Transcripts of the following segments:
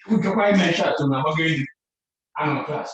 Kutoka imesha tunabageni ano class.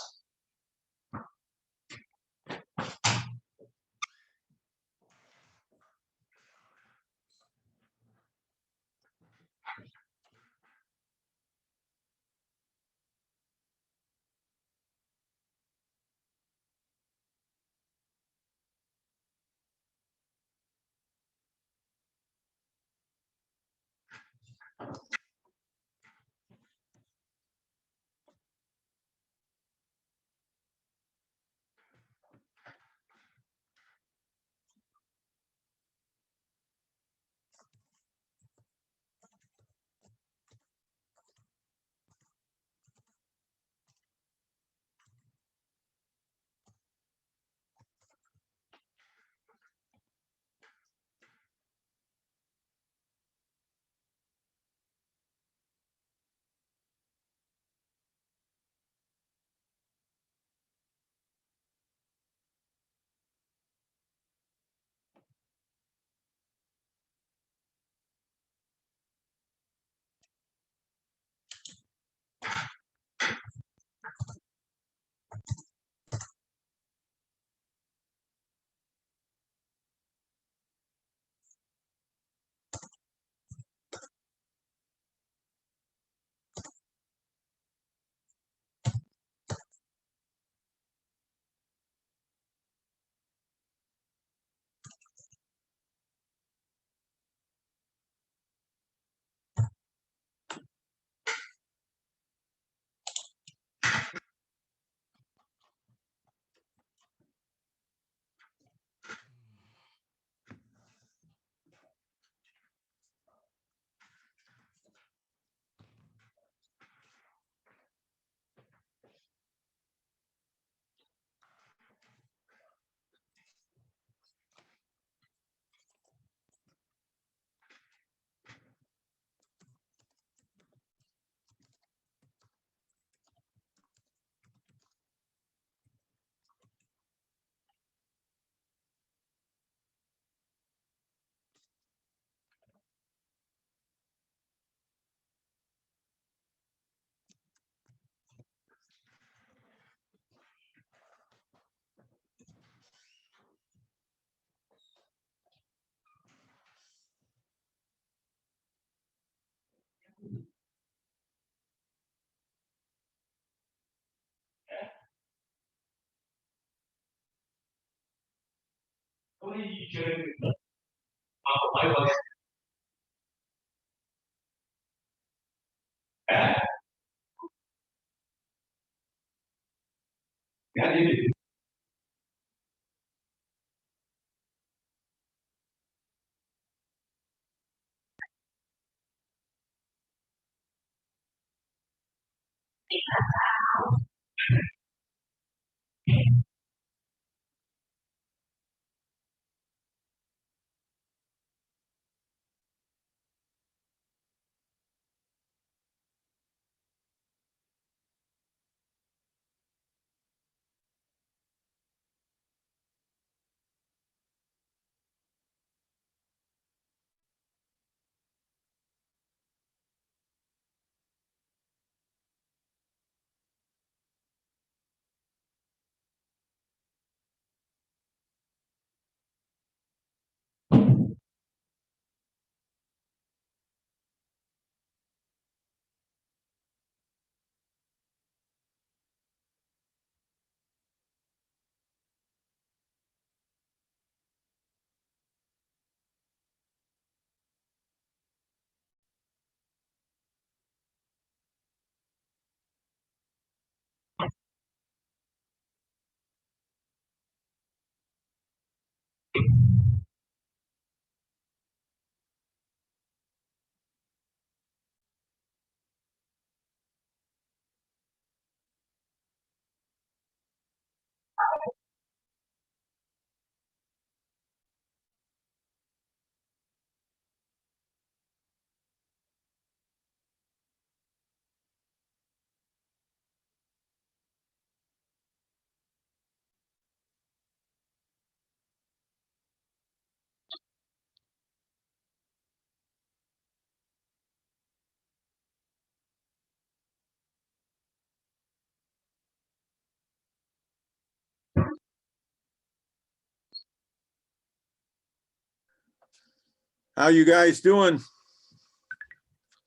How you guys doing?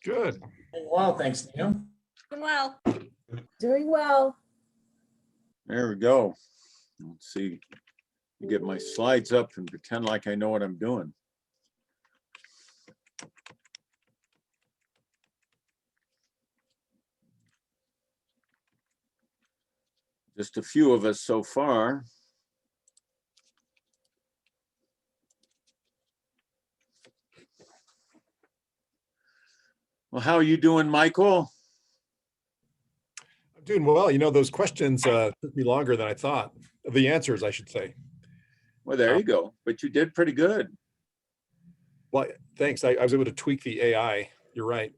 Good. Well, thanks, Neil. Well, Doing well. There we go. Let's see. Get my slides up and pretend like I know what I'm doing. Just a few of us so far. Well, how are you doing, Michael? I'm doing well. You know, those questions took me longer than I thought. The answers, I should say. Well, there you go. But you did pretty good. Well, thanks. I was able to tweak the AI. You're right.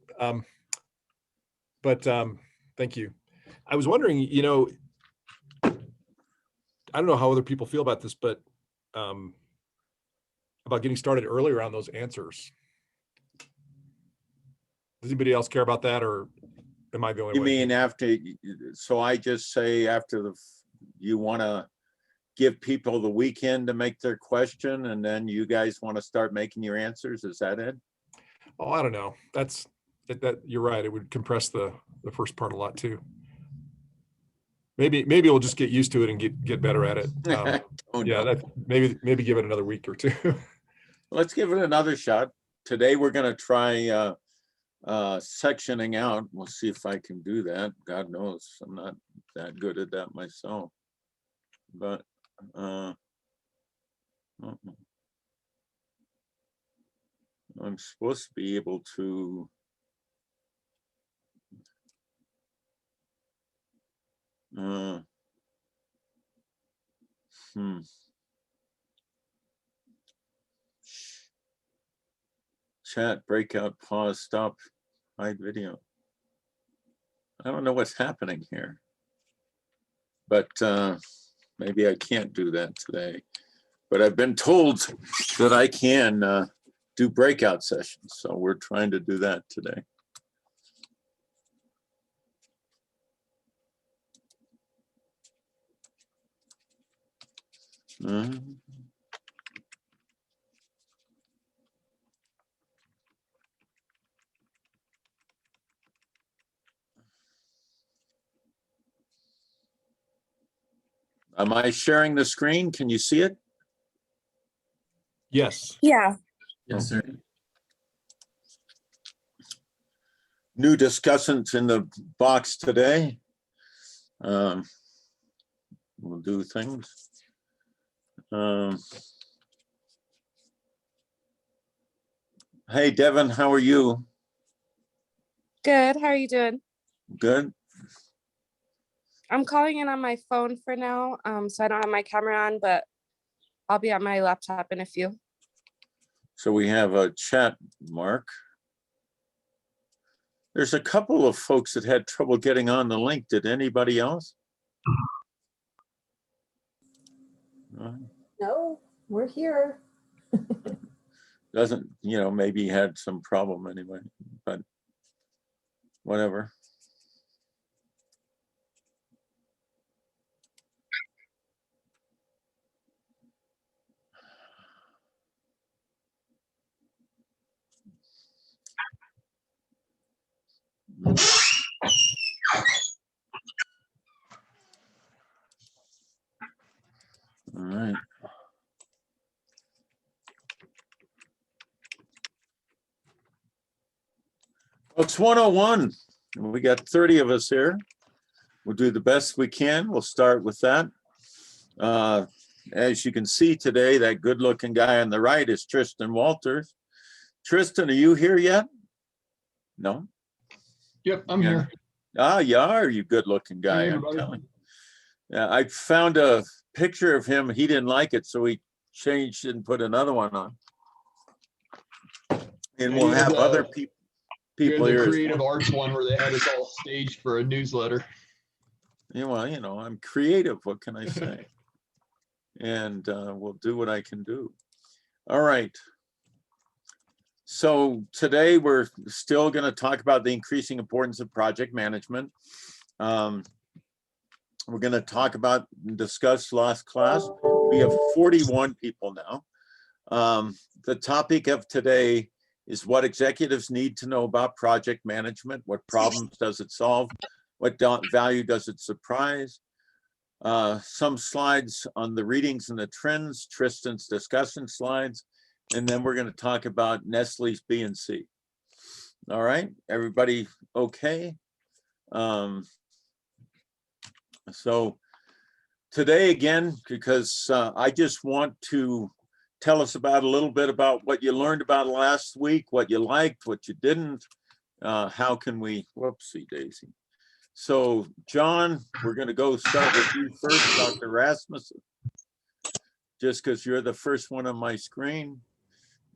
Thank you. I was wondering, you know, I don't know how other people feel about this, but about getting started earlier on those answers. Does anybody else care about that, or am I the only You one? mean after, so I just say after you want to give people the weekend to make their question and then you guys want to start making your answers? Is that it? Oh, I don't know. That you're right. It would compress the first part a lot too. Maybe we'll just get used to it and get better at it. Yeah, maybe give it another week or two. Let's give it another shot. Today we're going to try sectioning out. We'll see if I can do that. God knows I'm not that good at that myself. But I'm supposed to be able to chat, breakout, pause, stop, hide video. I don't know what's happening here, but maybe I can't do that today. But I've been told that I can do breakout sessions, so we're trying to do that today. Am I sharing the screen? Can you see it? Yes. Yeah. Yes, sir. New discussants in the box today. We'll do things. Hey, Devin, how are you? Good. How are you doing? Good. I'm calling in on my phone for now, so I don't have my camera on, but I'll be on my laptop in a few. So we have a chat, Mark. There's a couple of folks that had trouble getting on the link. Did anybody else? No, we're here. Doesn't, you know, maybe he had some problem anyway, but whatever. All right. Well, it's 1:01. We got 30 of us here. We'll do the best we can. We'll start with that. As you can see today, that good-looking guy on the right is Tristan Walters. Tristan, are you here yet? No? Yep, I'm Yeah. here. Ah, you are, you good-looking guy, Hey, I'm everybody. telling you. Yeah, I found a picture of him. He didn't like it, so he changed and put another one on. And we'll have other people You're the here. as creative well. arts one where they had us all staged for a newsletter. Yeah, well, you know, I'm creative. What can I say? And we'll do what I can do. All right. So today we're still going to talk about the increasing importance of project management. We're going to talk about and discuss last class. We have 41 people now. The topic of today is what executives need to know about project management. What problems does it solve? What value does it surprise? Some slides on the readings and the trends, Tristan's discussion slides, and then we're going to talk about Nestle's B and C. All right, everybody okay? So today again, because I just want to tell us about a little bit about what you learned about last week, what you liked, what you didn't. How can we, whoopsie daisy. So John, we're going to go start with you first, Dr. Rasmussen, just because you're the first one on my screen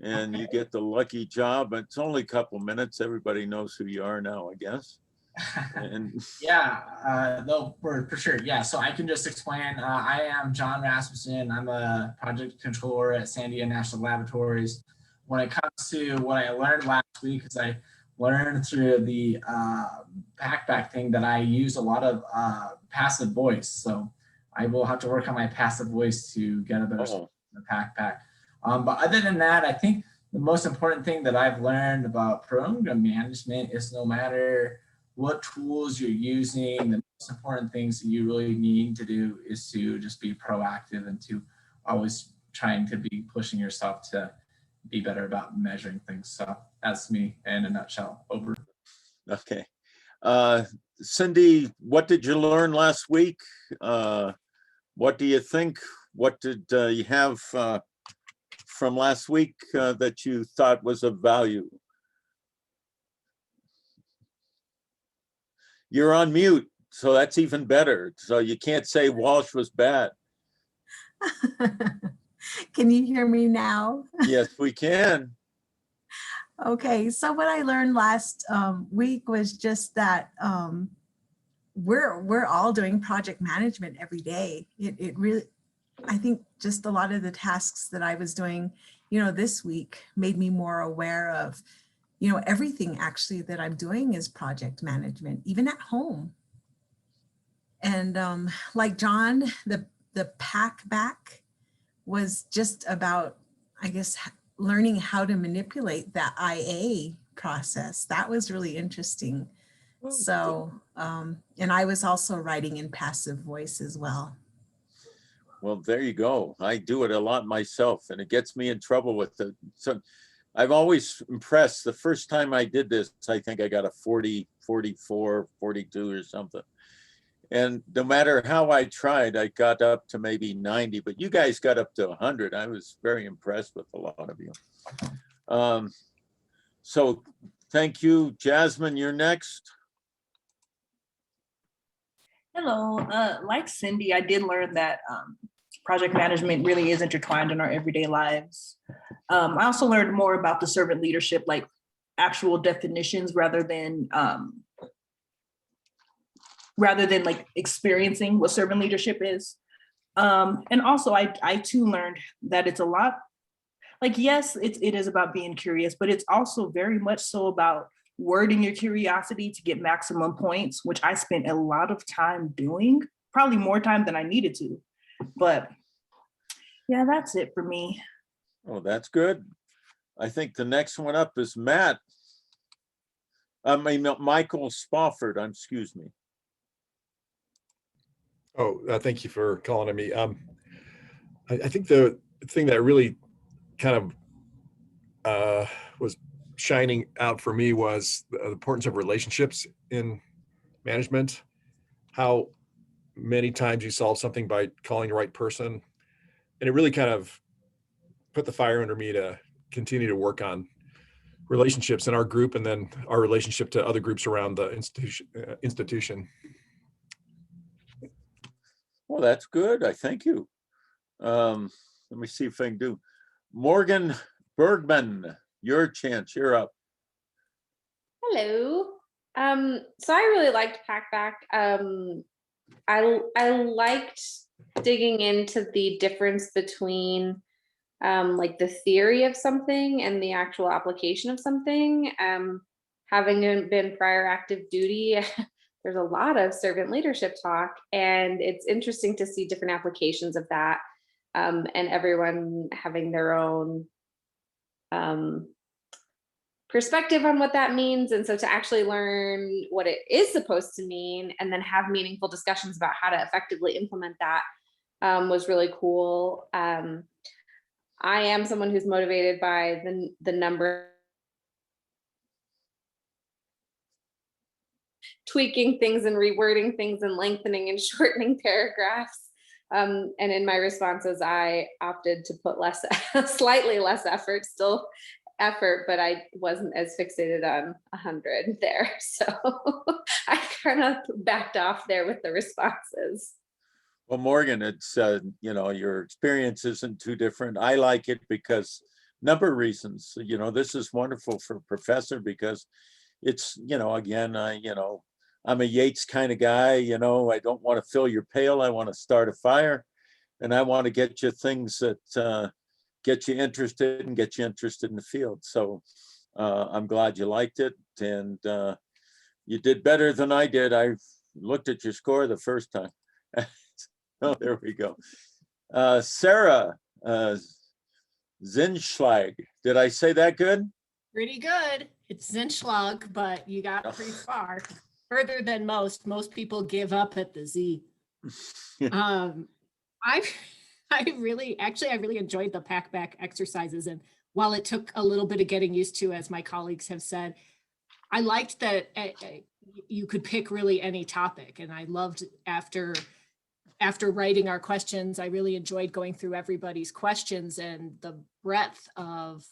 and you get the lucky job. It's only a couple minutes. Everybody knows who you are now, I guess. And Yeah, no, for sure. Yeah, so I can just explain. I am John Rasmussen. I'm a project controller at Sandia National Laboratories. When it comes to what I learned last week, because I learned through the backpack thing that I use a lot of passive voice. So I will have to work on my passive voice to get a better in the backpack. But other than that, I think the most important thing that I've learned about program management is no matter what tools you're using, the most important things that you really need to do is to just be proactive and to always trying to be pushing yourself to be better about measuring things. So that's me in a nutshell. Over. okay. Cindy, what did you learn last week? What do you think? What did you have from last week that you thought was of value? You're on mute, so that's even better. So you can't say Walsh was bad. Can you hear me now? Yes, we can. Okay, so what I learned last week was just that we're all doing project management every day. It really, I think just a lot of the tasks that I was doing, this week made me more aware of, everything actually that I'm doing is project management, even at home. And like John, the pack back was just about, I guess, learning how to manipulate that IA process. That was really interesting. So, and I was also writing in passive voice as well. Well, there you go. I do it a lot myself and it gets me in trouble with the, so I've always impressed. The first time I did this, I think I got a 40, 44, 42 or something. And no matter how I tried, I got up to maybe 90, but you guys got up to 100. I was very impressed with a lot of you. So thank you. Jasmine, you're next. Hello, like Cindy, I did learn that project management really is intertwined in our everyday lives. I also learned more about the servant leadership, like actual definitions rather than like experiencing what servant leadership is. And also I too learned that it's a lot, like, yes, it is about being curious, but it's also very much so about wording your curiosity to get maximum points, which I spent a lot of time doing, probably more time than I needed to. But yeah, that's it for me. Oh, that's good. I think the next one up is Matt. I mean, Michael Spofford, excuse me. Oh, thank you for calling on me. I think the thing that really kind of was shining out for me was the importance of relationships in management. How many times you solve something by calling the right person. And it really kind of put the fire under me to continue to work on relationships in our group and then our relationship to other groups around the institution. Well, that's good. I thank you. Let me see if I can do. Morgan Bergman, your chance. You're up. Hello. So I really liked Packback. I liked digging into the difference between like the theory of something and the actual application of something. Having been prior active duty, there's a lot of servant leadership talk, and it's interesting to see different applications of that. and everyone having their own perspective on what that means. And so to actually learn what it is supposed to mean and then have meaningful discussions about how to effectively implement that was really cool. I am someone who's motivated by the number, tweaking things and rewording things and lengthening and shortening paragraphs. And in my responses, I opted to put slightly less effort, still effort, but I wasn't as fixated on 100 there. So I kind of backed off there with the responses. Well, Morgan, it's, you know, your experience isn't too different. I like it because number of reasons, you know, this is wonderful for a professor because it's, you know, again, I'm a Yates kind of guy, you know, I don't want to fill your pail. I want to start a fire and I want to get you things that get you interested and get you interested in the field. So I'm glad you liked it and you did better than I did. I looked at your score the first time. Oh, there we go. Sarah Zinschlag, did I say that good? Pretty good. It's Zinschlag, but you got pretty far, further than most. Most people give up at the Z. I really enjoyed the pack back exercises. And while it took a little bit of getting used to, as my colleagues have said, I liked that you could pick really any topic. And I loved after writing our questions, I really enjoyed going through everybody's questions and the breadth of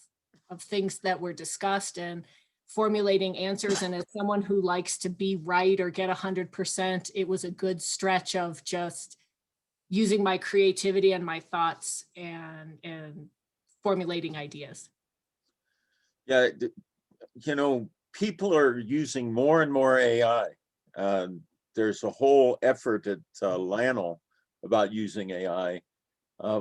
things that were discussed and formulating answers. And as someone who likes to be right or get 100%, it was a good stretch of just using my creativity and my thoughts and formulating ideas. Yeah, you know, people are using more and more AI. There's a whole effort at LANL about using AI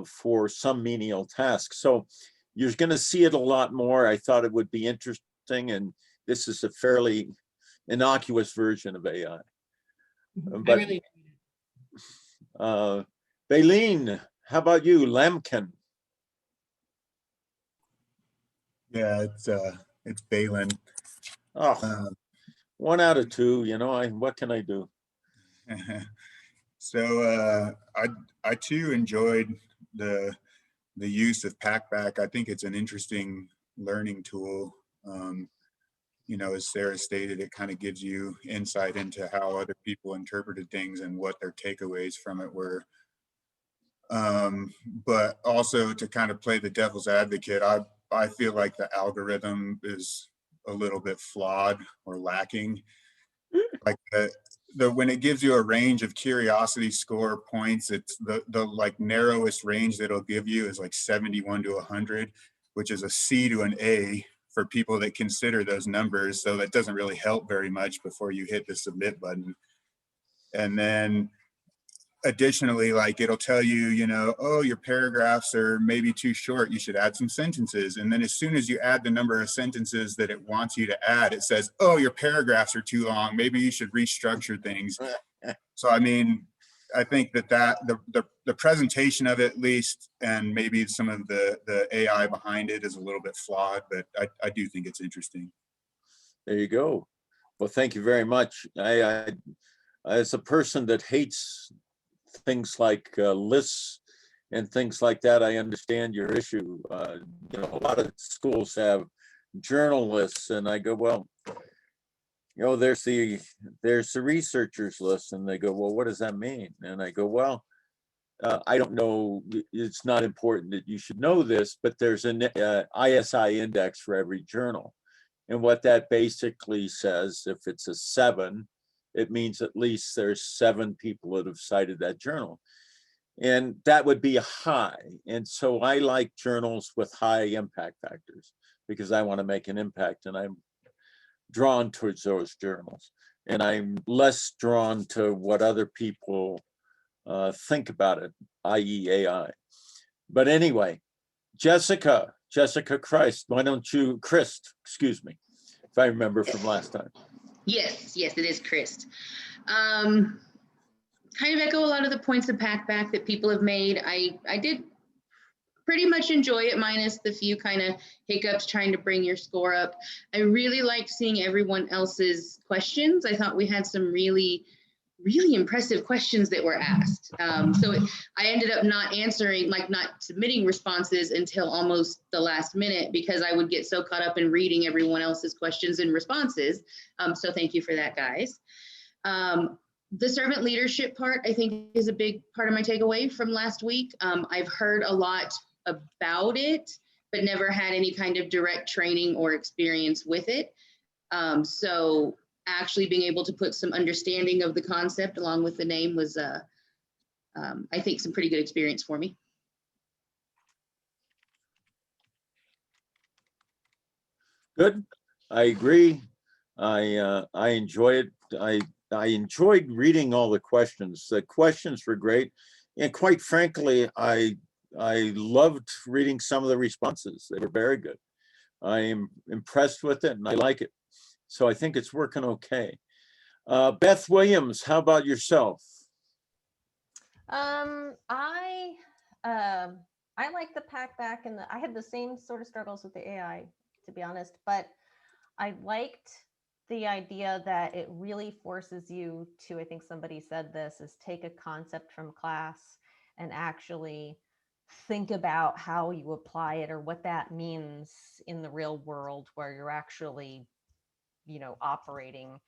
for some menial tasks. So you're going to see it a lot more. I thought it would be interesting, and this is a fairly innocuous version of AI. But, I really Baleen, how about you, Lamkin? Yeah, it's Balin. Oh, 1 out of 2. You know, what can I do? So I too enjoyed the use of Packback. I think it's an interesting learning tool. You know, as Sarah stated, it kind of gives you insight into how other people interpreted things and what their takeaways from it were. But also to kind of play the devil's advocate, I feel like the algorithm is a little bit flawed or lacking. Like when it gives you a range of curiosity score points, it's the like narrowest range that it'll give you is like 71 to 100, which is a C to an A for people that consider those numbers. So that doesn't really help very much before you hit the submit button. And then additionally, like it'll tell you, you know, oh, your paragraphs are maybe too short, you should add some sentences. And then as soon as you add the number of sentences that it wants you to add, it says, oh, your paragraphs are too long, maybe you should restructure things. So I mean, I think that the presentation of it, at least, and maybe some of the AI behind it is a little bit flawed, but I do think it's interesting. There you go. Well, thank you very much. I as a person that hates things like lists and things like that, I understand your issue. You know, a lot of schools have journal lists, and I go, well, you know, there's the researchers list, and they go, well, what does that mean? And I go, well, I don't know. It's not important that you should know this, but there's an ISI index for every journal, and what that basically says, if it's a 7, it means at least there's 7 people that have cited that journal. And that would be a high. And so I like journals with high impact factors because I want to make an impact, and I'm drawn towards those journals. And I'm less drawn to what other people think about it, i.e. AI. But anyway, Jessica Christ, why don't you, Christ, excuse me, if I remember from last time. Yes, it is Chris. Kind of echo a lot of the points of Packback that people have made. I did pretty much enjoy it, minus the few kind of hiccups trying to bring your score up. I really liked seeing everyone else's questions. I thought we had some really impressive questions that were asked. I ended up not answering, like not submitting responses until almost the last minute because I would get so caught up in reading everyone else's questions and responses. So thank you for that, guys. The servant leadership part, I think, is a big part of my takeaway from last week. I've heard a lot about it, but never had any kind of direct training or experience with it. So actually being able to put some understanding of the concept along with the name was, I think, some pretty good experience for me. Good. I agree. I enjoy it. I enjoyed reading all the questions. The questions were great. And quite frankly, I loved reading some of the responses. They were very good. I am impressed with it and I like it. So I think it's working okay. Beth Williams, how about yourself? I like the pack back, and I had the same sort of struggles with the AI, to be honest, but I liked the idea that it really forces you to, I think somebody said this, is take a concept from class and actually think about how you apply it or what that means in the real world where you're actually, operating.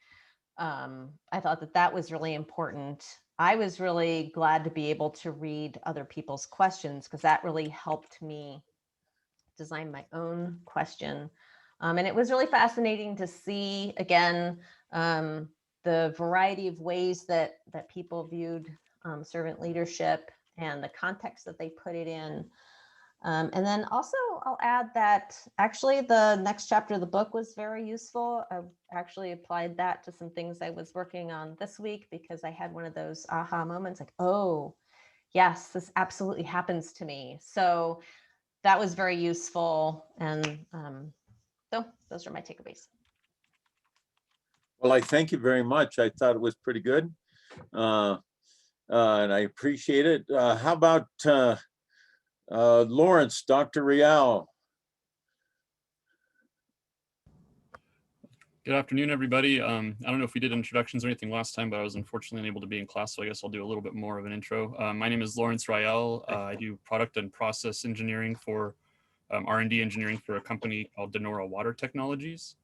I thought that was really important. I was really glad to be able to read other people's questions because that really helped me design my own question. And it was really fascinating to see, again, the variety of ways that people viewed servant leadership and the context that they put it in. And then also I'll add that actually the next chapter of the book was very useful. I actually applied that to some things I was working on this week because I had one of those aha moments like, oh, yes, this absolutely happens to me. So that was very useful. And so those are my takeaways. Well, I thank you very much. I thought it was pretty good. And I appreciate it. How about Lawrence, Dr. Rial? Good afternoon, everybody. I don't know if we did introductions or anything last time, but I was unfortunately unable to be in class, so I guess I'll do a little bit more of an intro. My name is Lawrence Rial. I do product and process engineering for R&D engineering for a company called Denora Water Technologies.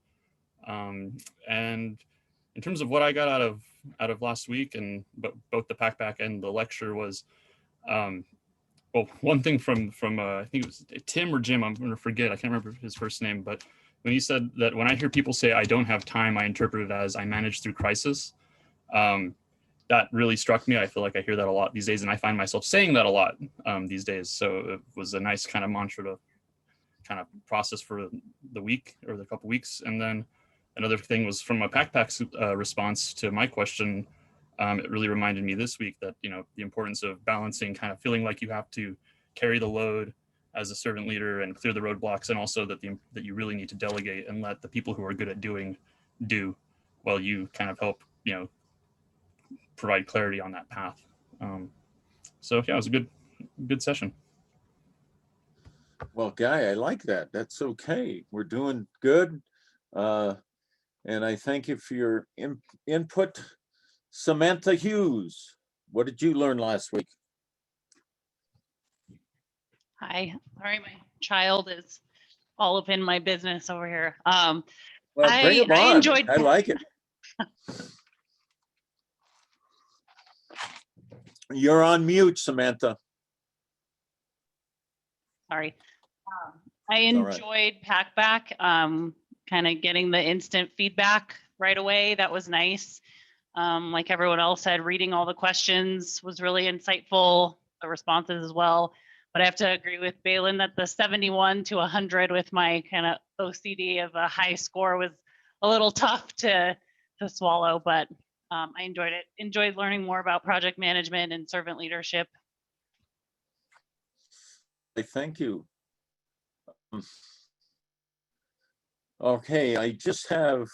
And in terms of what I got out of last week, and both the packback and the lecture was, well, one thing from I think it was Tim or Jim, I'm going to forget, I can't remember his first name, but when he said that when I hear people say I don't have time, I interpret it as I manage through crisis. That really struck me. I feel like I hear that a lot these days, and I find myself saying that a lot these days. So it was a nice kind of mantra to kind of process for the week or the couple weeks. And then another thing was from a packback's response to my question. It really reminded me this week that, the importance of balancing kind of feeling like you have to carry the load as a servant leader and clear the roadblocks, and also that you really need to delegate and let the people who are good at doing do, while you kind of help, provide clarity on that path. So yeah, it was a good session. Well, Guy, I like that. That's okay. We're doing good. And I thank you for your input. Samantha Hughes, what did you learn last week? Hi, sorry, my child is all up in my business over here. Well, bring him on. I enjoyed. I like it. You're on mute, Samantha. Sorry. I enjoyed Packback, kind of getting the instant feedback right away. That was nice. Like everyone else said, reading all the questions was really insightful, the responses as well. But I have to agree with Balin that the 71 to 100 with my kind of OCD of a high score was a little tough to swallow, but I enjoyed it. Enjoyed learning more about project management and servant leadership. Thank you. Okay, I just have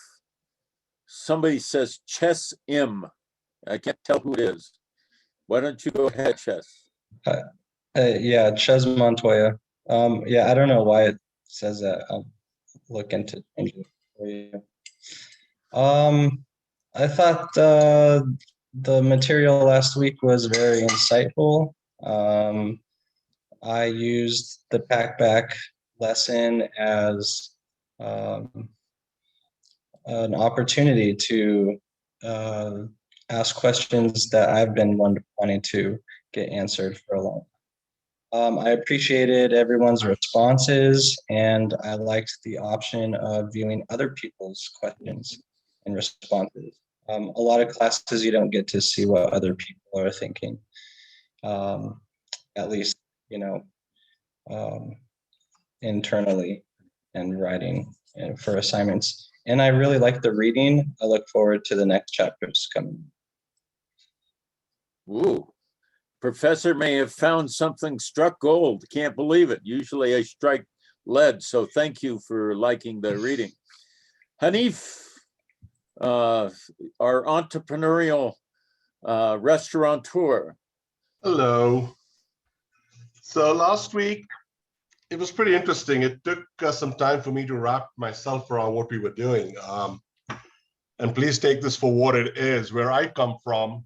somebody says Chess M. I can't tell who it is. Why don't you go ahead, Chess? Yeah, Ches Montoya. Yeah, I don't know why it says that. I'll look into change it for you. I thought the material last week was very insightful. I used the pack-back lesson as an opportunity to ask questions that I've been wanting to get answered for a long time. I appreciated everyone's responses, and I liked the option of viewing other people's questions and responses. A lot of classes you don't get to see what other people are thinking, at least, you know, internally and writing for assignments. And I really like the reading. I look forward to the next chapters coming. Ooh, Professor may have found something struck gold. Can't believe it. Usually I strike lead. So thank you for liking the reading. Hanif, our entrepreneurial restaurateur. Hello. So last week, it was pretty interesting. It took some time for me to wrap myself around what we were doing. And please take this for what it is. Where I come from,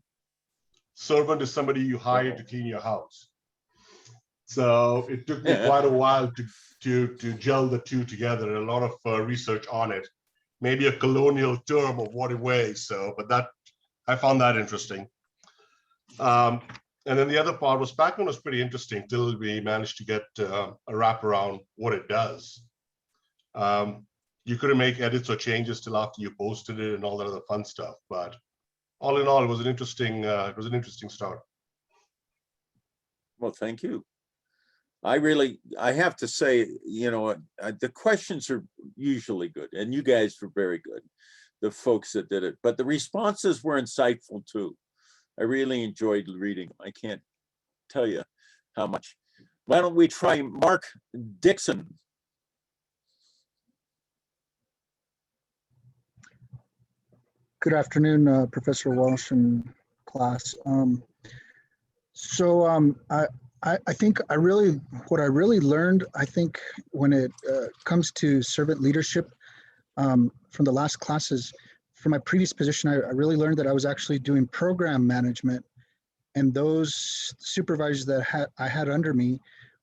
servant is somebody you hire to clean your house. So it took me quite a while to gel the two together, and a lot of research on it. Maybe a colonial term of what it was. So, but that I found that interesting. And then the other part was Pac-Man was pretty interesting till we managed to get a wrap around what it does. You couldn't make edits or changes till after you posted it and all that other fun stuff. But all in all, it was an interesting start. Well, thank you. I have to say, you know, the questions are usually good, and you guys were very good, the folks that did it, but the responses were insightful too. I really enjoyed reading. I can't tell you how much. Why don't we try Mark Dixon? Good afternoon, Professor Walsh and class. I think what I really learned, I think when it comes to servant leadership from the last classes, from my previous position, I really learned that I was actually doing program management, and those supervisors that I had under me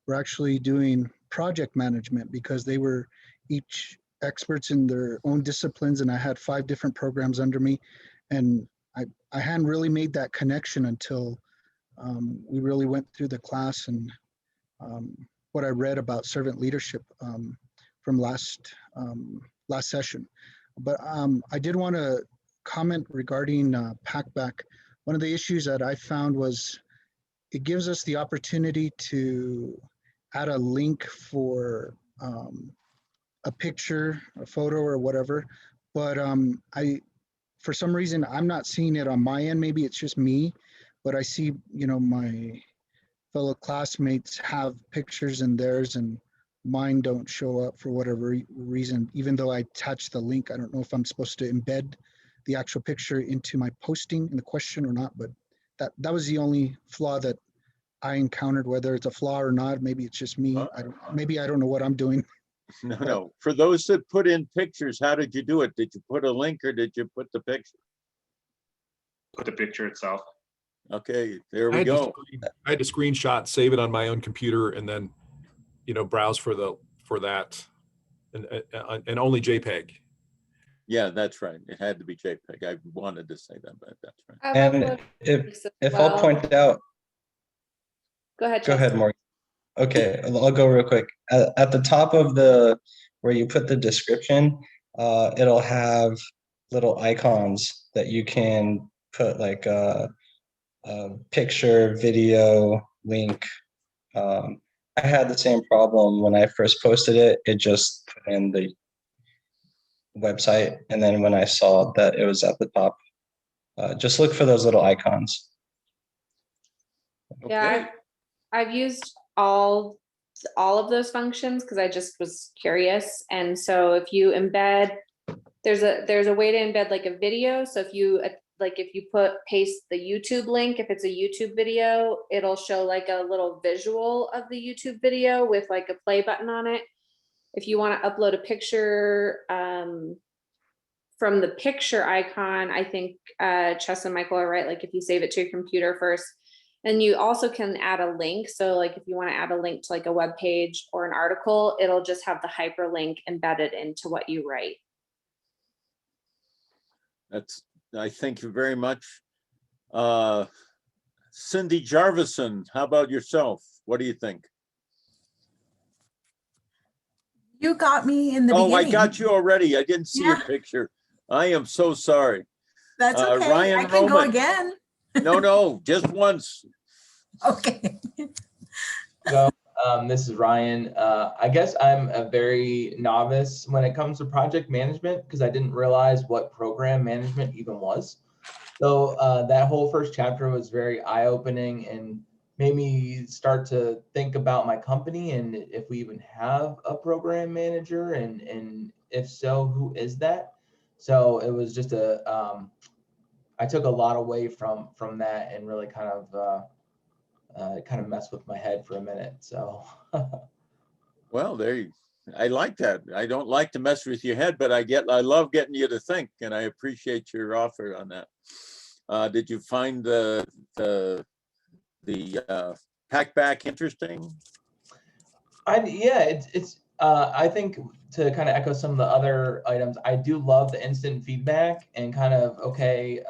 were actually doing project management because they were each experts in their own disciplines, and I had 5 different programs under me, and I hadn't really made that connection until we really went through the class and what I read about servant leadership from last session. But I did want to comment regarding Packback. One of the issues that I found was it gives us the opportunity to add a link for a picture, a photo, or whatever. But for some reason, I'm not seeing it on my end. Maybe it's just me, but I see, you know, my fellow classmates have pictures in theirs and mine don't show up for whatever reason. Even though I attach the link, I don't know if I'm supposed to embed the actual picture into my posting in the question or not, but that was the only flaw that I encountered. Whether it's a flaw or not, maybe it's just me. Maybe I don't know what I'm doing. No. For those that put in pictures, how did you do it? Did you put a link or did you put the picture? Put the picture itself. Okay, there we go. I had to screenshot, save it on my own computer, and then, you know, browse for that, and only JPEG. Yeah, that's right. It had to be JPEG. I wanted to say that, but that's right. And if I'll point out, Go ahead. Go ahead, Morgan. Okay, I'll go real quick. At the top of where you put the description, it'll have little icons that you can put like a picture, video, link. I had the same problem when I first posted it. It just put in the website, and then when I saw that it was at the top, just look for those little icons. Yeah, I've used all of those functions because I just was curious. And so if you embed, there's a way to embed like a video. So if you like if you paste the YouTube link, if it's a YouTube video, it'll show like a little visual of the YouTube video with like a play button on it. If you want to upload a picture from the picture icon, I think Chess and Michael are right. Like if you save it to your computer first, and you also can add a link. So like if you want to add a link to like a web page or an article, it'll just have the hyperlink embedded into what you write. I thank you very much. Cindy Jarvison, how about yourself? What do you think? You got me in the beginning. beginning. I got you already. I didn't see your picture. I am so sorry. That's okay. Ryan I can go Roman. again. No, just once. Okay. So this is Ryan. I guess I'm a very novice when it comes to project management because I didn't realize what program management even was. So that whole first chapter was very eye-opening and made me start to think about my company and if we even have a program manager, and if so, who is that? So it was just I took a lot away from that and really kind of messed with my head for a minute. So Well, I like that. I don't like to mess with your head, but I love getting you to think, and I appreciate your offer on that. Did you find the packback interesting? I think to kind of echo some of the other items, I do love the instant feedback and kind of, okay,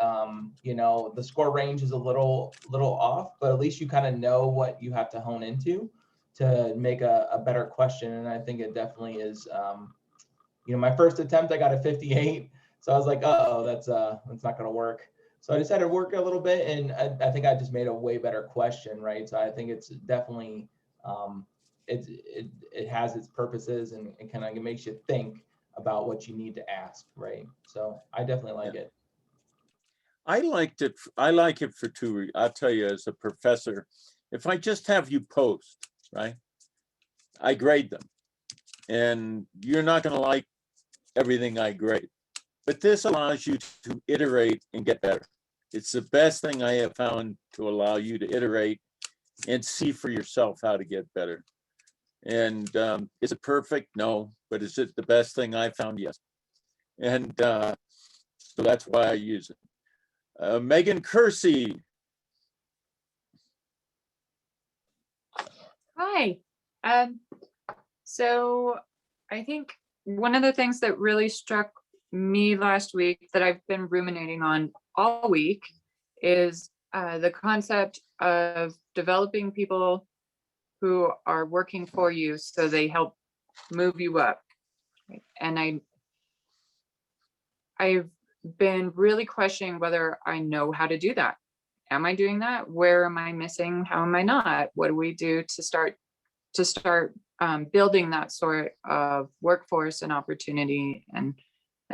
the score range is a little off, but at least you kind of know what you have to hone into to make a better question. And I think it definitely is, my first attempt, I got a 58. So I was like, uh-oh, that's not going to work. So I decided to work a little bit, and I think I just made a way better question, right? So I think it's definitely, it has its purposes and kind of makes you think about what you need to ask, right? So I definitely like it. I like it for two reasons. I'll tell you, as a professor, if I just have you post, right, I grade them. And you're not going to like everything I grade. But this allows you to iterate and get better. It's the best thing I have found to allow you to iterate and see for yourself how to get better. And is it perfect? No. But is it the best thing I found? Yes. And so that's why I use it. Megan Kersey. Hi. So I think one of the things that really struck me last week that I've been ruminating on all week is the concept of developing people who are working for you so they help move you up. And I've been really questioning whether I know how to do that. Am I doing that? Where am I missing? How am I not? What do we do to start building that sort of workforce and opportunity and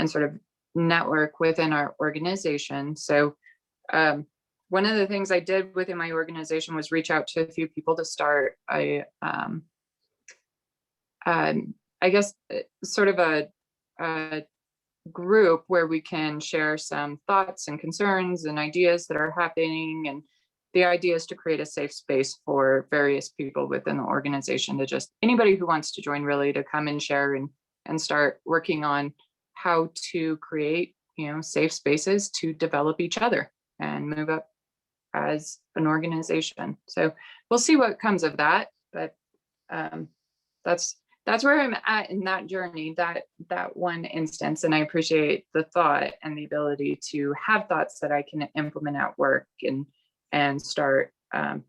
sort of network within our organization? So one of the things I did within my organization was reach out to a few people to start I guess sort of a group where we can share some thoughts and concerns and ideas that are happening. And the idea is to create a safe space for various people within the organization, to just anybody who wants to join, really, to come and share and start working on how to create, safe spaces to develop each other and move up as an organization. So we'll see what comes of that, but that's where I'm at in that journey, that one instance. And I appreciate the thought and the ability to have thoughts that I can implement at work and start kind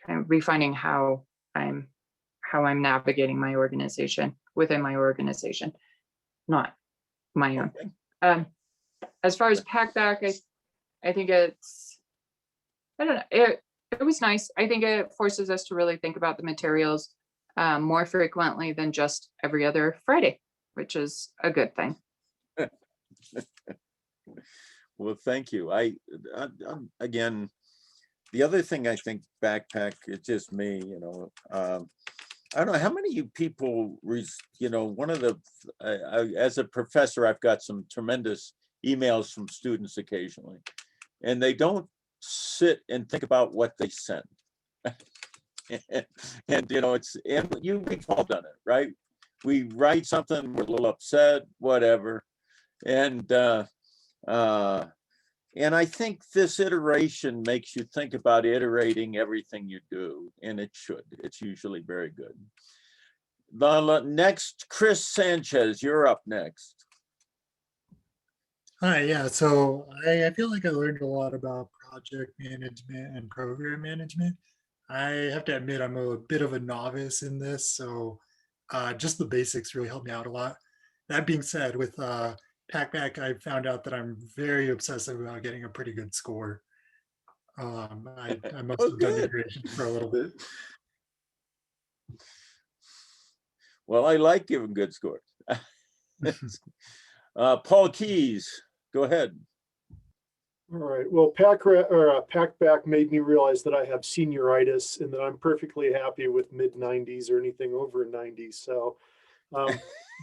of refining how I'm navigating my organization within my organization, not my own. As far as Packback, I think it's, I don't know, it was nice. I think it forces us to really think about the materials more frequently than just every other Friday, which is a good thing. Well, thank you. Again, the other thing I think Backpack, it's just me, I don't know how many of you people, one of the, as a professor, I've got some tremendous emails from students occasionally, and they don't sit and think about what they send. And you know, we've all done it, right? We write something, we're a little upset, whatever. And I think this iteration makes you think about iterating everything you do, and it should. It's usually very good. The next, Chris Sanchez, you're up next. Hi, yeah. So I feel like I learned a lot about project management and program management. I have to admit I'm a bit of a novice in this, so just the basics really helped me out a lot. That being said, with PackBack, I found out that I'm very obsessive about getting a pretty good score. I must have done iteration for a little bit. Well, I like giving good scores. Paul Keys, go ahead. All right. Well, PackBack made me realize that I have senioritis and that I'm perfectly happy with mid-90s or anything over 90. So,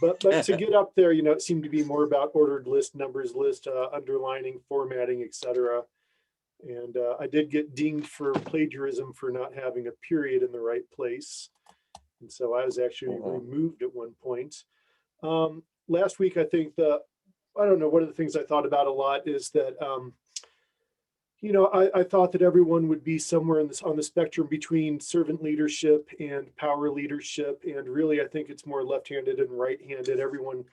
but to get up there, you know, it seemed to be more about ordered list, numbers list, underlining, formatting, etc. And I did get dinged for plagiarism for not having a period in the right place. And so I was actually removed at one point. Last week, I think one of the things I thought about a lot is that, you know, I thought that everyone would be somewhere on the spectrum between servant leadership and power leadership. And really, I think it's more left-handed and right-handed. Everyone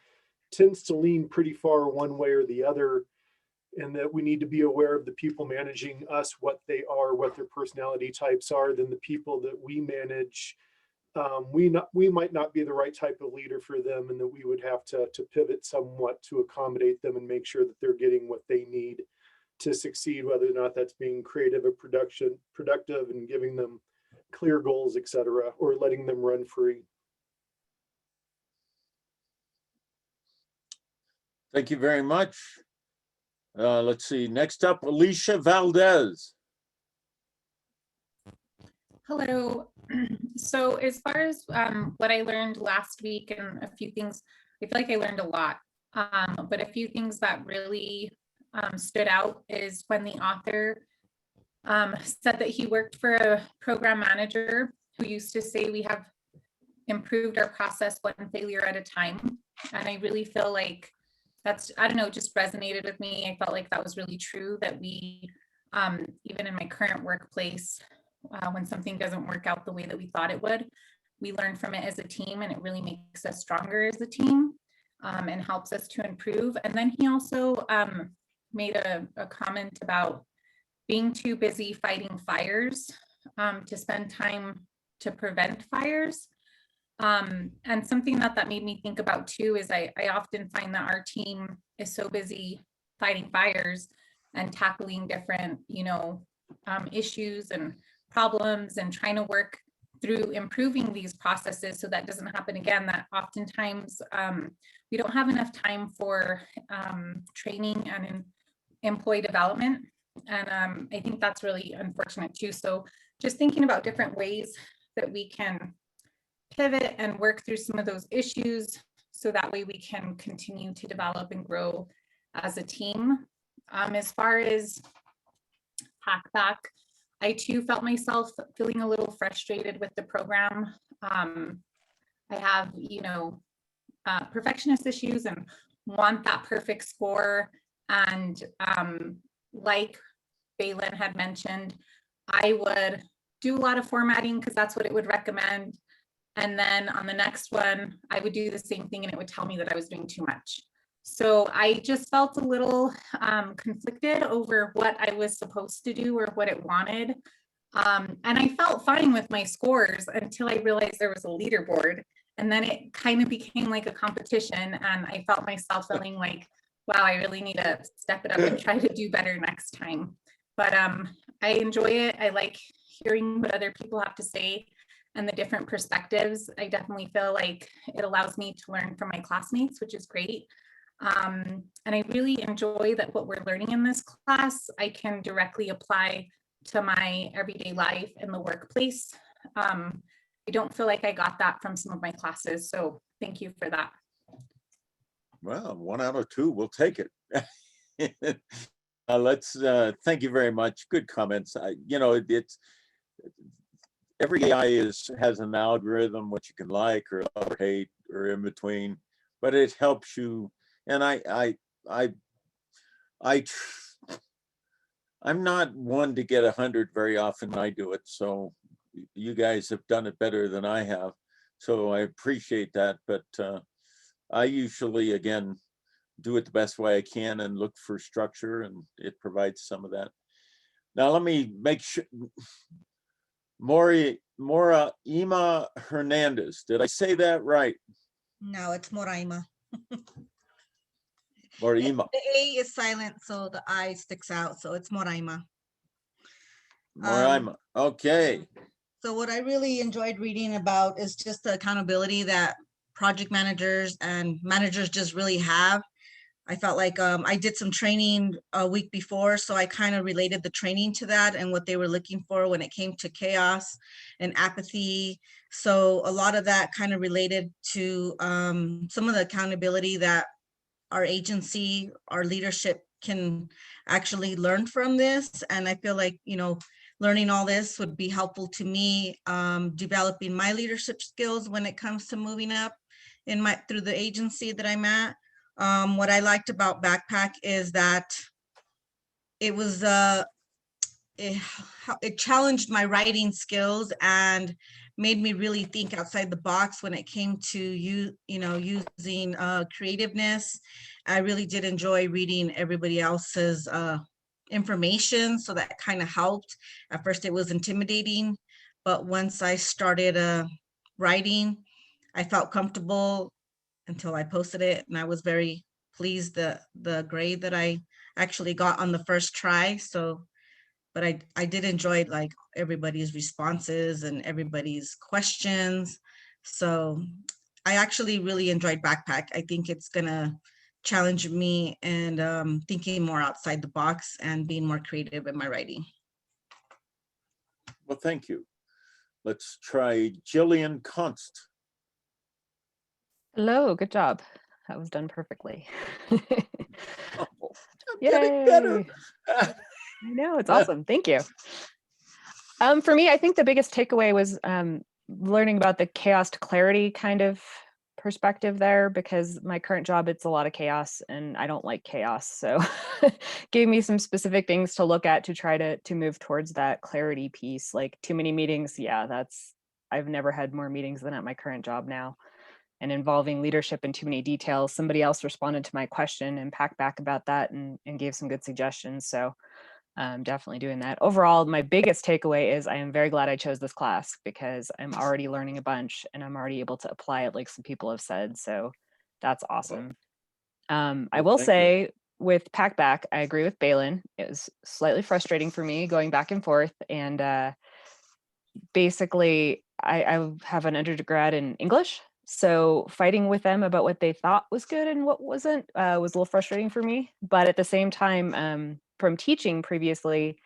tends to lean pretty far one way or the other, and that we need to be aware of the people managing us, what they are, what their personality types are, than the people that we manage. We might not be the right type of leader for them, and that we would have to pivot somewhat to accommodate them and make sure that they're getting what they need to succeed, whether or not that's being creative or productive and giving them clear goals, etc., or letting them run free. Thank you very much. Let's see, next up, Alicia Valdez. Hello. So as far as what I learned last week and a few things, I feel like I learned a lot, but a few things that really stood out is when the author said that he worked for a program manager who used to say we have improved our process one failure at a time. And I really feel like that's, I don't know, just resonated with me. I felt like that was really true, that we, even in my current workplace, when something doesn't work out the way that we thought it would, we learn from it as a team, and it really makes us stronger as a team and helps us to improve. And then he also made a comment about being too busy fighting fires to spend time to prevent fires. And something that made me think about too is I often find that our team is so busy fighting fires and tackling different, you know, issues and problems and trying to work through improving these processes so that doesn't happen again, that oftentimes we don't have enough time for training and employee development. And I think that's really unfortunate too. So just thinking about different ways that we can pivot and work through some of those issues so that way we can continue to develop and grow as a team. As far as PackBack, I too felt myself feeling a little frustrated with the program. I have, you know, perfectionist issues and want that perfect score. And like Balin had mentioned, I would do a lot of formatting because that's what it would recommend. And then on the next one, I would do the same thing and it would tell me that I was doing too much. So I just felt a little conflicted over what I was supposed to do or what it wanted. And I felt fine with my scores until I realized there was a leaderboard. And then it kind of became like a competition. And I felt myself feeling like, wow, I really need to step it up and try to do better next time. But I enjoy it. I like hearing what other people have to say and the different perspectives. I definitely feel like it allows me to learn from my classmates, which is great. And I really enjoy that what we're learning in this class, I can directly apply to my everyday life in the workplace. I don't feel like I got that from some of my classes. So thank you for that. Well, 1 out of 2, we'll take it. Let's thank you very much. Good comments. It's every AI has an algorithm which you can like or love or hate or in between, but it helps you. And I'm not one to get 100 very often when I do it. So you guys have done it better than I have. So I appreciate that. But I usually, again, do it the best way I can and look for structure, and it provides some of that. Now let me make sure. Mora Ima Hernandez. Did I say that right? No, it's Moraima. Moraima. The A is silent, so the I sticks out. So it's Moraima. Moraima. Okay. So what I really enjoyed reading about is just the accountability that project managers and managers just really have. I felt like I did some training a week before, so I kind of related the training to that and what they were looking for when it came to chaos and apathy. So a lot of that kind of related to some of the accountability that our agency, our leadership can actually learn from this. And I feel like, learning all this would be helpful to me, developing my leadership skills when it comes to moving up through the agency that I'm at. What I liked about Backpack is that it was it challenged my writing skills and made me really think outside the box when it came to using creativeness. I really did enjoy reading everybody else's information, so that kind of helped. At first it was intimidating, but once I started writing, I felt comfortable until I posted it, and I was very pleased the grade that I actually got on the first try. So, but I did enjoy like everybody's responses and everybody's questions. So I actually really enjoyed Backpack. I think it's gonna challenge me and thinking more outside the box and being more creative in my writing. Well, thank you. Let's try Jillian Const. Hello, good job. That was done perfectly. Getting better. I know, it's awesome. Thank you. For me, I think the biggest takeaway was learning about the chaos to clarity kind of perspective there, because my current job, it's a lot of chaos and I don't like chaos. So gave me some specific things to look at to try to move towards that clarity piece. Like too many meetings. Yeah, I've never had more meetings than at my current job now. And involving leadership in too many details. Somebody else responded to my question and packed back about that and gave some good suggestions. So I'm definitely doing that. Overall, my biggest takeaway is I am very glad I chose this class, because I'm already learning a bunch and I'm already able to apply it like some people have said. So that's awesome. I will say with Packback, I agree with Balin. It was slightly frustrating for me going back and forth. And basically, I have an undergrad in English. So fighting with them about what they thought was good and what wasn't was a little frustrating for me. But at the same time, from teaching previously,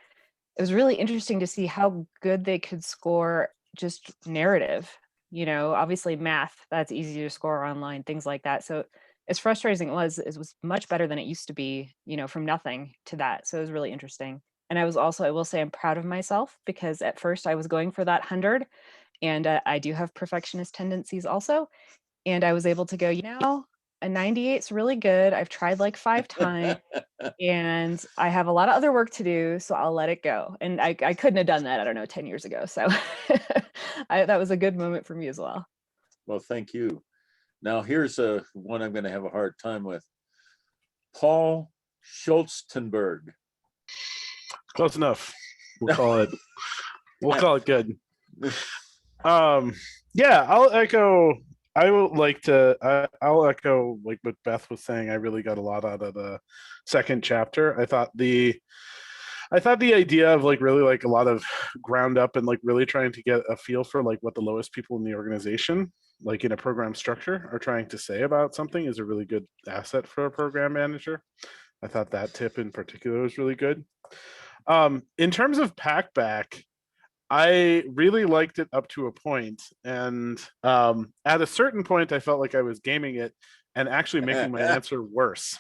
it was really interesting to see how good they could score just narrative. Obviously math, that's easy to score online, things like that. So as frustrating as it was much better than it used to be, from nothing to that. So it was really interesting. And I will say I'm proud of myself, because at first I was going for that 100. And I do have perfectionist tendencies also. And I was able to go, a 98 is really good. I've tried like 5 times and I have a lot of other work to do, so I'll let it go. And I couldn't have done that, I don't know, 10 years ago. So that was a good moment for me as well. Well, thank you. Now here's one I'm going to have a hard time with. Paul Schulzenberg. Close enough. We'll call it good. Yeah, I'll echo like what Beth was saying. I really got a lot out of the second chapter. I thought the idea of like really like a lot of ground up and like really trying to get a feel for like what the lowest people in the organization, like in a program structure, are trying to say about something is a really good asset for a program manager. I thought that tip in particular was really good. In terms of Packback, I really liked it up to a point, and at a certain point, I felt like I was gaming it and actually making my answer worse.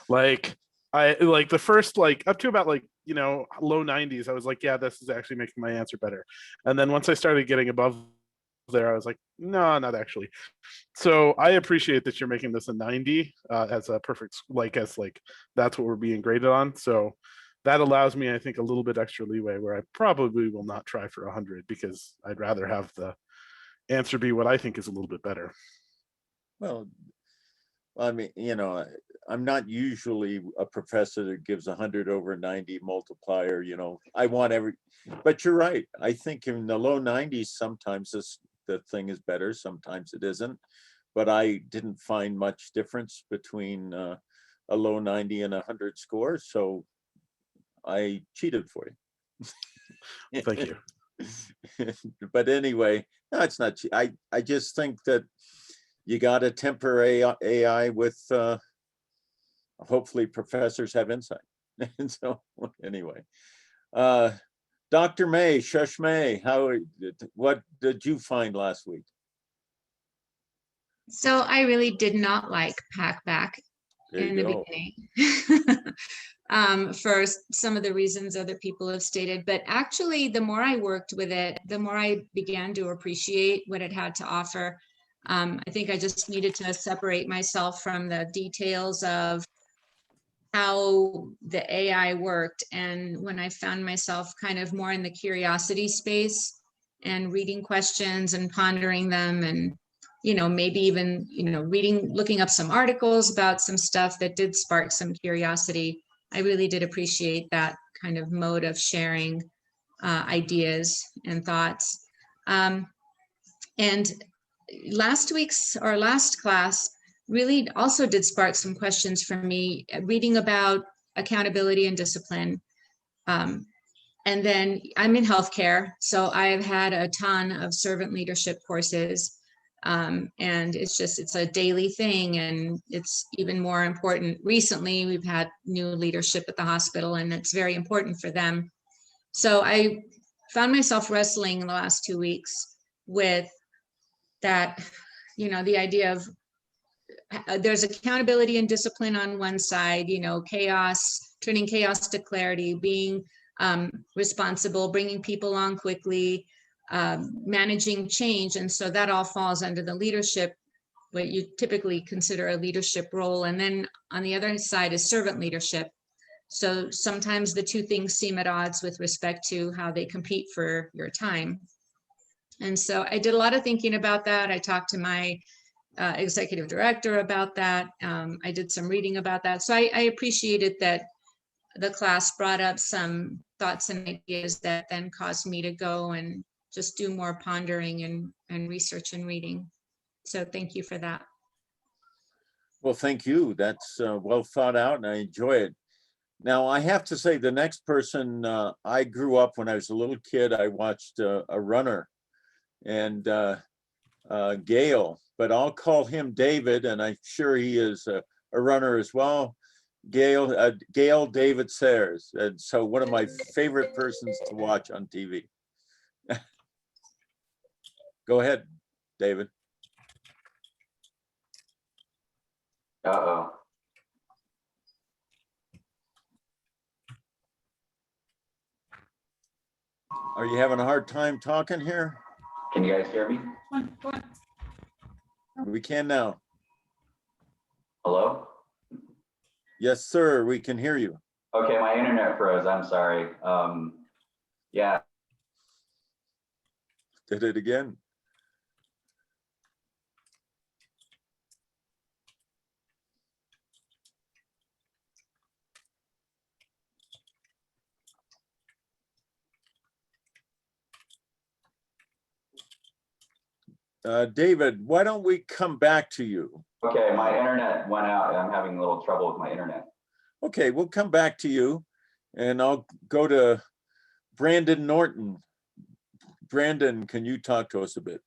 Like I like the first, like up to about like, you know, low 90s, I was like, yeah, this is actually making my answer better. And then once I started getting above there, I was like, no, not actually. So I appreciate that you're making this a 90 as a perfect, like, as like, that's what we're being graded on. So that allows me, I think, a little bit extra leeway where I probably will not try for 100 because I'd rather have the answer be what I think is a little bit better. Well, I mean, you know, I'm not usually a professor that gives 100 over 90 multiplier, you know, I want but you're right. I think in the low 90s, sometimes the thing is better, sometimes it isn't. But I didn't find much difference between a low 90 and 100 score. So I cheated for you. Thank you. But anyway, no, it's not. I just think that you got to temper AI with hopefully professors have insight. And so anyway, Dr. May, Shush May, what did you find last week? So I really did not like Packback in the beginning. For some of the reasons other people have stated, but actually the more I worked with it, the more I began to appreciate what it had to offer. I think I just needed to separate myself from the details of how the AI worked. And when I found myself kind of more in the curiosity space and reading questions and pondering them, and you know, maybe even, you know, looking up some articles about some stuff that did spark some curiosity, I really did appreciate that kind of mode of sharing ideas and thoughts. And last class really also did spark some questions for me, reading about accountability and discipline. And then I'm in healthcare, so I've had a ton of servant leadership courses. And it's a daily thing, and it's even more important. Recently, we've had new leadership at the hospital, and it's very important for them. So I found myself wrestling in the last 2 weeks with that, you know, the idea of there's accountability and discipline on one side, you know, turning chaos to clarity, being responsible, bringing people along quickly, managing change. And so that all falls under the leadership, what you typically consider a leadership role. And then on the other side is servant leadership. So sometimes the two things seem at odds with respect to how they compete for your time. And so I did a lot of thinking about that. I talked to my executive director about that. I did some reading about that. So I appreciated that the class brought up some thoughts and ideas that then caused me to go and just do more pondering and research and reading. So thank you for that. Well, thank you. That's well thought out, and I enjoy it. Now, I have to say, the next person, I grew up when I was a little kid, I watched a runner, and Gail, but I'll call him David, and I'm sure he is a runner as well. Gail David Sayers, and so one of my favorite persons to watch on TV. Go ahead, David. Uh-oh. Are you having a hard time talking here? Can you guys hear me? We can now. Hello? Yes, sir, we can hear you. Okay, my internet froze. I'm sorry. Yeah. Did it again. David, why don't we come back to you? Okay, my internet went out. I'm having a little trouble with my internet. Okay, we'll come back to you, and I'll go to Brandon Norton. Brandon, can you talk to us a bit?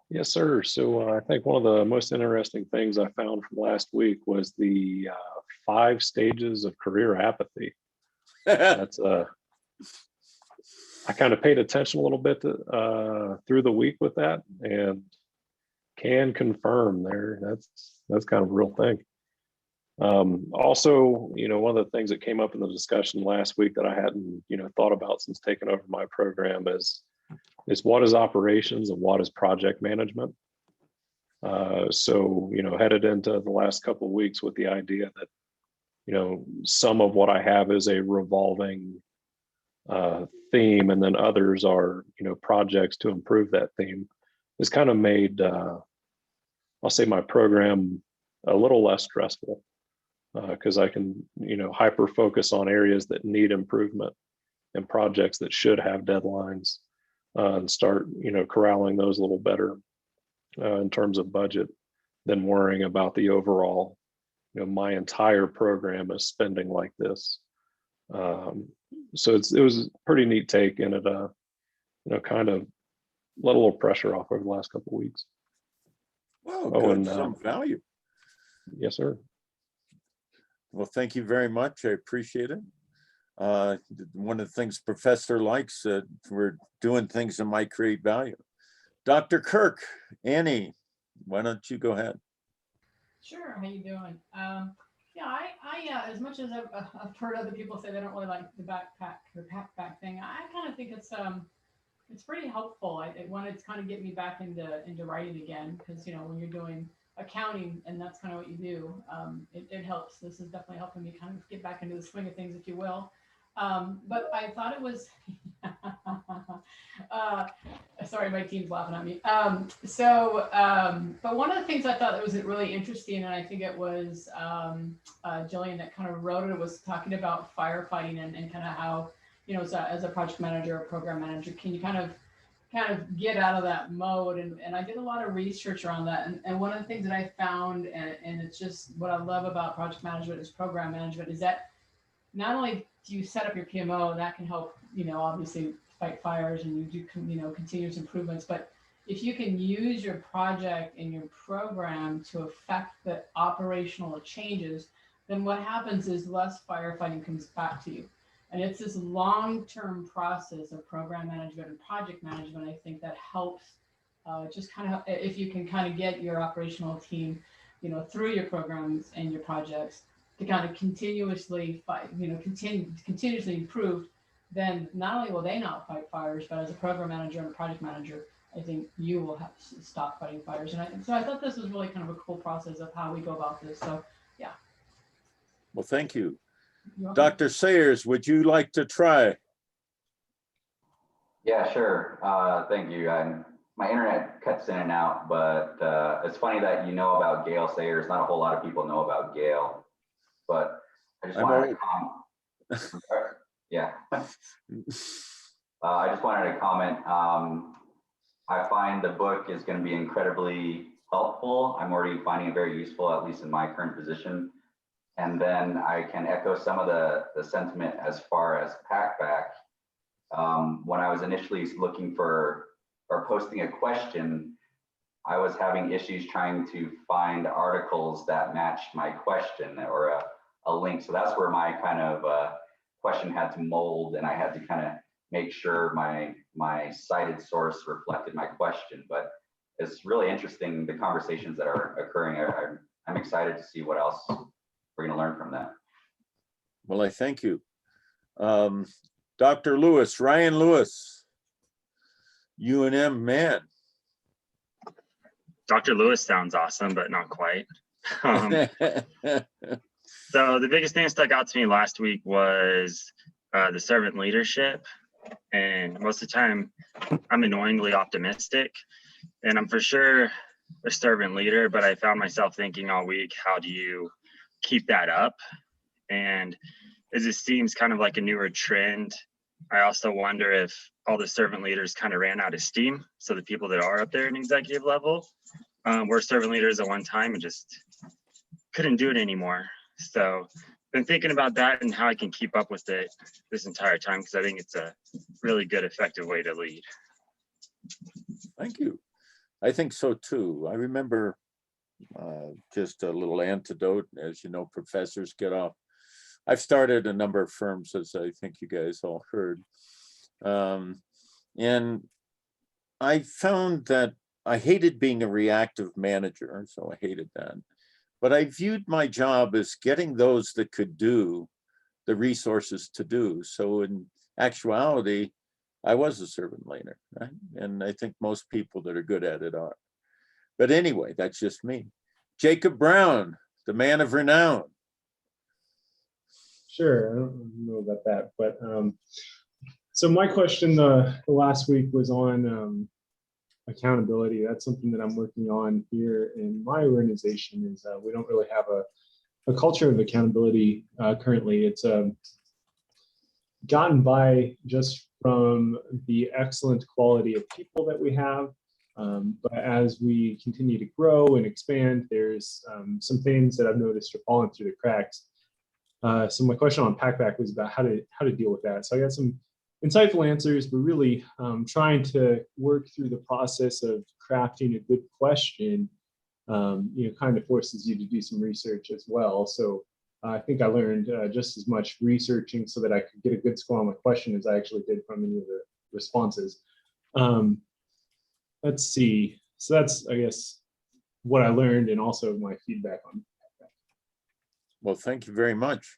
Yes, sir. So I think one of the most interesting things I found from last week was the 5 stages of career apathy. That's I kind of paid attention a little bit through the week with that, and can confirm that's kind of a real thing. Also, one of the things that came up in the discussion last week that I hadn't, thought about since taking over my program is what is operations and what is project management. So, headed into the last couple of weeks with the idea that, some of what I have is a revolving theme, and then others are, projects to improve that theme, has kind of made, I'll say, my program a little less stressful, because I can, hyper focus on areas that need improvement and projects that should have deadlines, and start, corralling those a little better in terms of budget than worrying about the overall, my entire program is spending like this. So it was a pretty neat take, and it kind of let a little pressure off over the last couple of weeks. Well, good, some value. Yes, sir. Well, thank you very much. I appreciate it. One of the things Professor likes, we're doing things that might create value. Dr. Kirk, Annie, why don't you go ahead? Sure. How you doing? Yeah, I as much as I've heard other people say they don't really like the backpack or pack thing, I kind of think it's pretty helpful. It wanted to kind of get me back into writing again, because when you're doing accounting and that's kind of what you do, it helps. This is definitely helping me kind of get back into the swing of things, if you will. But I thought it was sorry, my team's laughing at me. But one of the things I thought that was really interesting, and I think it was Jillian that kind of wrote it, was talking about firefighting and kind of how, as a project manager or program manager, can you kind of get out of that mode? And I did a lot of research around that. And one of the things that I found, and it's just what I love about project management is program management, is that not only do you set up your PMO, and that can help, obviously fight fires, and you do, continuous improvements, but if you can use your project and your program to affect the operational changes, then what happens is less firefighting comes back to you. And it's this long-term process of program management and project management, I think, that helps just kind of, if you can kind of get your operational team, through your programs and your projects to kind of continuously fight, continuously improve, then not only will they not fight fires, but as a program manager and a project manager, I think you will have to stop fighting fires. And so I thought this was really kind of a cool process of how we go about this. So, yeah. Well, thank you. Dr. Sayers, would you like to try? Yeah, sure. Thank you. My internet cuts in and out, but it's funny that you know about Gail Sayers. Not a whole lot of people know about Gail, but I just wanted to comment. Yeah. I just wanted to comment. I find the book is going to be incredibly helpful. I'm already finding it very useful, at least in my current position. And then I can echo some of the sentiment as far as Packback. When I was initially looking for or posting a question, I was having issues trying to find articles that matched my question or a link. So that's where my kind of question had to mold, and I had to kind of make sure my cited source reflected my question. But it's really interesting, the conversations that are occurring. I'm excited to see what else we're going to learn from that. Well, I thank you. Dr. Lewis, Ryan Lewis, UNM man. Dr. Lewis sounds awesome, but not quite. So the biggest thing that stuck out to me last week was the servant leadership. And most of the time, I'm annoyingly optimistic. And I'm for sure a servant leader, but I found myself thinking all week, how do you keep that up? And as it seems kind of like a newer trend, I also wonder if all the servant leaders kind of ran out of steam. So the people that are up there in executive level were servant leaders at one time and just couldn't do it anymore. So been thinking about that and how I can keep up with it this entire time, because I think it's a really good, effective way to lead. Thank you. I think so too. I remember just a little antidote, as you know, professors get off. I've started a number of firms, as I think you guys all heard. And I found that I hated being a reactive manager, so I hated that. but I viewed my job as getting those that could do the resources to do. So in actuality, I was a servant leader, right? And I think most people that are good at it are. But anyway, that's just me. Jacob Brown, the man of renown. Sure, I don't know about that, but so my question the last week was on accountability. That's something that I'm working on here in my organization. Is we don't really have a culture of accountability currently. It's gotten by just from the excellent quality of people that we have. But as we continue to grow and expand, there's some things that I've noticed are falling through the cracks. So my question on Packback was about how to deal with that. So I got some insightful answers, but really trying to work through the process of crafting a good question, kind of forces you to do some research as well. So I think I learned just as much researching so that I could get a good score on my question as I actually did from any of the responses. Let's see. So that's, I guess, what I learned and also my feedback on that. Well, thank you very much.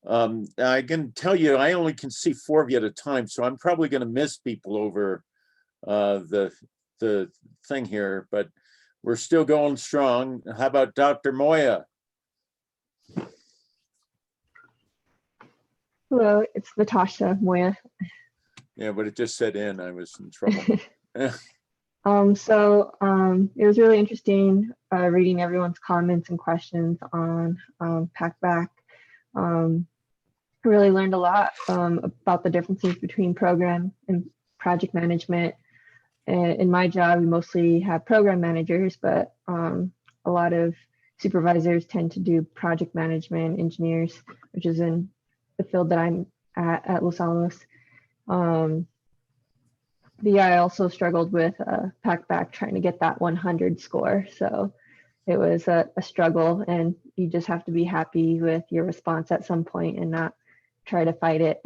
I can tell you, I only can see 4 of you at a time, so I'm probably going to miss people over the thing here, but we're still going strong. How about Dr. Moya? Hello, it's Natasha Moya. Yeah, but it just said in, I was in trouble. It was really interesting reading everyone's comments and questions on Packback. I really learned a lot about the differences between program and project management. In my job, we mostly have program managers, but a lot of supervisors tend to do project management, engineers, which is in the field that I'm at Los Alamos. But yeah, I also struggled with Packback trying to get that 100 score. So it was a struggle, and you just have to be happy with your response at some point and not try to fight it.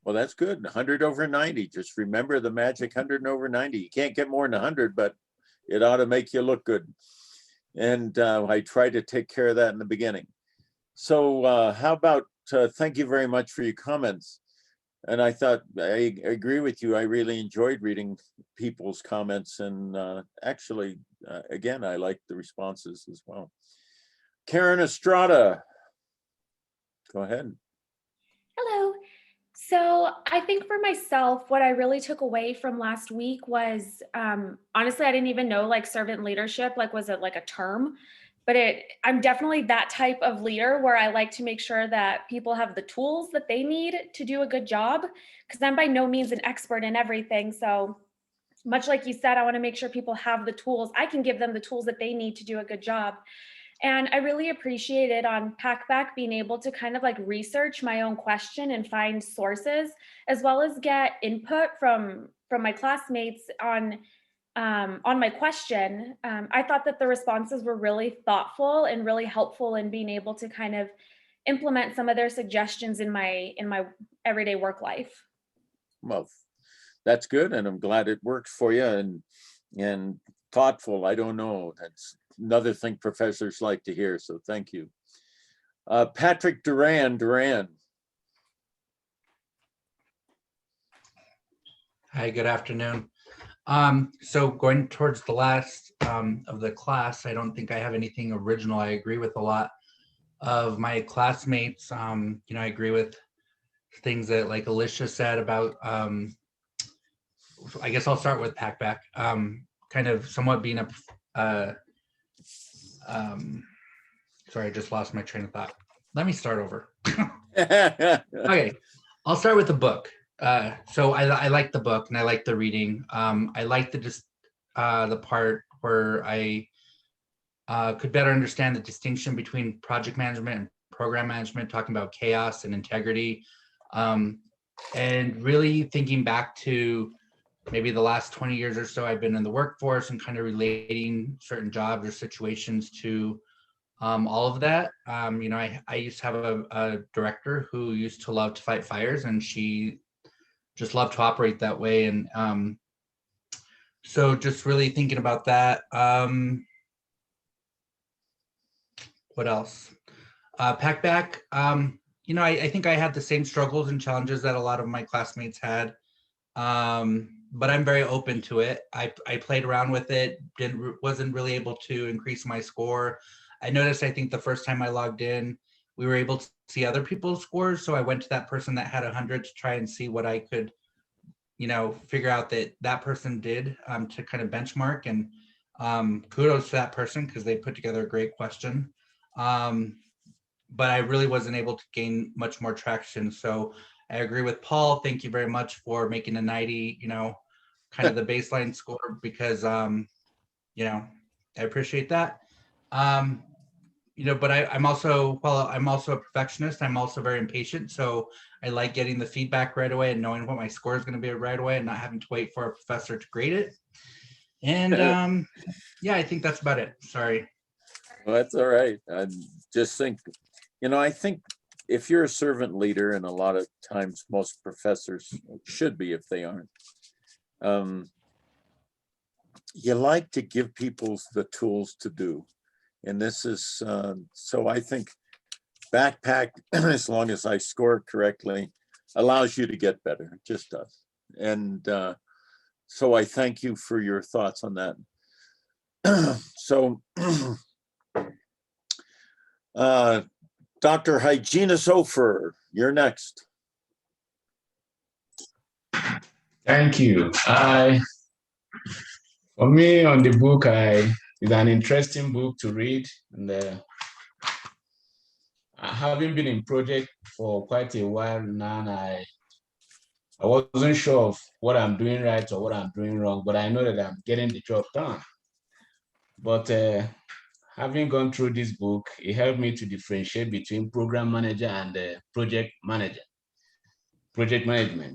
Well, that's good. 100 over 90. Just remember the magic 100 over 90. You can't get more than 100, but it ought to make you look good. And I tried to take care of that in the beginning. So how about, thank you very much for your comments. And I thought, I agree with you. I really enjoyed reading people's comments. And actually, again, I liked the responses as well. Karen Estrada, go ahead. Hello. So I think for myself, what I really took away from last week was, honestly, I didn't even know like servant leadership, like was it like a term? But I'm definitely that type of leader where I like to make sure that people have the tools that they need to do a good job, because I'm by no means an expert in everything. So much like you said, I want to make sure people have the tools. I can give them the tools that they need to do a good job. And I really appreciated on Packback being able to kind of like research my own question and find sources, as well as get input from my classmates on my question. I thought that the responses were really thoughtful and really helpful in being able to kind of implement some of their suggestions in my everyday work life. Well, that's good, and I'm glad it works for you and thoughtful. I don't know. That's another thing professors like to hear. So thank you. Patrick Duran. Hi, good afternoon. So going towards the last of the class, I don't think I have anything original. I agree with a lot of my classmates. I agree with things that like Alicia said about, I guess I'll start with Packback, kind of somewhat being sorry, I just lost my train of thought. Let me start over. Okay, I'll start with the book. So I like the book and I like the reading. I like the part where I could better understand the distinction between project management and program management, talking about chaos and integrity, and really thinking back to maybe the last 20 years or so I've been in the workforce and kind of relating certain jobs or situations to all of that. I used to have a director who used to love to fight fires, and she just loved to operate that way. And so just really thinking about that. what else? Pack back. I think I had the same struggles and challenges that a lot of my classmates had. But I'm very open to it. I played around with it, wasn't really able to increase my score. I noticed, I think the first time I logged in, we were able to see other people's scores. So I went to that person that had 100 to try and see what I could, figure out that person did, to kind of benchmark. And kudos to that person because they put together a great question. But I really wasn't able to gain much more traction. So I agree with Paul. Thank you very much for making a 90, kind of the baseline score, because, I appreciate that. But I'm also a perfectionist, I'm also very impatient. So I like getting the feedback right away and knowing what my score is going to be right away and not having to wait for a professor to grade it. And I think that's about it. Sorry. Well, that's all right. I just think, I think if you're a servant leader, and a lot of times most professors should be if they aren't, you like to give people the tools to do. And this is, so I think backpack, as long as I score correctly, allows you to get better. It just does. And so I thank you for your thoughts on that. So, Dr. Hyginus Ofer, you're next. Thank you. For me, on the book, it's an interesting book to read. And having been in project for quite a while now, I wasn't sure of what I'm doing right or what I'm doing wrong, but I know that I'm getting the job done. But having gone through this book, it helped me to differentiate between program manager and project management.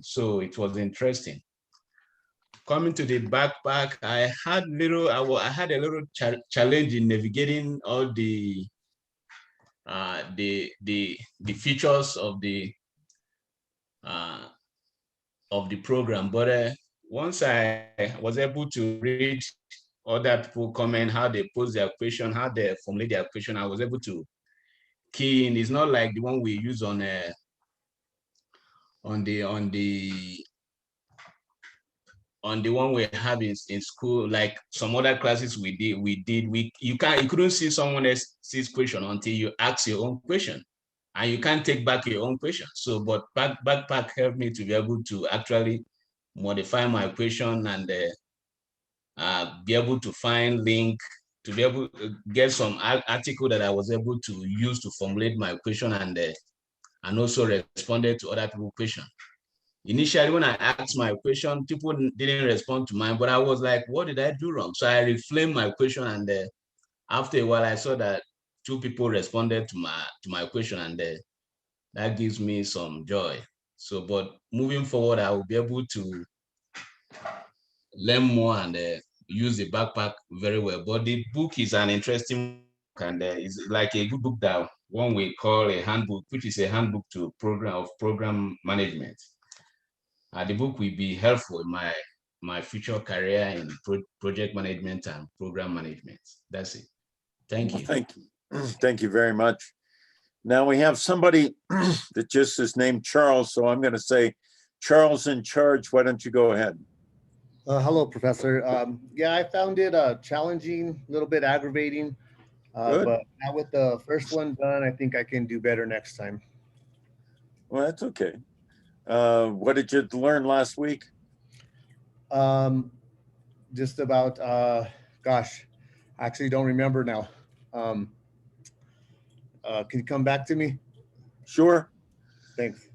So it was interesting. Coming to the backpack, I had a little challenge in navigating all the features of the program. But once I was able to read other people comment, how they pose their question, how they formulate their question, I was able to key in. It's not like the one we use on the one we have in school, like some other classes you couldn't see someone else's question until you ask your own question, and you can't take back your own question. So, but backpack helped me to be able to actually modify my question and be able to find link, to be able to get some article that I was able to use to formulate my question, and also responded to other people's question. Initially, when I asked my question, people didn't respond to mine, but I was like, what did I do wrong? So I reframed my question, and after a while, I saw that 2 people responded to my question, and that gives me some joy. So, but moving forward, I will be able to learn more and use the backpack very well. But the book is an interesting book, and it's like a good book that one we call a handbook, which is a handbook to program management. The book will be helpful in my future career in project management and program management. That's it. Thank you. Thank you. Thank you very much. Now we have somebody that just is named Charles, so I'm going to say, Charles in charge. Why don't you go ahead? Hello, Professor. Yeah, I found it challenging, a little bit aggravating, but now with the first one done, I think I can do better next time. Well, that's okay. What did you learn last week? Just about, gosh, I actually don't remember now. Can you come back to me? Sure. Thanks.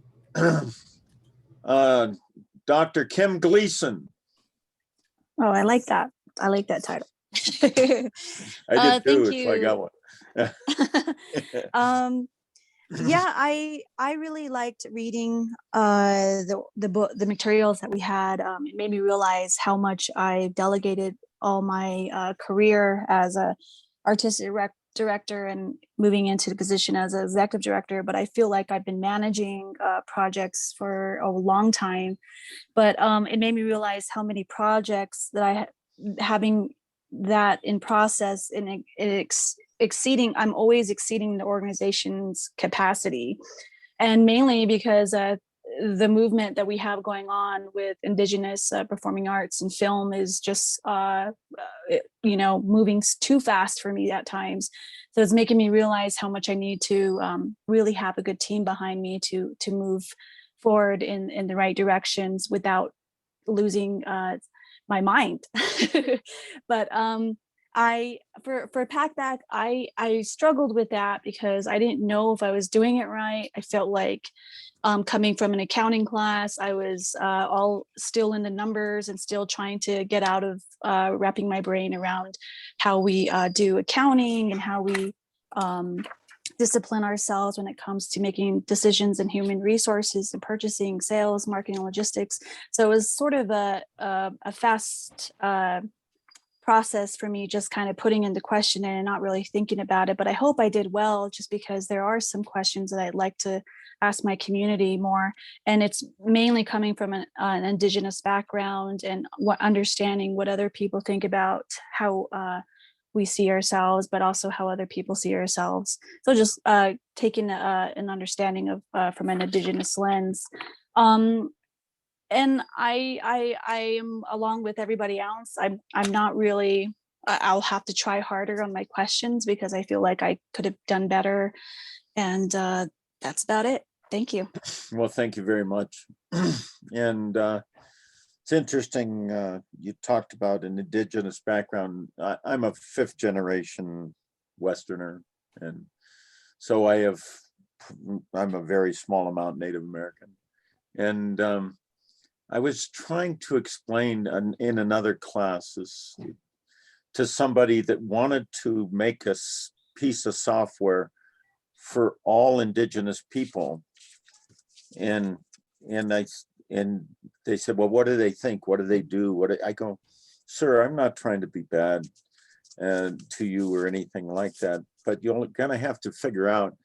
Dr. Kim Gleason. Oh, I like that. I like that title. I did too. Thank you. I got one. Yeah, I really liked reading the book, the materials that we had. It made me realize how much I delegated all my career as a artistic director and moving into the position as an executive director. But I feel like I've been managing projects for a long time. But it made me realize how many projects that having that in process, and it I'm always exceeding the organization's capacity. And mainly because the movement that we have going on with Indigenous performing arts and film is just, moving too fast for me at times. So it's making me realize how much I need to really have a good team behind me to move forward in the right directions without losing my mind. But for Packback, I struggled with that because I didn't know if I was doing it right. I felt like coming from an accounting class, I was all still in the numbers and still trying to get out of wrapping my brain around how we do accounting and how we discipline ourselves when it comes to making decisions in human resources and purchasing, sales, marketing, and logistics. So it was sort of a fast process for me, just kind of putting into question and not really thinking about it. But I hope I did well, just because there are some questions that I'd like to ask my community more. And it's mainly coming from an Indigenous background and understanding what other people think about how we see ourselves, but also how other people see ourselves. So just taking an understanding of from an Indigenous lens. And I am, along with everybody else, I'm not really, I'll have to try harder on my questions because I feel like I could have done better. And that's about it. Thank you. Well, thank you very much. And it's interesting, you talked about an Indigenous background. I'm a 5th generation Westerner. And so I'm a very small amount Native American. And I was trying to explain in another class to somebody that wanted to make a piece of software for all Indigenous people. And they said, well, what do they think? What do they do? I go, sir, I'm not trying to be bad to you or anything like that, but you're gonna have to figure out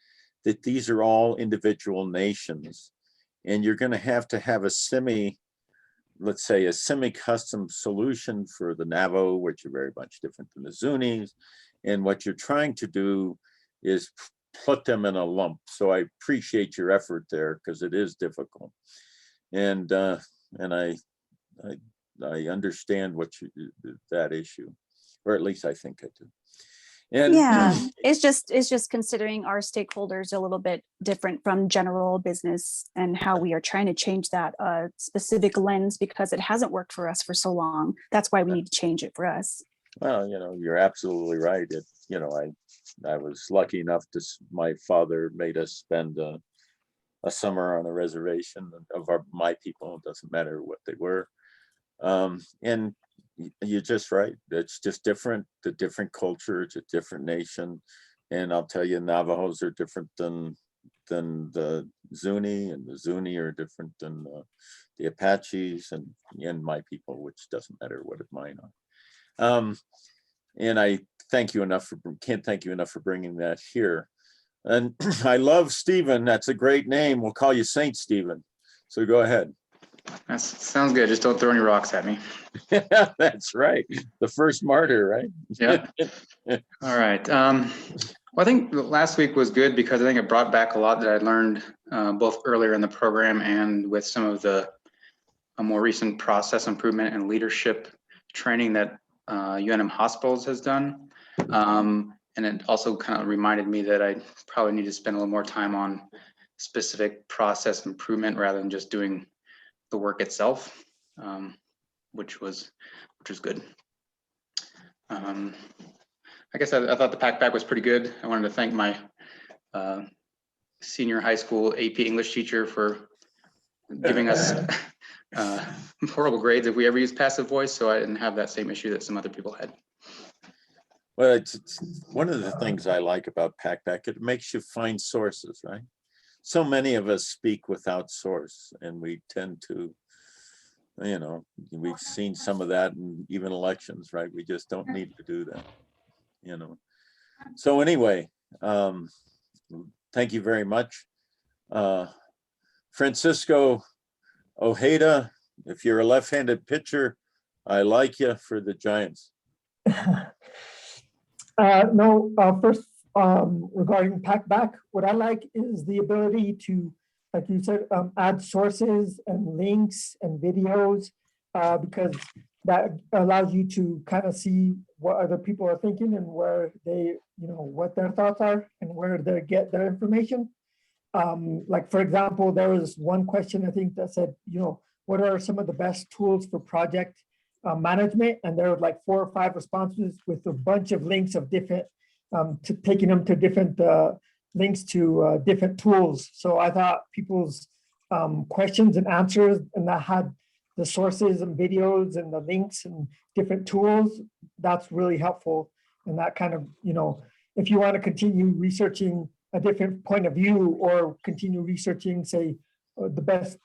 that these are all individual nations, and you're gonna have a let's say a semi-custom solution for the Navajo, which are very much different than the Zunis. And what you're trying to do is put them in a lump. So I appreciate your effort there because it is difficult. And I understand that issue, or at least I think I do. And yeah, it's just considering our stakeholders a little bit different from general business and how we are trying to change that specific lens because it hasn't worked for us for so long. That's why we need to change it for us. Well, you're absolutely right. I was lucky enough my father made us spend a summer on a reservation of my people. It doesn't matter what they were. And you're just right. It's just different. The different culture. It's a different nation. And I'll tell you, Navajos are different than the Zuni, and the Zuni are different than the Apaches and my people, which doesn't matter what mine are. And I can't thank you enough for bringing that here. And I love Stephen. That's a great name. We'll call you Saint Stephen. So go ahead. That sounds good. Just don't throw any rocks at me. That's right. The first martyr, right? Yeah. All right. Well, I think last week was good because I think it brought back a lot that I learned both earlier in the program and with some of the more recent process improvement and leadership training that UNM Hospitals has done. And it also kind of reminded me that I probably need to spend a little more time on specific process improvement rather than just doing the work itself, which was good. I guess I thought the Packback was pretty good. I wanted to thank my senior high school AP English teacher for giving us horrible grades if we ever used passive voice, so I didn't have that same issue that some other people had. Well, it's one of the things I like about Packback. It makes you find sources, right? So many of us speak without source, and we tend to, we've seen some of that in even elections, right? We just don't need to do that, So anyway, thank you very much. Francisco Ojeda, if you're a left-handed pitcher, I like you for the Giants. No, first, regarding Packback, what I like is the ability to, like you said, add sources and links and videos, because that allows you to kind of see what other people are thinking and where they, what their thoughts are and where they get their information. Like, for example, there was one question I think that said, what are some of the best tools for project management? And there were like 4 or 5 responses with a bunch of links of different, to taking them to different links to different tools. So I thought people's questions and answers, and that had the sources and videos and the links and different tools, that's really helpful. And that kind of, if you want to continue researching a different point of view or continue researching, say, the best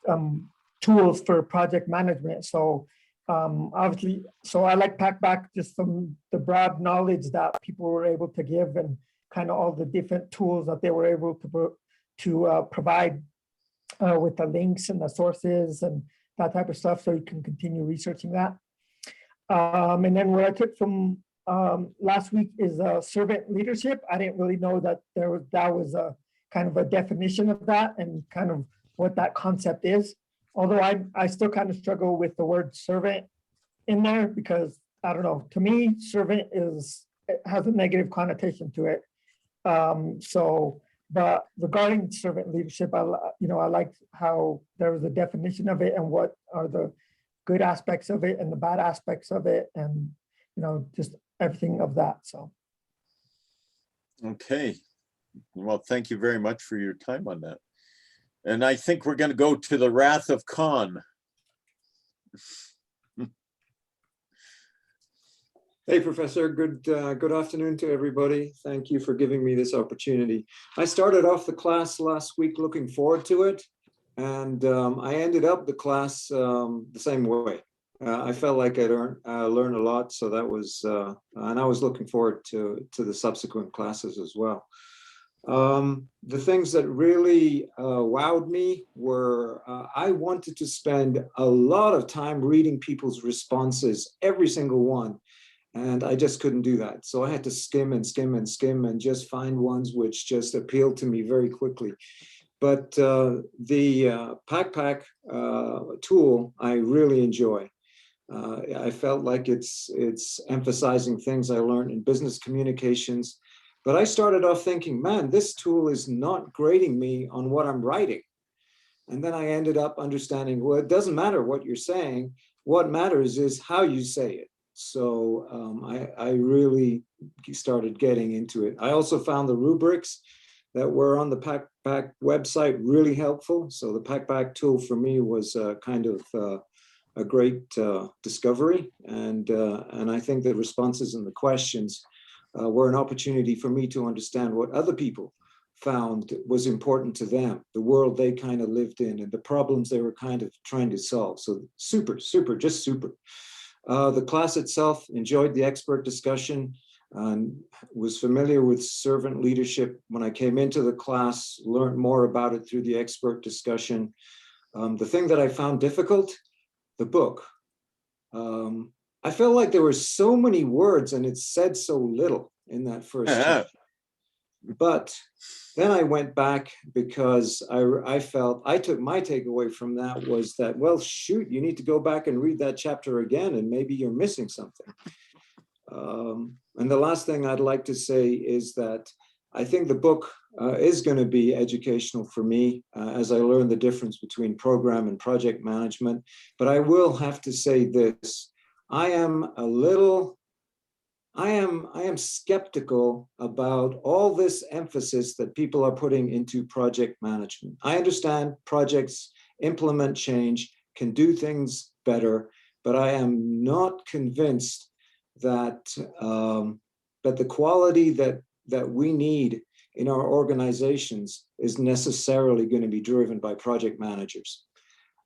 tools for project management. So obviously, so I like Packback just from the broad knowledge that people were able to give and kind of all the different tools that they were able to provide with the links and the sources and that type of stuff, so you can continue researching that. And then what I took from last week is servant leadership. I didn't really know that that was a kind of a definition of that and kind of what that concept is. Although I still kind of struggle with the word servant in there, because I don't know, to me, servant it has a negative connotation to it. But regarding servant leadership, I liked how there was a definition of it and what are the good aspects of it and the bad aspects of it, and just everything of that. So. Okay. Well, thank you very much for your time on that. And I think we're going to go to the Wrath of Khan. Hey, Professor. Good afternoon to everybody. Thank you for giving me this opportunity. I started off the class last week looking forward to it, and I ended up the class the same way. I felt like I learned a lot, so that was, and I was looking forward to the subsequent classes as well. The things that really wowed me were I wanted to spend a lot of time reading people's responses, every single one. And I just couldn't do that. So I had to skim and skim and skim and just find ones which just appealed to me very quickly. But the Packback tool, I really enjoy. I felt like it's emphasizing things I learned in business communications. But I started off thinking, man, this tool is not grading me on what I'm writing. And then I ended up understanding, well, it doesn't matter what you're saying. What matters is how you say it. So I really started getting into it. I also found the rubrics that were on the Packback website really helpful. So the Packback tool for me was kind of a great discovery. And I think the responses and the questions were an opportunity for me to understand what other people found was important to them, the world they kind of lived in and the problems they were kind of trying to solve. So super, just super. The class itself, enjoyed the expert discussion, and was familiar with servant leadership when I came into the class, learned more about it through the expert discussion. The thing that I found difficult, the book. I felt like there were so many words and it said so little in that first chapter. But then I went back because I felt, I took my takeaway from that was that, well, shoot, you need to go back and read that chapter again and maybe you're missing something. And the last thing I'd like to say is that I think the book is going to be educational for me as I learn the difference between program and project management. But I will have to say this, I am skeptical about all this emphasis that people are putting into project management. I understand projects implement change, can do things better, but I am not convinced that that the quality that we need in our organizations is necessarily going to be driven by project managers.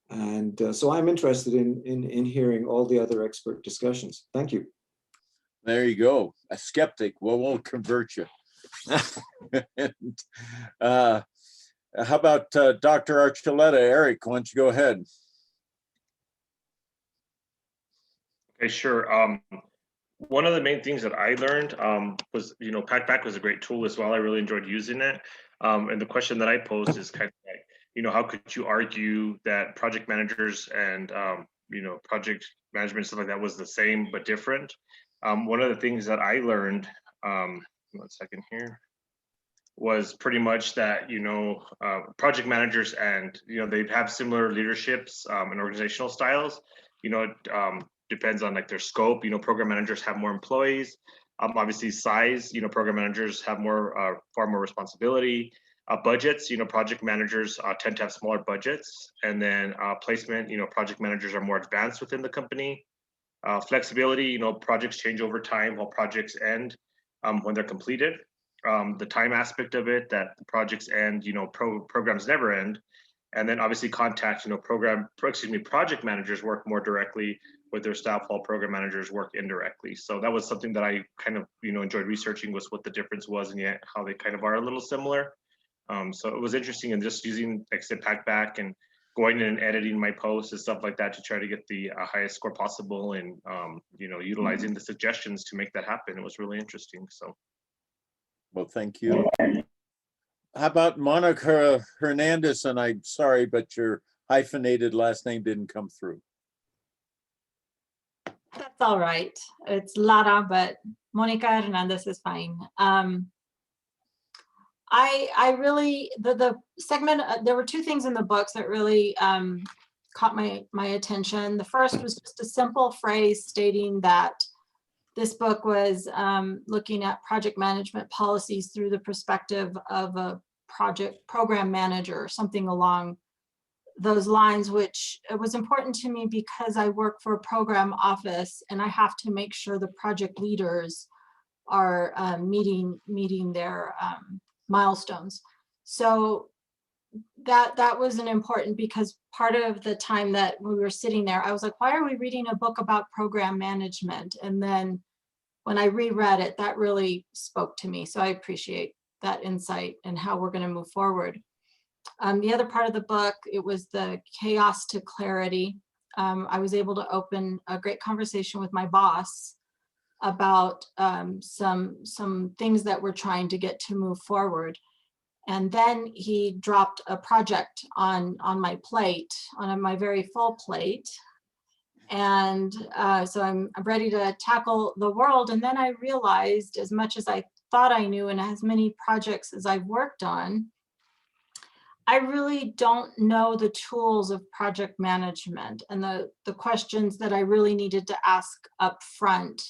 And so I'm interested in hearing all the other expert discussions. Thank you. There you go. A skeptic won't convert you. And, how about Dr. Archuleta? Eric, why don't you go ahead? Okay, sure. one of the main things that I learned was, Packback was a great tool as well. I really enjoyed using it. And the question that I posed is kind of like, how could you argue that project managers and, project management, stuff like that was the same but different? One of the things that I learned, 1 second here, was pretty much that, project managers and, they'd have similar leaderships and organizational styles. It depends on like their scope. Program managers have more employees. Obviously size, program managers have far more responsibility. Budgets, project managers tend to have smaller budgets. And then placement, project managers are more advanced within the company. Flexibility, projects change over time while projects end when they're completed. The time aspect of it, that the projects end, programs never end. And then obviously contact, project managers work more directly with their staff while program managers work indirectly. So that was something that I kind of, enjoyed researching, was what the difference was, and yet how they kind of are a little similar. So it was interesting, and just using, like I said, Packback and going in and editing my posts and stuff like that to try to get the highest score possible, and utilizing the suggestions to make that happen. It was really interesting. So. Well, thank you. How about Monica Hernandez? And I'm sorry, but your hyphenated last name didn't come through. That's all right. It's Lara, but Monica Hernandez is fine. I really, the segment, there were two things in the books that really caught my attention. The first was just a simple phrase stating that this book was looking at project management policies through the perspective of a program manager, or something along those lines, which was important to me because I work for a program office and I have to make sure the project leaders are meeting their milestones. So that was an important, because part of the time that we were sitting there, I was like, why are we reading a book about program management? And then when I reread it, that really spoke to me. So I appreciate that insight and how we're going to move forward. The other part of the book, it was the chaos to clarity. I was able to open a great conversation with my boss about some things that we're trying to get to move forward. And then he dropped a project on my plate, on my very full plate. And so I'm ready to tackle the world. And then I realized, as much as I thought I knew and as many projects as I've worked on, I really don't know the tools of project management and the questions that I really needed to ask up front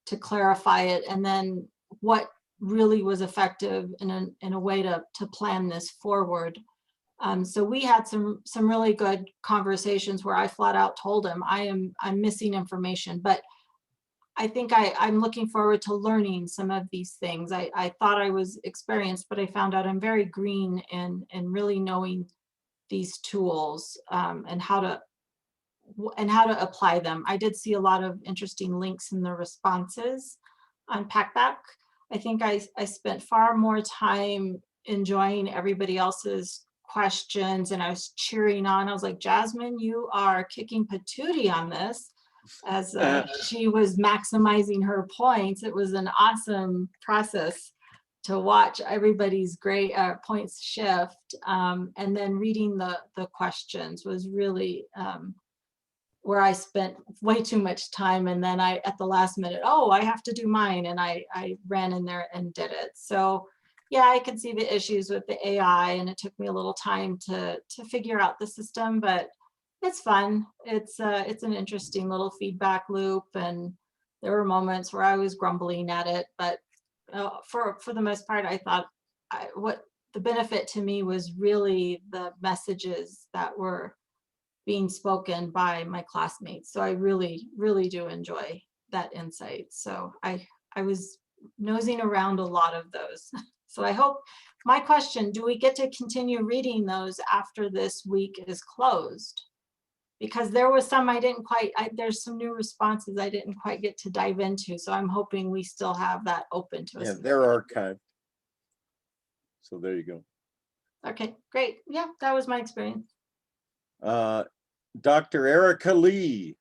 to clarify it, and then what really was effective in a way to plan this forward. So we had some really good conversations where I flat out told him I'm missing information, but I think I'm looking forward to learning some of these things. I thought I was experienced, but I found out I'm very green in really knowing these tools and how to apply them. I did see a lot of interesting links in the responses on Packback. I think I spent far more time enjoying everybody else's questions, and I was cheering on. I was like, Jasmine, you are kicking patootie on this, as she was maximizing her points. It was an awesome process to watch everybody's great points shift. And then reading the questions was really where I spent way too much time. And then at the last minute, oh, I have to do mine. And I ran in there and did it. So yeah, I could see the issues with the AI, and it took me a little time to figure out the system, but it's fun. It's an interesting little feedback loop, and there were moments where I was grumbling at it, but for the most part, I thought what the benefit to me was really the messages that were being spoken by my classmates. So I really, really do enjoy that insight. So I was nosing around a lot of those. So I hope, my question, do we get to continue reading those after this week is closed? Because there was some I didn't quite, there's some new responses I didn't quite get to dive into. So I'm hoping we still have that open to us. Yeah, they're archived. So there you go. Okay, great. Yeah, that was my experience. Dr. Erica Lee.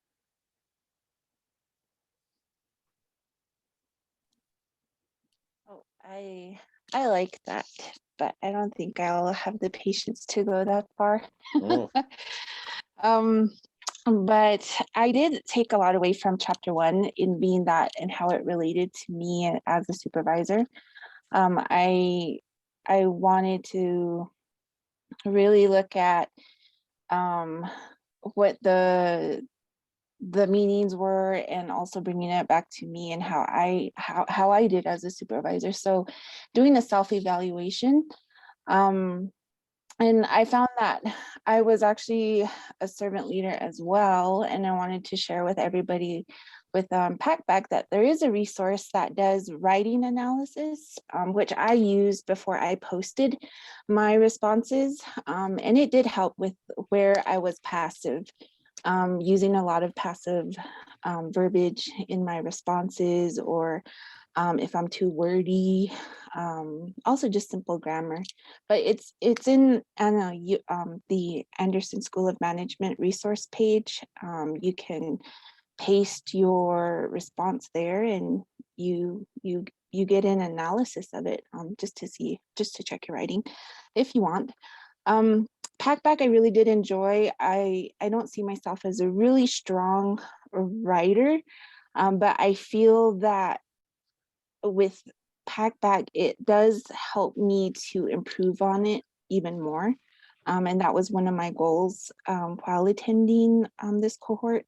I like that, but I don't think I'll have the patience to go that far. Oh, Um, but I did take a lot away from chapter 1 in being that and how it related to me as a supervisor. I wanted to really look at what the meanings were, and also bringing it back to me and how I did as a supervisor. So doing a self-evaluation, and I found that I was actually a servant leader as well, and I wanted to share with everybody with Packback that there is a resource that does writing analysis, which I used before I posted my responses, and it did help with where I was passive, using a lot of passive verbiage in my responses, or if I'm too wordy, also just simple grammar. But it's in the Anderson School of Management resource page. You can paste your response there, and you get an analysis of it, just to check your writing if you want. Packback I really did enjoy. I don't see myself as a really strong writer, but I feel that with Packback, it does help me to improve on it even more. And that was one of my goals while attending this cohort.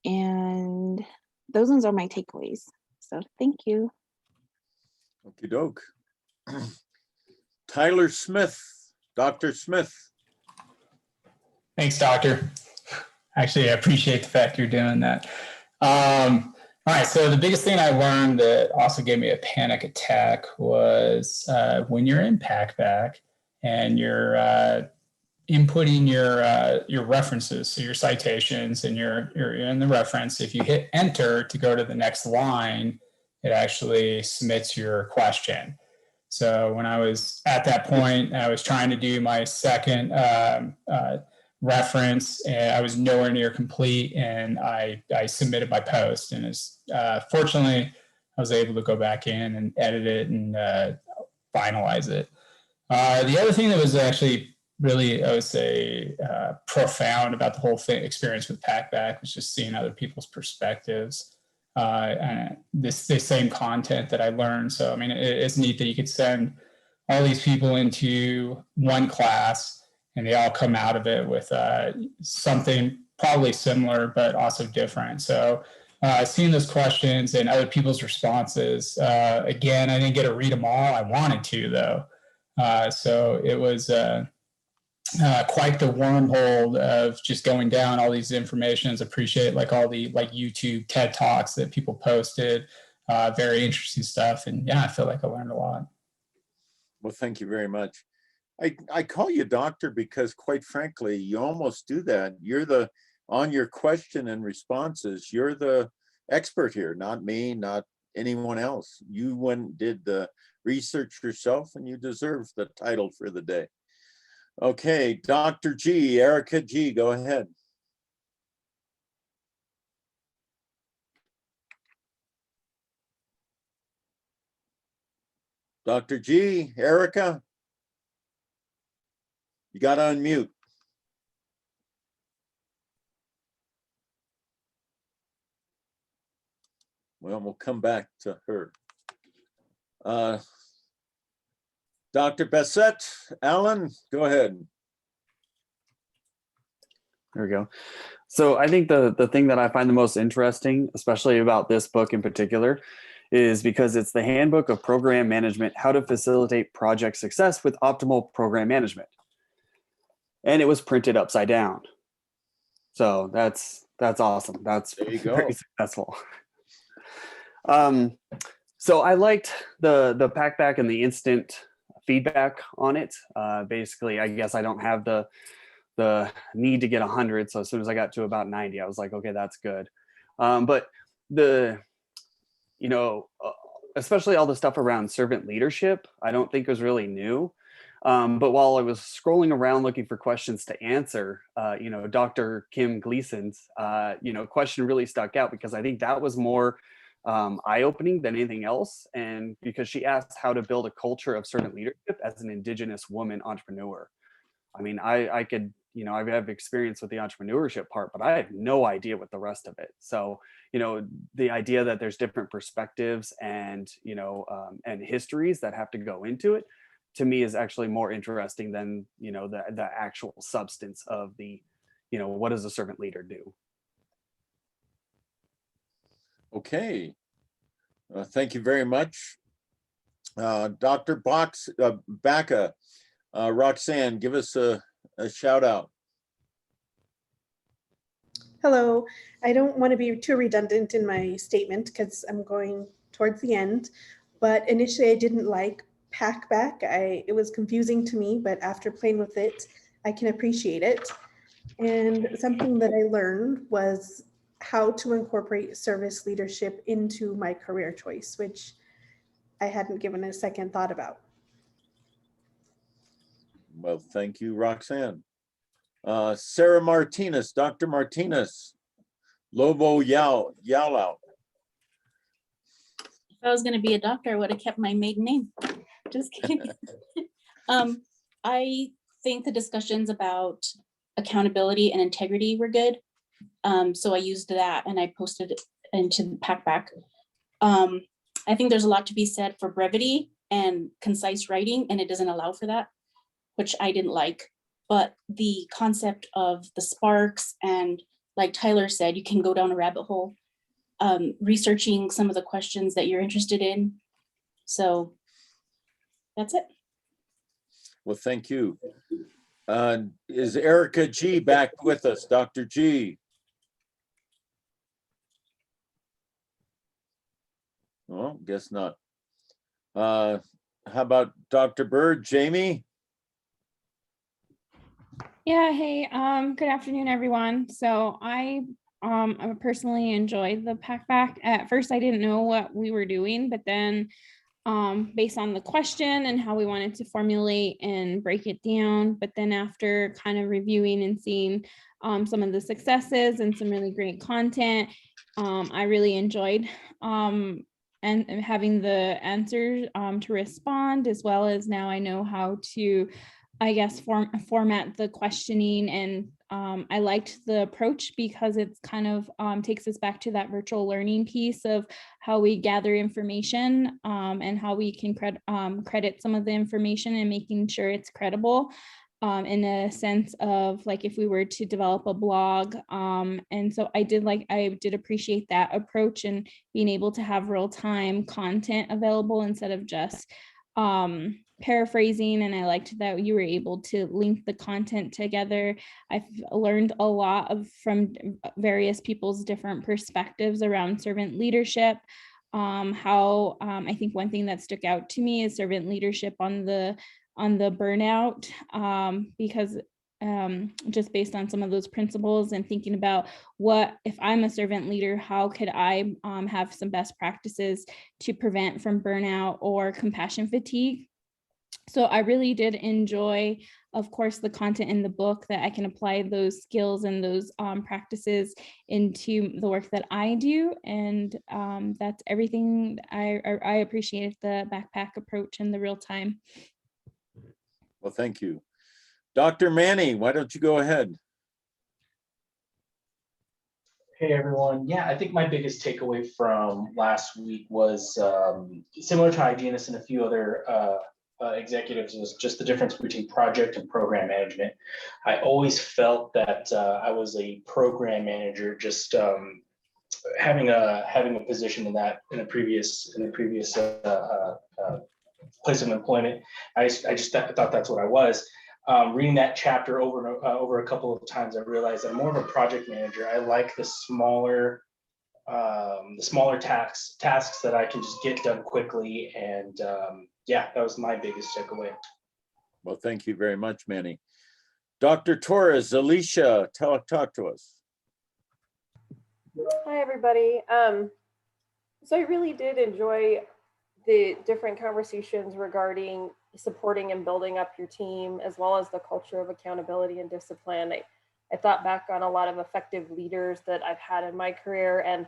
And those ones are my takeaways. So thank you. okie doke. Tyler Smith, Dr. Smith. Thanks, Doctor. Actually, I appreciate the fact you're doing that. All right, so the biggest thing I learned that also gave me a panic attack was when you're in Packback and you're inputting your references, so your citations, and you're in the reference. If you hit enter to go to the next line, it actually submits your question. So when I was at that point, I was trying to do my second reference, and I was nowhere near complete, and I submitted my post, and fortunately I was able to go back in and edit it and finalize it. The other thing that was actually really, I would say, profound about the whole experience with Packback was just seeing other people's perspectives, and the same content that I learned. So I mean, it's neat that you could send all these people into one class and they all come out of it with something probably similar, but also different. So seeing those questions and other people's responses, again, I didn't get to read them all. I wanted to, though. So it was quite the wormhole of just going down all these informations. Appreciate like all the YouTube TED Talks that people posted, very interesting stuff. And yeah, I feel like I learned a lot. Well, thank you very much. I call you doctor because quite frankly, you almost do that. You're on your question and responses, you're the expert here, not me, not anyone else. You went and did the research yourself, and you deserve the title for the day. Okay, Dr. G, Erica G, go ahead. Dr. G, Erica, you got to unmute. Well, we'll come back to her. Dr. Bassett, Alan, go ahead. There we go. So I think the thing that I find the most interesting, especially about this book in particular, is because it's the Handbook of Program Management, How to Facilitate Project Success with Optimal Program Management. And it was printed upside down. So that's awesome. That's very successful. So I liked the Packback and the instant feedback on it. Basically, I guess I don't have the need to get 100. So as soon as I got to about 90, I was like, okay, that's good. But especially all the stuff around servant leadership, I don't think was really new. But while I was scrolling around looking for questions to answer, Dr. Kim Gleason's, question really stuck out because I think that was more eye-opening than anything else. And because she asked how to build a culture of servant leadership as an Indigenous woman entrepreneur. I mean, I could, I have experience with the entrepreneurship part, but I have no idea what the rest of it. So, the idea that there's different perspectives and, and histories that have to go into it, to me is actually more interesting than, the actual substance of the, what does a servant leader do? Okay. Thank you very much. Dr. Baca, Roxanne, give us a shout out. Hello. I don't want to be too redundant in my statement because I'm going towards the end, but initially I didn't like Packback. It was confusing to me, but after playing with it, I can appreciate it. And something that I learned was how to incorporate service leadership into my career choice, which I hadn't given a second thought about. Well, thank you, Roxanne. Sarah Martinez, Dr. Martinez, Lobo Yalau. If I was going to be a doctor, I would have kept my maiden name. Just kidding. I think the discussions about accountability and integrity were good. So I used that and I posted it into the Packback. I think there's a lot to be said for brevity and concise writing, and it doesn't allow for that, which I didn't like. But the concept of the sparks and, like Tyler said, you can go down a rabbit hole, researching some of the questions that you're interested in. So that's it. Well, thank you. Is Erica G back with us? Dr. G. Well, guess not. How about Dr. Bird, Jamie? Yeah, hey, good afternoon, everyone. So I personally enjoyed the Packback. At first, I didn't know what we were doing, but then based on the question and how we wanted to formulate and break it down, but then after kind of reviewing and seeing some of the successes and some really great content, I really enjoyed and having the answers to respond, as well as now I know how to, I guess, format the questioning. And I liked the approach because it's kind of takes us back to that virtual learning piece of how we gather information and how we can credit some of the information and making sure it's credible. In a sense of like if we were to develop a blog. And so I did appreciate that approach and being able to have real-time content available instead of just paraphrasing. And I liked that you were able to link the content together. I've learned a lot from various people's different perspectives around servant leadership. How I think one thing that stuck out to me is servant leadership on the burnout, because just based on some of those principles and thinking about what if I'm a servant leader, how could I have some best practices to prevent from burnout or compassion fatigue. So I really did enjoy, of course, the content in the book that I can apply those skills and those practices into the work that I do. And that's everything. I appreciated the backpack approach and the real time. Well, thank you. Dr. Manny, why don't you go ahead? Hey, everyone. Yeah, I think my biggest takeaway from last week was similar to hygienists and a few other executives, was just the difference between project and program management. I always felt that I was a program manager, just having a position in a previous place of employment. I just thought that's what I was. Reading that chapter over a couple of times, I realized I'm more of a project manager. I like the smaller tasks that I can just get done quickly. And yeah, that was my biggest takeaway. Well, thank you very much, Manny. Dr. Torres, Alicia, talk to us. Hi, everybody. So I really did enjoy the different conversations regarding supporting and building up your team, as well as the culture of accountability and discipline. I thought back on a lot of effective leaders that I've had in my career, and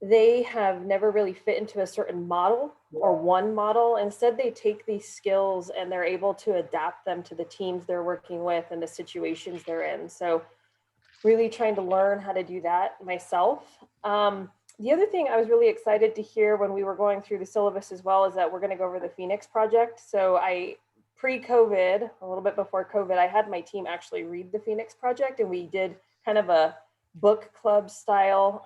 they have never really fit into a certain model or one model. Instead, they take these skills and they're able to adapt them to the teams they're working with and the situations they're in. So really trying to learn how to do that myself. The other thing I was really excited to hear when we were going through the syllabus as well is that we're going to go over the Phoenix Project. So pre-COVID, a little bit before COVID, I had my team actually read the Phoenix Project, and we did kind of a book club style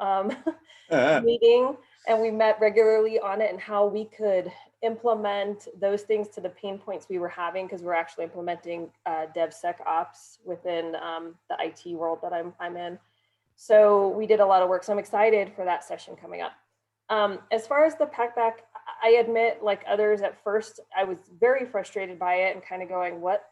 meeting, and we met regularly on it and how we could implement those things to the pain points we were having, because we're actually implementing DevSecOps within the IT world that I'm in. So we did a lot of work. So I'm excited for that session coming up. As far as the packback, I admit, like others, at first I was very frustrated by it and kind of going, what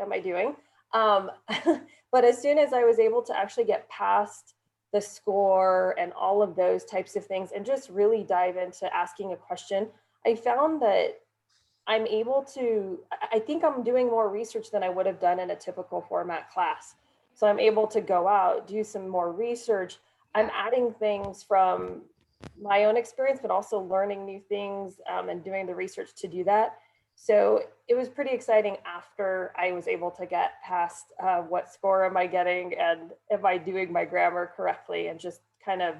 am I doing? But as soon as I was able to actually get past the score and all of those types of things and just really dive into asking a question, I found that I'm able to, I think I'm doing more research than I would have done in a typical format class. So I'm able to go out, do some more research. I'm adding things from my own experience, but also learning new things and doing the research to do that. So it was pretty exciting after I was able to get past what score am I getting and am I doing my grammar correctly, and just kind of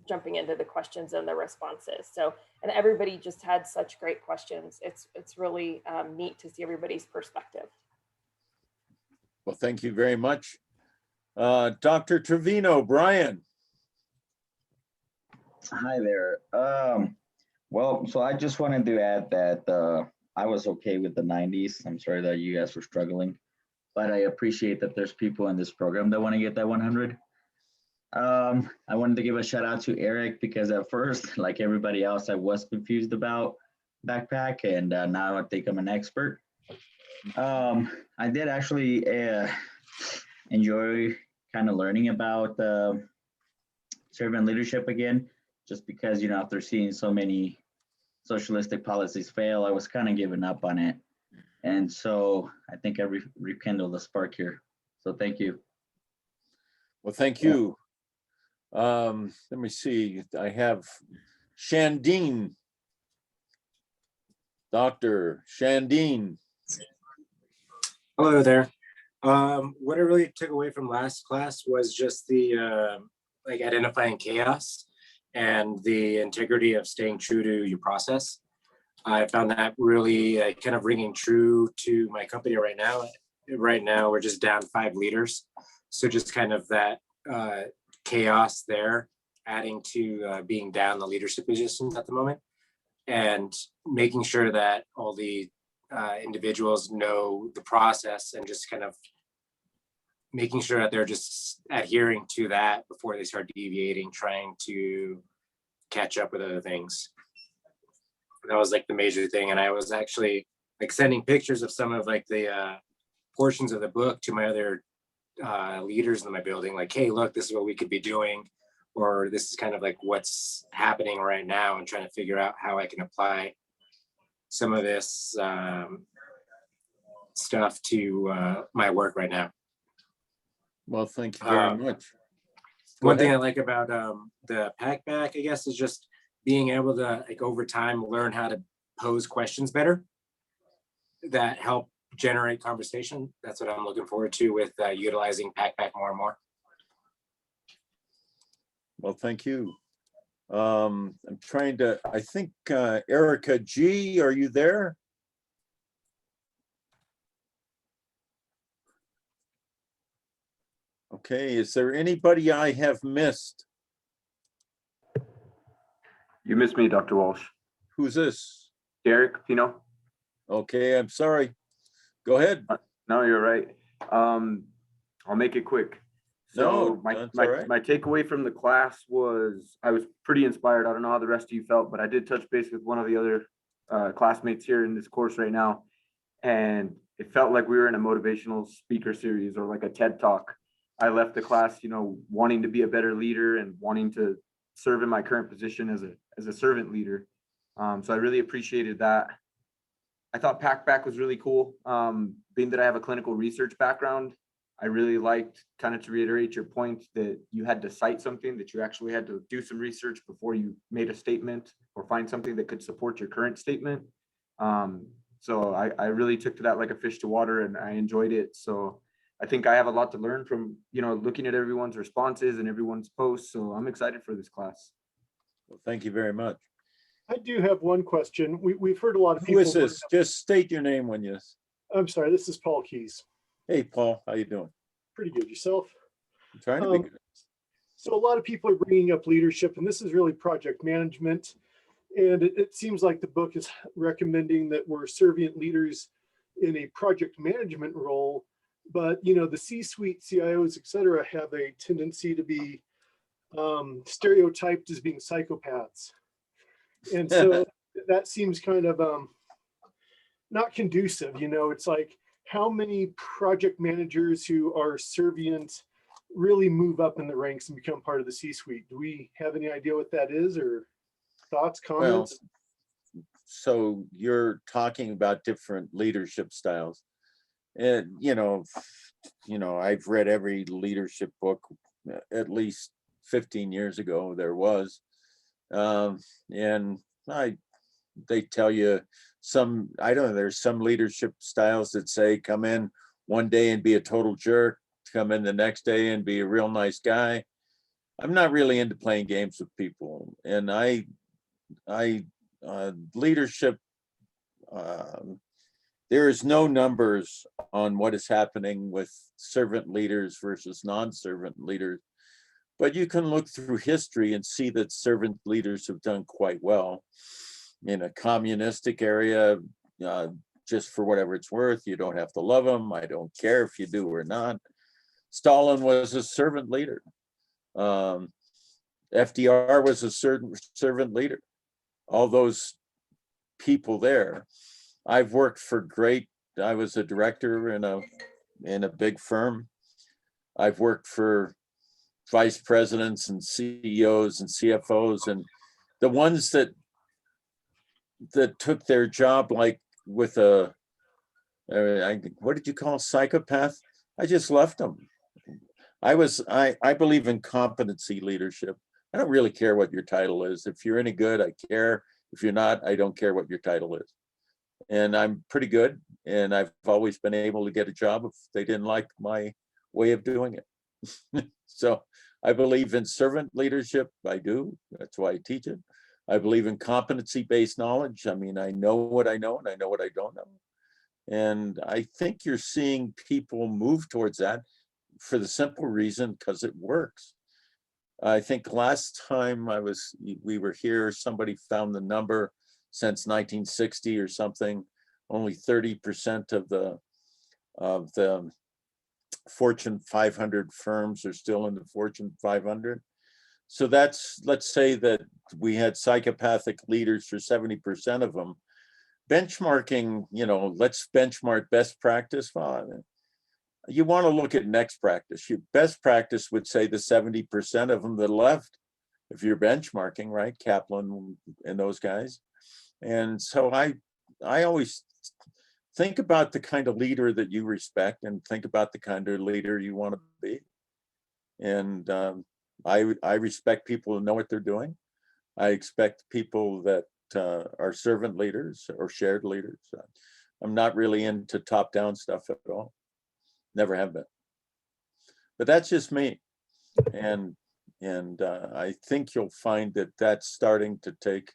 jumping into the questions and the responses. So, and everybody just had such great questions. It's really neat to see everybody's perspective. Well, thank you very much. Dr. Trevino, Brian. Hi there. Well, so I just wanted to add that I was okay with the 90s. I'm sorry that you guys were struggling, but I appreciate that there's people in this program that want to get that 100. I wanted to give a shout out to Eric, because at first, like everybody else, I was confused about backpack, and now I think I'm an expert. I did actually enjoy kind of learning about servant leadership again, just because, you know, after seeing so many socialistic policies fail, I was kind of giving up on it. And so I think I rekindled the spark here. So thank you. Well, thank you. Let me see. I have Shandine. Dr. Shandine. Hello there. What I really took away from last class was just the like identifying chaos and the integrity of staying true to your process. I found that really kind of ringing true to my company right now. Right now, we're just down 5 leaders. So just kind of that chaos there, adding to being down the leadership positions at the moment, and making sure that all the individuals know the process, and just kind of making sure that they're just adhering to that before they start deviating, trying to catch up with other things. That was like the major thing. And I was actually like sending pictures of some of like the portions of the book to my other leaders in my building, like, hey, look, this is what we could be doing, or this is kind of like what's happening right now, and trying to figure out how I can apply some of this stuff to my work right now. Well, thank you very much. One thing I like about the packback, I guess, is just being able to, like, over time, learn how to pose questions better that help generate conversation. That's what I'm looking forward to with utilizing packback more and more. Well, thank you. I'm trying to, I think, Erica G, are you there? Okay, is there anybody I have missed? You missed me, Dr. Walsh. Who's this? Derek Pino. Okay, I'm sorry. Go ahead. No, you're right. I'll make it quick. So my takeaway from the class was I was pretty inspired. I don't know how the rest of you felt, but I did touch base with one of the other classmates here in this course right now. And it felt like we were in a motivational speaker series or like a TED Talk. I left the class, you know, wanting to be a better leader and wanting to serve in my current position as a servant leader. So I really appreciated that. I thought packback was really cool. Being that I have a clinical research background, I really liked, kind of to reiterate your point, that you had to cite something, that you actually had to do some research before you made a statement or find something that could support your current statement. So I really took to that like a fish to water, and I enjoyed it. So I think I have a lot to learn from, looking at everyone's responses and everyone's posts. So I'm excited for this class. Well, thank you very much. I do have one question. We've heard a lot of Who people. is this? Just state your name when you. I'm sorry, this is Paul Keys. Hey, Paul, how you doing? Pretty good. Yourself? I'm trying to be good. So a lot of people are bringing up leadership, and this is really project management. And it seems like the book is recommending that we're servant leaders in a project management role. But, the C-suite, CIOs, et cetera, have a tendency to be stereotyped as being psychopaths. And so that seems kind of not conducive. It's like, how many project managers who are servient really move up in the ranks and become part of the C-suite? Do we have any idea what that is, or thoughts, comments? Well, so you're talking about different leadership styles. And, I've read every leadership book at least 15 years ago there was. And they tell you there's some leadership styles that say come in one day and be a total jerk, come in the next day and be a real nice guy. I'm not really into playing games with people. And leadership, there is no numbers on what is happening with servant leaders versus non-servant leaders. But you can look through history and see that servant leaders have done quite well. In a communistic area, just for whatever it's worth, you don't have to love them. I don't care if you do or not. Stalin was a servant leader. FDR was a servant leader. All those people there. I was a director in a big firm. I've worked for vice presidents and CEOs and CFOs, and the ones that took their job like with what did you call a psychopath? I just left them. I believe in competency leadership. I don't really care what your title is. If you're any good, I care. If you're not, I don't care what your title is. And I'm pretty good, and I've always been able to get a job if they didn't like my way of doing it. So I believe in servant leadership. I do. That's why I teach it. I believe in competency-based knowledge. I mean, I know what I know and I know what I don't know. And I think you're seeing people move towards that for the simple reason because it works. I think last time we were here, somebody found the number since 1960 or something, only 30% of the Fortune 500 firms are still in the Fortune 500. So let's say that we had psychopathic leaders for 70% of them. Benchmarking, let's benchmark best practice. You want to look at next practice. Your best practice would say the 70% of them that left, if you're benchmarking, right? Kaplan and those guys. And so I always think about the kind of leader that you respect and think about the kind of leader you want to be. And I respect people who know what they're doing. I expect people that are servant leaders or shared leaders. I'm not really into top-down stuff at all. Never have been. But that's just me. And I think you'll find that that's starting to take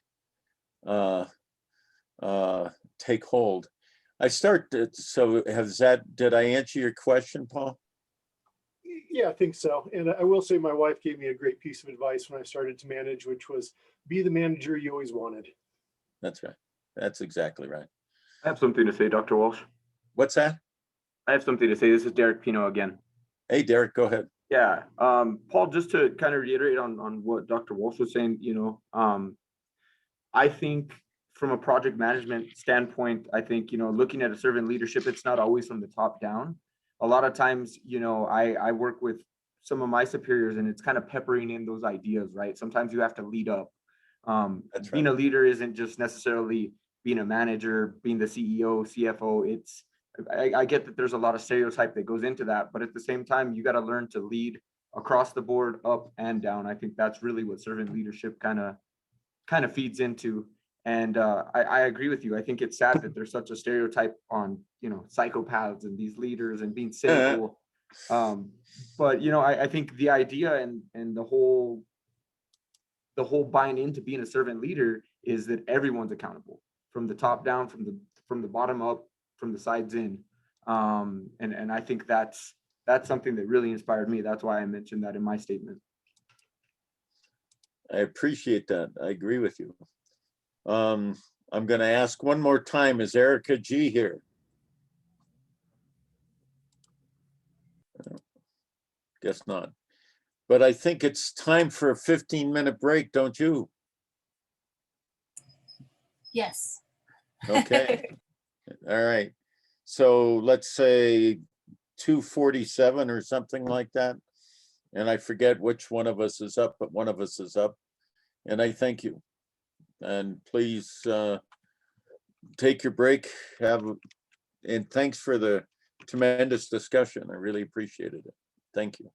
hold. Did I answer your question, Paul? Yeah, I think so. And I will say my wife gave me a great piece of advice when I started to manage, which was be the manager you always wanted. That's right. That's exactly right. I have something to say, Dr. Walsh. What's that? I have something to say. This is Derek Pino again. Hey, Derek, go ahead. Yeah. Paul, just to kind of reiterate on what Dr. Walsh was saying, I think from a project management standpoint, I think, looking at a servant leadership, it's not always from the top down. A lot of times, I work with some of my superiors and it's kind of peppering in those ideas, right? Sometimes you have to lead up. Being a leader isn't just necessarily being a manager, being the CEO, CFO. It's I get that there's a lot of stereotype that goes into that, but at the same time, you got to learn to lead across the board, up and down. I think that's really what servant leadership kind of feeds into. And I agree with you. I think it's sad that there's such a stereotype on, psychopaths and these leaders and being cynical. But I think the idea and the whole buying into being a servant leader is that everyone's accountable from the top down, from the bottom up, from the sides in. And I think that's something that really inspired me. That's why I mentioned that in my statement. I appreciate that. I agree with you. I'm going to ask one more time, is Erica G here? Guess not. But I think it's time for a 15-minute break, don't you? Yes. Okay. All right. So let's say 2:47 or something like that. And I forget which one of us is up, but one of us is up. And I thank you. And please take your break. And thanks for the tremendous discussion. I really appreciated it. Thank you.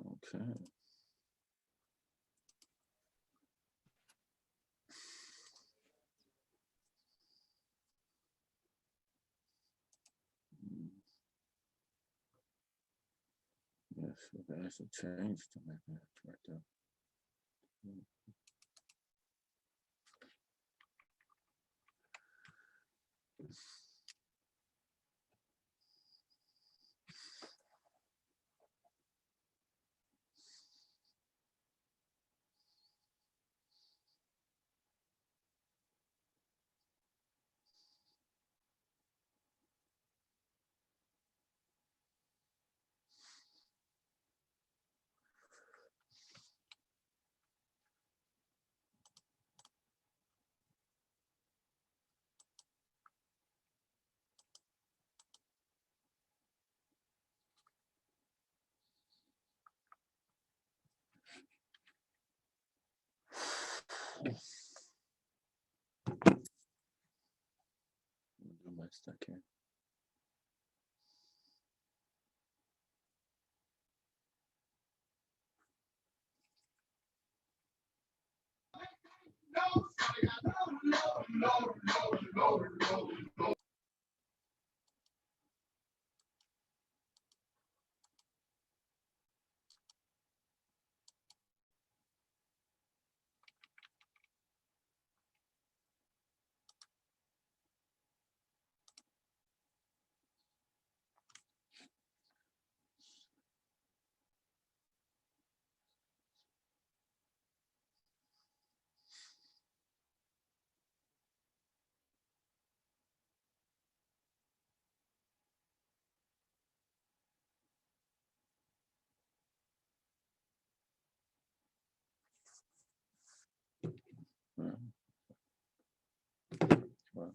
Okay. Yes, it hasn't changed to my match right there. Do my stuff here. Well,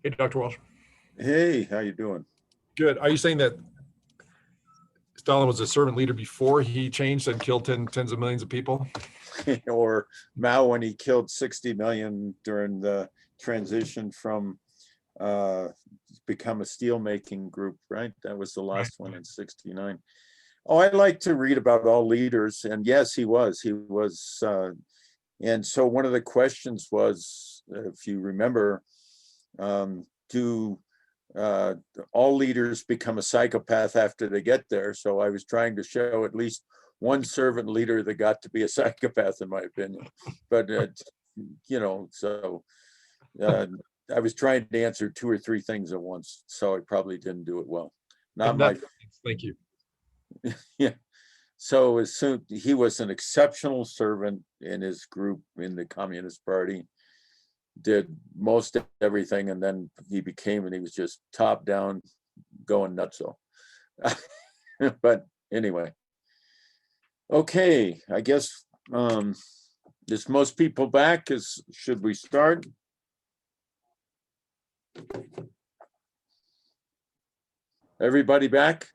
Hey, Dr. Walsh. Hey, how you doing? Good. Are you saying that Stalin was a servant leader before he changed and killed tens of millions of people? Or Mao when he killed 60 million during the transition from become a steel making group, right? That was the last one in 69. Oh, I like to read about all leaders, and yes, he was. And so one of the questions was, if you remember, do all leaders become a psychopath after they get there? So I was trying to show at least one servant leader that got to be a psychopath, in my opinion. But so I was trying to answer 2 or 3 things at once, so I probably didn't do it well. Not my. Thank you. Yeah. So as soon he was an exceptional servant in his group in the Communist Party, did most everything, and then he was just top down going nutso. But anyway, okay, I guess is most people back? Should we start? Everybody back?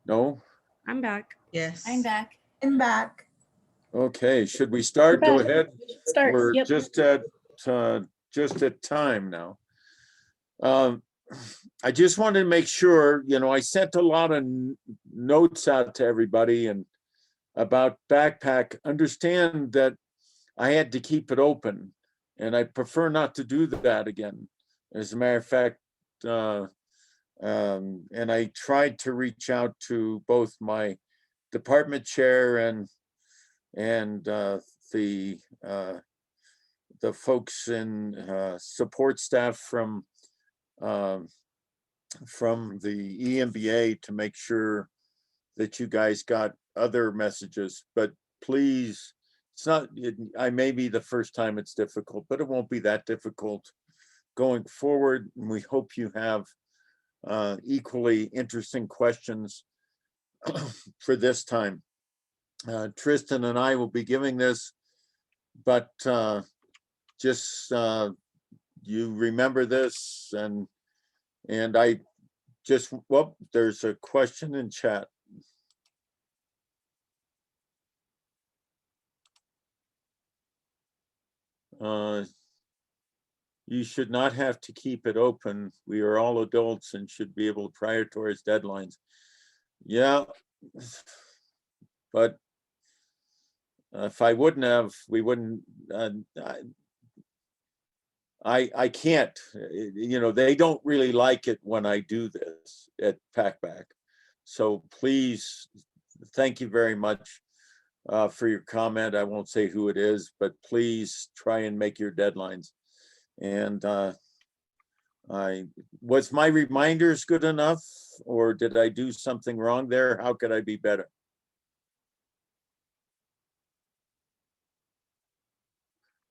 No? I'm back. Yes. I'm back. I'm back. Okay, should we start? Go ahead. Start. We're Yep. just at time now. I just wanted to make sure, I sent a lot of notes out to everybody and about backpack. Understand that I had to keep it open, and I prefer not to do that again. As a matter of fact, and I tried to reach out to both my department chair and the folks in support staff from the EMBA to make sure that you guys got other messages. But please, I may be the first time it's difficult, but it won't be that difficult going forward. And we hope you have equally interesting questions for this time. Tristan and I will be giving this, but just you remember this, and I just, well, there's a question in chat. You should not have to keep it open. We are all adults and should be able to prioritize deadlines. Yeah, but if I wouldn't have, we wouldn't. I can't. They don't really like it when I do this at PACBAC. So please, thank you very much for your comment. I won't say who it is, but please try and make your deadlines. And was my reminders good enough, or did I do something wrong there? How could I be better?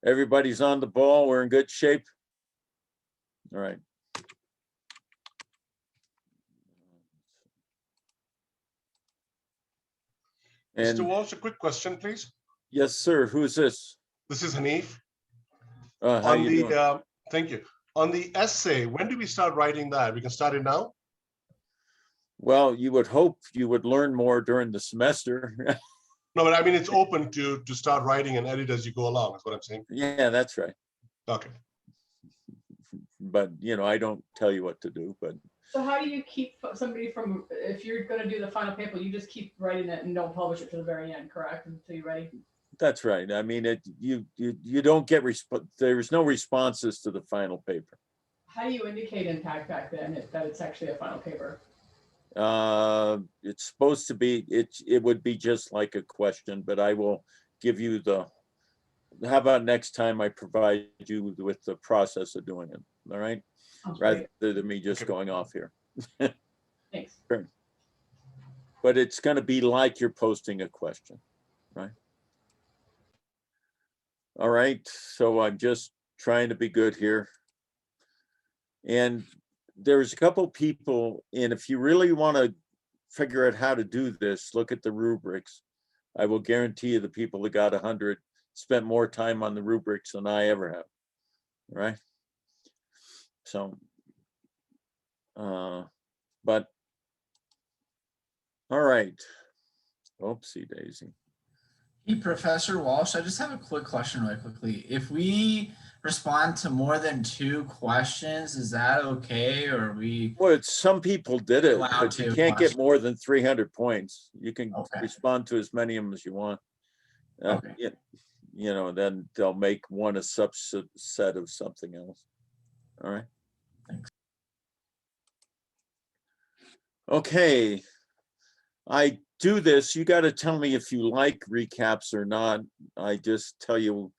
Everybody's on the ball. We're in good shape. All right. And Mr. Walsh, a quick question, please. Yes, sir. Who's this? This is Hanif. How you doing? Thank you. On the essay, when do we start writing that? We can start it now? Well, you would hope you would learn more during the semester. No, but I mean, it's open to start writing and edit as you go along, is what I'm saying. Yeah, that's right. Okay. But, I don't tell you what to do, but. So how do you keep somebody from, if you're going to do the final paper, you just keep writing it and don't publish it to the very end, correct? Until you're ready? That's right. I mean, you don't get, there's no responses to the final paper. How do you indicate in PACBAC then that it's actually a final paper? It's supposed to be, it would be just like a question, but I will give you how about next time I provide you with the process of doing it, all right? Rather than me just going off here. Thanks. Sure. But it's going to be like you're posting a question, right? All right, so I'm just trying to be good here. And there's a couple people, and if you really want to figure out how to do this, look at the rubrics. I will guarantee you the people that got 100 spent more time on the rubrics than I ever have, right? So, but, all right. Oopsie daisy. Hey, Professor Walsh, I just have a quick question really quickly. If we respond to more than 2 questions, is that okay? Or are we? Well, some people did it, allowed but you to can't get question? more than 300 points. You can Okay. respond to as many of them as you want. Okay. You know, then they'll make one a subset of something else. All right. Thanks. Okay. I do this. You got to tell me if you like recaps or not. I just tell you,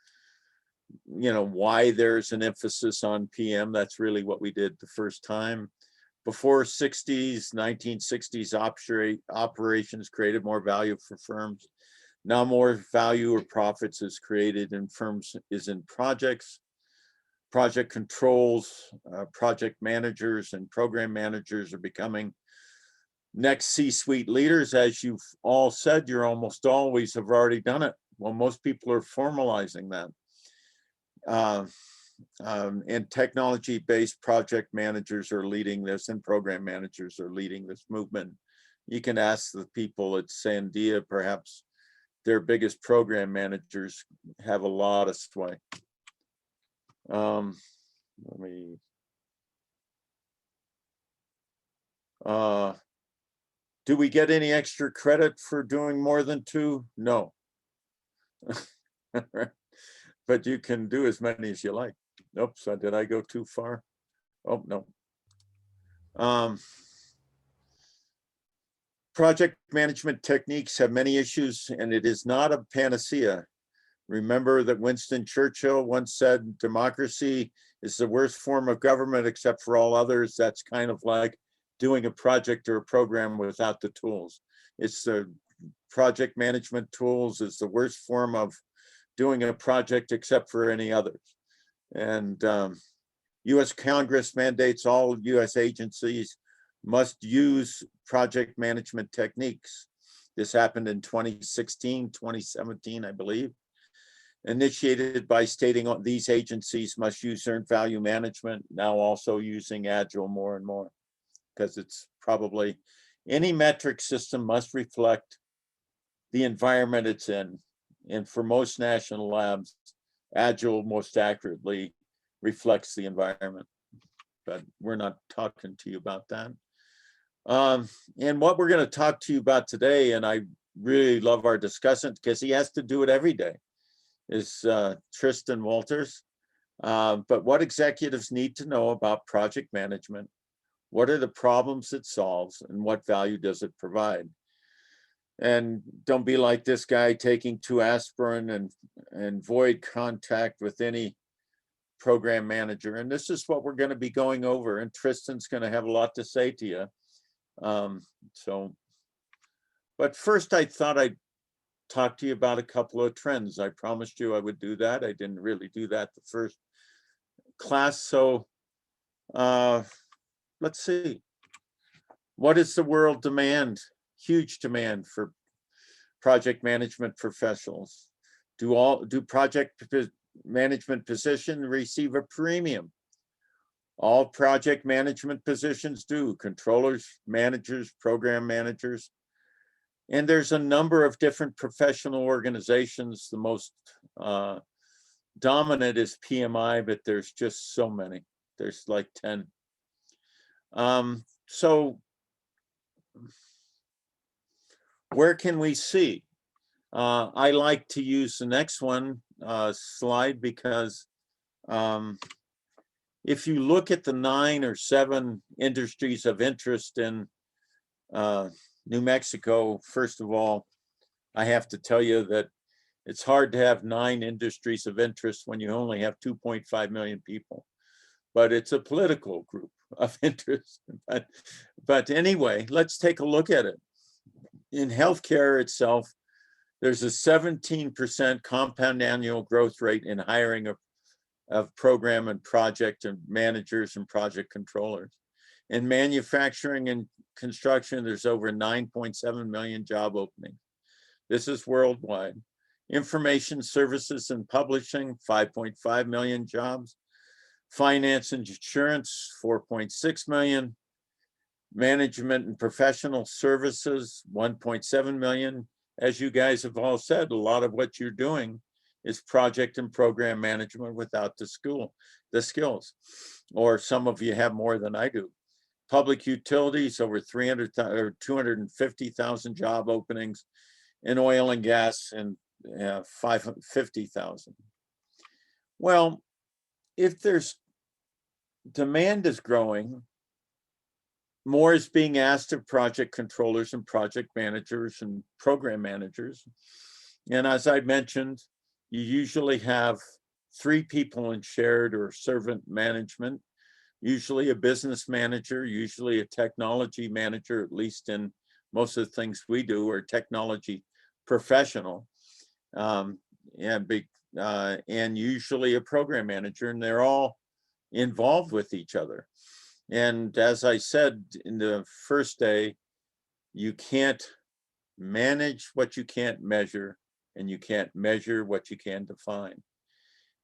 you know, why there's an emphasis on PM. That's really what we did the first time. Before 1960s operations created more value for firms. Now more value or profits is created in firms is in projects. Project controls, project managers and program managers are becoming next C-suite leaders. As you've all said, you're almost always have already done it. Well, most people are formalizing that. And technology-based project managers are leading this, and program managers are leading this movement. You can ask the people at Sandia, perhaps their biggest program managers have a lot of sway. Let me. Do we get any extra credit for doing more than 2? No. But you can do as many as you like. Oops, did I go too far? Oh, no. Project management techniques have many issues, and it is not a panacea. Remember that Winston Churchill once said, democracy is the worst form of government except for all others. That's kind of like doing a project or a program without the tools. It's the project management tools is the worst form of doing a project except for any others. And US Congress mandates all US agencies must use project management techniques. This happened in 2016, 2017, I believe. Initiated by stating these agencies must use earned value management, now also using Agile more and more, because it's probably any metric system must reflect the environment it's in. And for most national labs, Agile most accurately reflects the environment. But we're not talking to you about that. And what we're going to talk to you about today, and I really love our discussant because he has to do it every day, is Tristan Walters. But what executives need to know about project management, what are the problems it solves, and what value does it provide? And don't be like this guy taking 2 aspirin and avoid contact with any program manager. And this is what we're going to be going over. And Tristan's going to have a lot to say to you. But first I thought I'd talk to you about a couple of trends. I promised you I would do that. I didn't really do that the first class. So let's see. What is the world demand? Huge demand for project management professionals. Do project management positions receive a premium? All project management positions do. Controllers, managers, program managers. And there's a number of different professional organizations. The most dominant is PMI, but there's just so many. There's like 10. So where can we see? I like to use the next one slide because if you look at the 9 or 7 industries of interest in New Mexico, first of all, I have to tell you that it's hard to have 9 industries of interest when you only have 2.5 million people. But it's a political group of interest. But anyway, let's take a look at it. In healthcare itself, there's a 17% compound annual growth rate in hiring of program and project and managers and project controllers. In manufacturing and construction, there's over 9.7 million job openings. This is worldwide. Information services and publishing, 5.5 million jobs. Finance and insurance, 4.6 million. Management and professional services, 1.7 million. As you guys have all said, a lot of what you're doing is project and program management without the skills, or some of you have more than I do. Public utilities, over 300,000 or 250,000 job openings in oil and gas, and 550,000. Well, if there's demand is growing, more is being asked of project controllers and project managers and program managers. And as I mentioned, you usually have 3 people in shared or servant management, usually a business manager, usually a technology manager, at least in most of the things we do, or technology professional, and usually a program manager, and they're all involved with each other. And as I said in the first day, you can't manage what you can't measure, and you can't measure what you can define.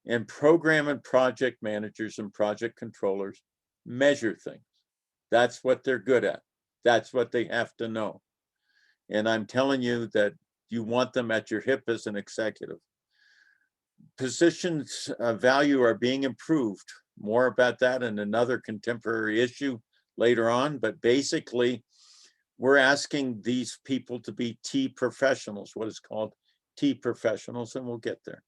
And program and project managers and project controllers measure things. That's what they're good at. That's what they have to know. And I'm telling you that you want them at your hip as an executive. Positions value are being improved. More about that in another contemporary issue later on, but basically we're asking these people to be T professionals, what is called T professionals, and we'll get there.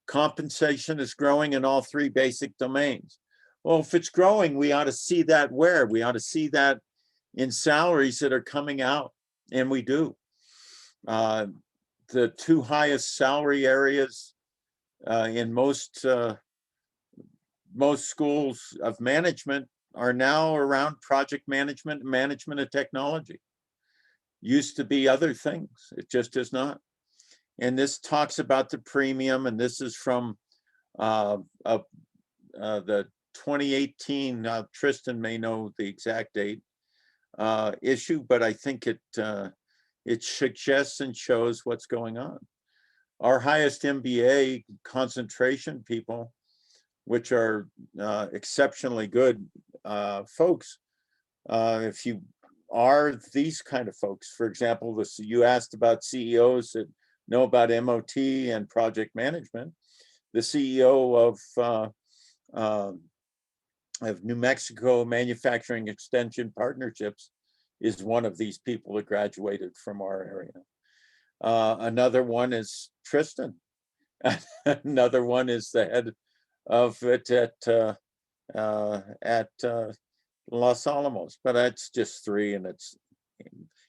Compensation is growing in all 3 basic domains. Well, if it's growing, we ought to see that where? We ought to see that in salaries that are coming out, and we do. The 2 highest salary areas in most schools of management are now around project management and management of technology. Used to be other things, it just is not. And this talks about the premium, and this is from the 2018, Tristan may know the exact date, issue, but I think it suggests and shows what's going on. Our highest MBA concentration people, which are exceptionally good folks, if you are these kind of folks, for example, you asked about CEOs that know about MOT and project management. The CEO of New Mexico Manufacturing Extension Partnerships is one of these people that graduated from our area. Another one is Tristan. Another one is the head of it at Los Alamos, but that's just 3, and it's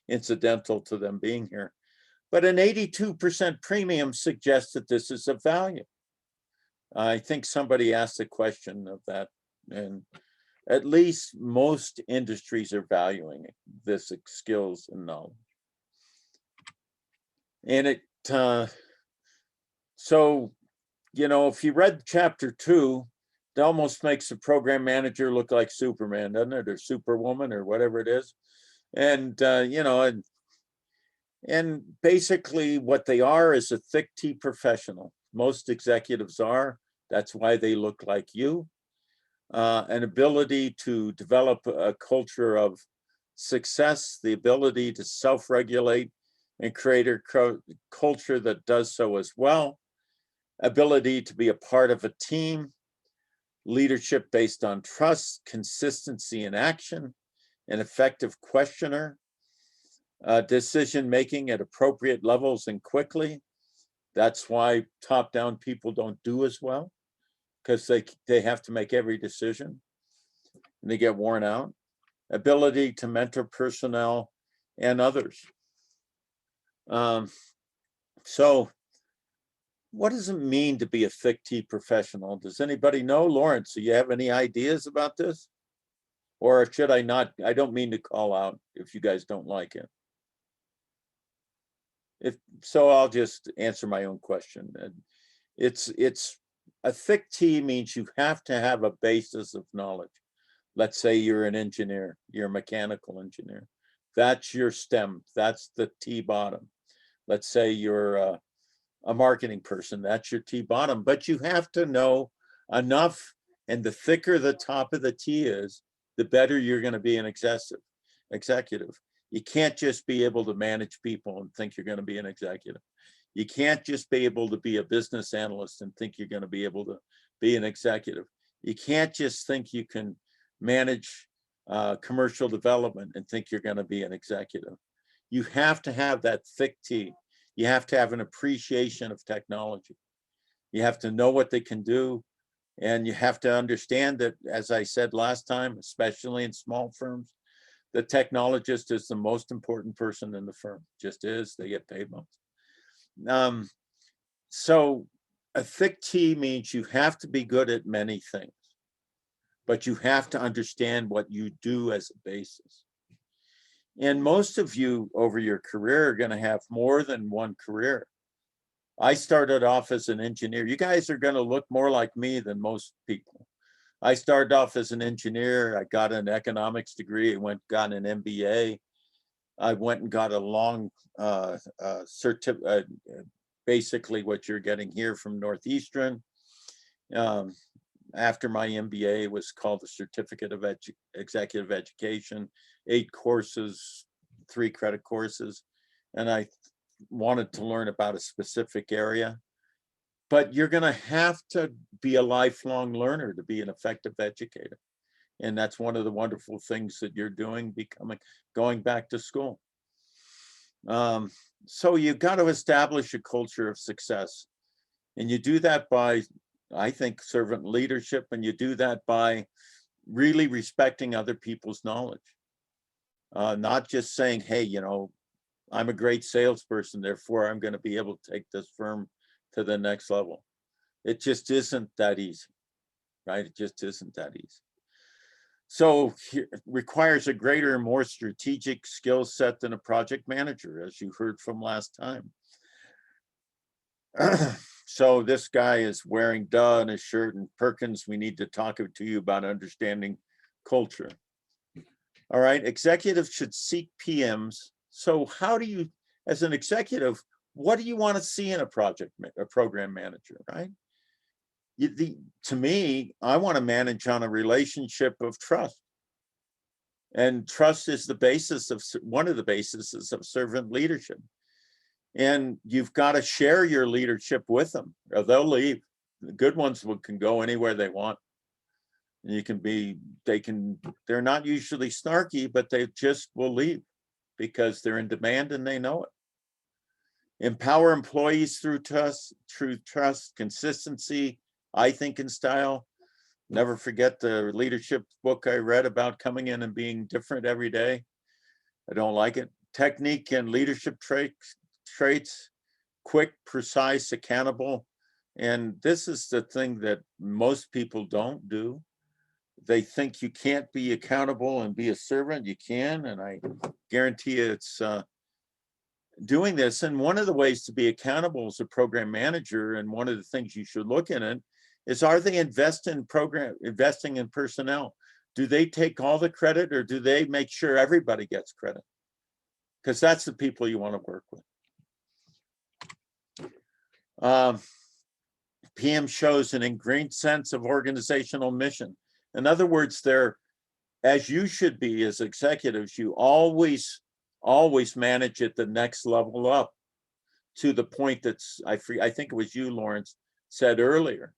incidental to them being here. But an 82% premium suggests that this is of value. I think somebody asked a question of that, and at least most industries are valuing this skills and knowledge. And it, so, you know, if you read chapter 2, it almost makes the program manager look like Superman, doesn't it? Or Superwoman, or whatever it is. And, you know, and basically what they are is a thick T professional. Most executives are. That's why they look like you. An ability to develop a culture of success, the ability to self-regulate and create a culture that does so as well. Ability to be a part of a team. Leadership based on trust, consistency in action, an effective questioner. Decision-making at appropriate levels and quickly. That's why top-down people don't do as well, because they have to make every decision and they get worn out. Ability to mentor personnel and others. So what does it mean to be a thick T professional? Does anybody know? Lawrence, do you have any ideas about this? Or should I not? I don't mean to call out if you guys don't like it. If so, I'll just answer my own question. It's a thick T means you have to have a basis of knowledge. Let's say you're an engineer, you're a mechanical engineer. That's your STEM, that's the T bottom. Let's say you're a marketing person, that's your T bottom, but you have to know enough And the thicker the top of the T is, the better you're going to be an executive. You can't just be able to manage people and think you're going to be an executive. You can't just be able to be a business analyst and think you're going to be able to be an executive. You can't just think you can manage commercial development and think you're going to be an executive. You have to have that thick T. You have to have an appreciation of technology. You have to know what they can do. And you have to understand that, as I said last time, especially in small firms, the technologist is the most important person in the firm. Just is, they get paid most. So a thick T means you have to be good at many things, but you have to understand what you do as a basis. And most of you over your career are going to have more than one career. I started off as an engineer. You guys are going to look more like me than most people. I started off as an engineer. I got an economics degree. I got an MBA. I went and got a long certificate, basically what you're getting here from Northeastern. After my MBA, it was called the Certificate of Executive Education, 8 courses, 3 credit courses. And I wanted to learn about a specific area. But you're going to have to be a lifelong learner to be an effective educator. And that's one of the wonderful things that you're doing, going back to school. So you've got to establish a culture of success. And you do that by, I think, servant leadership, and you do that by really respecting other people's knowledge. Not just saying, hey, you know, I'm a great salesperson, therefore I'm going to be able to take this firm to the next level. It just isn't that easy, right? It just isn't that easy. So it requires a greater, more strategic skill set than a project manager, as you heard from last time. So this guy is wearing duh on his shirt, and Perkins, we need to talk to you about understanding culture. All right, executives should seek PMs. So how do you, as an executive, what do you want to see in a program manager, right? To me, I want to manage on a relationship of trust. And trust is the basis of, one of the bases of servant leadership. And you've got to share your leadership with them, or they'll leave. The good ones can go anywhere they want. And you can be, they're not usually snarky, but they just will leave because they're in demand and they know it. Empower employees through trust, consistency, I think, in style. Never forget the leadership book I read about coming in and being different every day. I don't like it. Technique and leadership traits, quick, precise, accountable. And this is the thing that most people don't do. They think you can't be accountable and be a servant. You can, and I guarantee you it's doing this. And one of the ways to be accountable as a program manager, and one of the things you should look at it, is, are they investing in personnel? Do they take all the credit, or do they make sure everybody gets credit? Because that's the people you want to work with. PM shows an ingrained sense of organizational mission. In other words, they're, as you should be as executives, you always manage at the next level up, to the point that's, I think it was you, Lawrence, said earlier.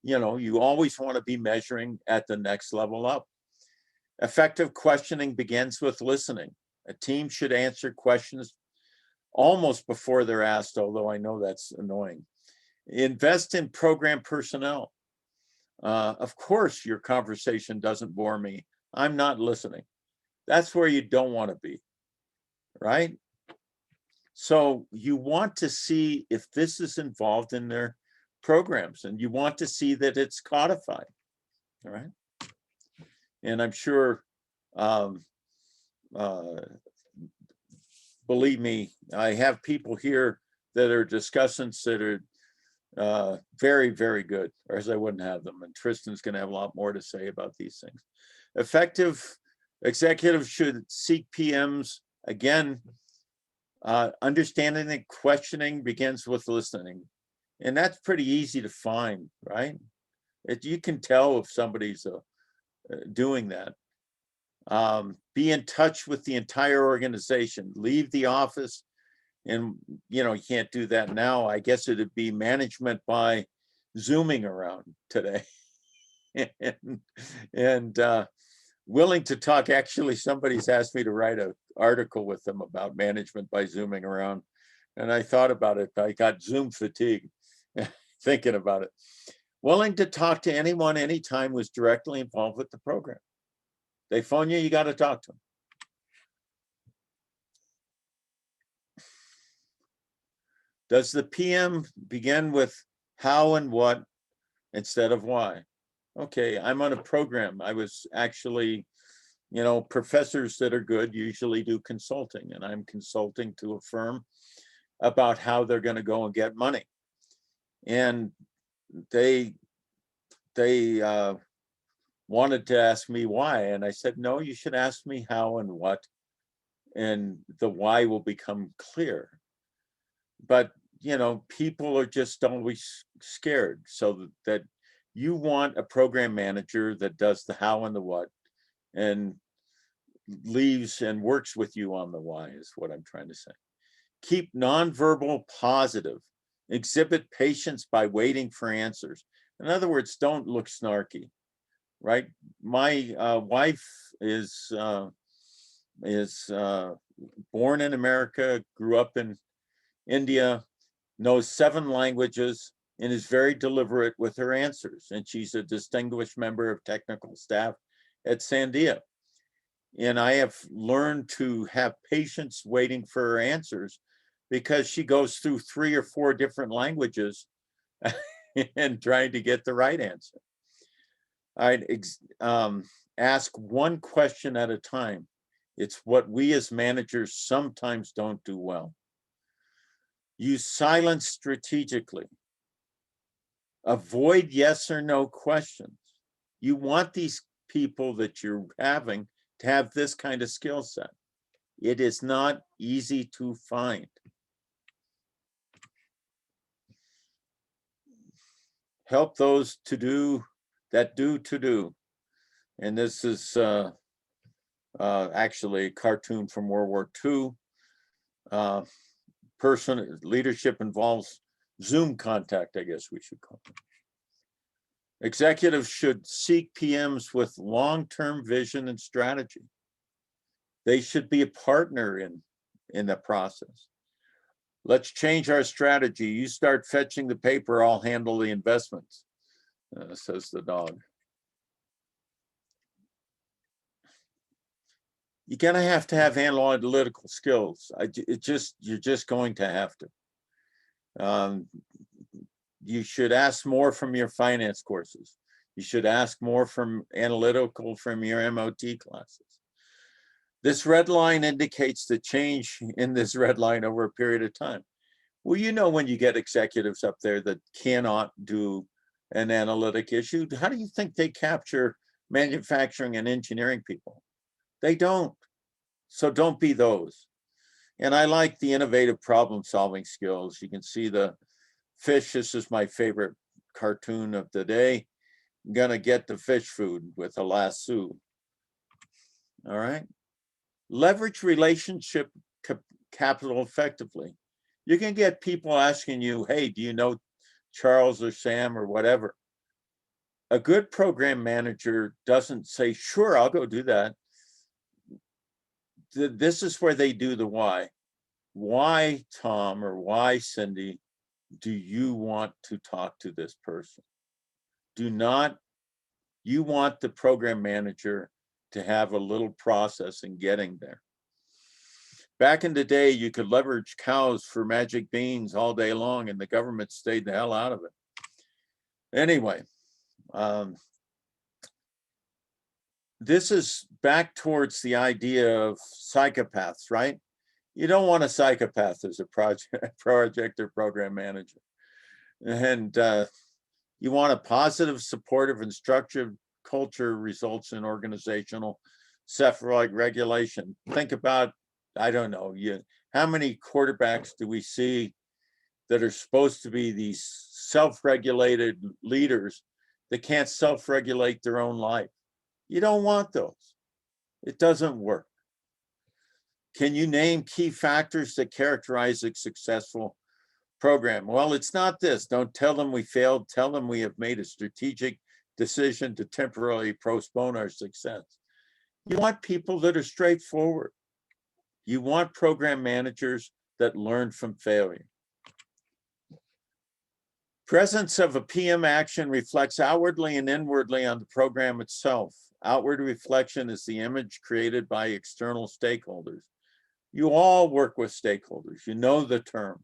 You know, you always want to be measuring at the next level up. Effective questioning begins with listening. A team should answer questions almost before they're asked, although I know that's annoying. Invest in program personnel. Of course, your conversation doesn't bore me. I'm not listening. That's where you don't want to be, right? So you want to see if this is involved in their programs, and you want to see that it's codified, all right? And I'm sure, believe me, I have people here that are discussants that are very, very good, or else I wouldn't have them. And Tristan's going to have a lot more to say about these things. Effective executives should seek PMs. Again, understanding that questioning begins with listening. And that's pretty easy to find, right? You can tell if somebody's doing that. Be in touch with the entire organization. Leave the office, and you can't do that now. I guess it'd be management by Zooming around today. and willing to talk. Actually, somebody's asked me to write an article with them about management by Zooming around. And I thought about it. I got Zoom fatigue thinking about it. Willing to talk to anyone, anytime, was directly involved with the program. They phone you, you got to talk to them. Does the PM begin with how and what instead of why? Okay, I'm on a program. I was actually, professors that are good usually do consulting, and I'm consulting to a firm about how they're going to go and get money. And they wanted to ask me why. And I said, no, you should ask me how and what, and the why will become clear. But, people are just always scared. So that you want a program manager that does the how and the what and leaves and works with you on the why is what I'm trying to say. Keep nonverbal positive. Exhibit patience by waiting for answers. In other words, don't look snarky, right? My wife is born in America, grew up in India, knows 7 languages, and is very deliberate with her answers. And she's a distinguished member of technical staff at Sandia. And I have learned to have patience waiting for her answers because she goes through 3 or 4 different languages and trying to get the right answer. I'd ask one question at a time. It's what we as managers sometimes don't do well. Use silence strategically. Avoid yes or no questions. You want these people that you're having to have this kind of skill set. It is not easy to find. Help those to do. And this is actually a cartoon from World War II. Leadership involves Zoom contact, I guess we should call it. Executives should seek PMs with long-term vision and strategy. They should be a partner in the process. Let's change our strategy. You start fetching the paper, I'll handle the investments, says the dog. You're gonna have to have analytical skills. You're just going to have to. You should ask more from your finance courses. You should ask more from analytical from your MOT classes. This red line indicates the change in this red line over a period of time. Well, when you get executives up there that cannot do an analytic issue, how do you think they capture manufacturing and engineering people? They don't. So don't be those. And I like the innovative problem solving skills. You can see the fish. This is my favorite cartoon of the day. I'm gonna get the fish food with a lasso. All right. Leverage relationship capital effectively. You can get people asking you, hey, do you know Charles or Sam or whatever? A good program manager doesn't say, sure, I'll go do that. This is where they do the why. Why, Tom, or why, Cindy, do you want to talk to this person? You want the program manager to have a little process in getting there. Back in the day, you could leverage cows for magic beans all day long, and the government stayed the hell out of it. Anyway, this is back towards the idea of psychopaths, right? You don't want a psychopath as a project or program manager. And you want a positive, supportive, and structured culture results in organizational self-regulation. Think about, I don't know, how many quarterbacks do we see that are supposed to be these self-regulated leaders that can't self-regulate their own life. You don't want those. It doesn't work. Can you name key factors that characterize a successful program? Well, it's not this. Don't tell them we failed. Tell them we have made a strategic decision to temporarily postpone our success. You want people that are straightforward. You want program managers that learn from failure. Presence of a PM action reflects outwardly and inwardly on the program itself. Outward reflection is the image created by external stakeholders. You all work with stakeholders, you know the term.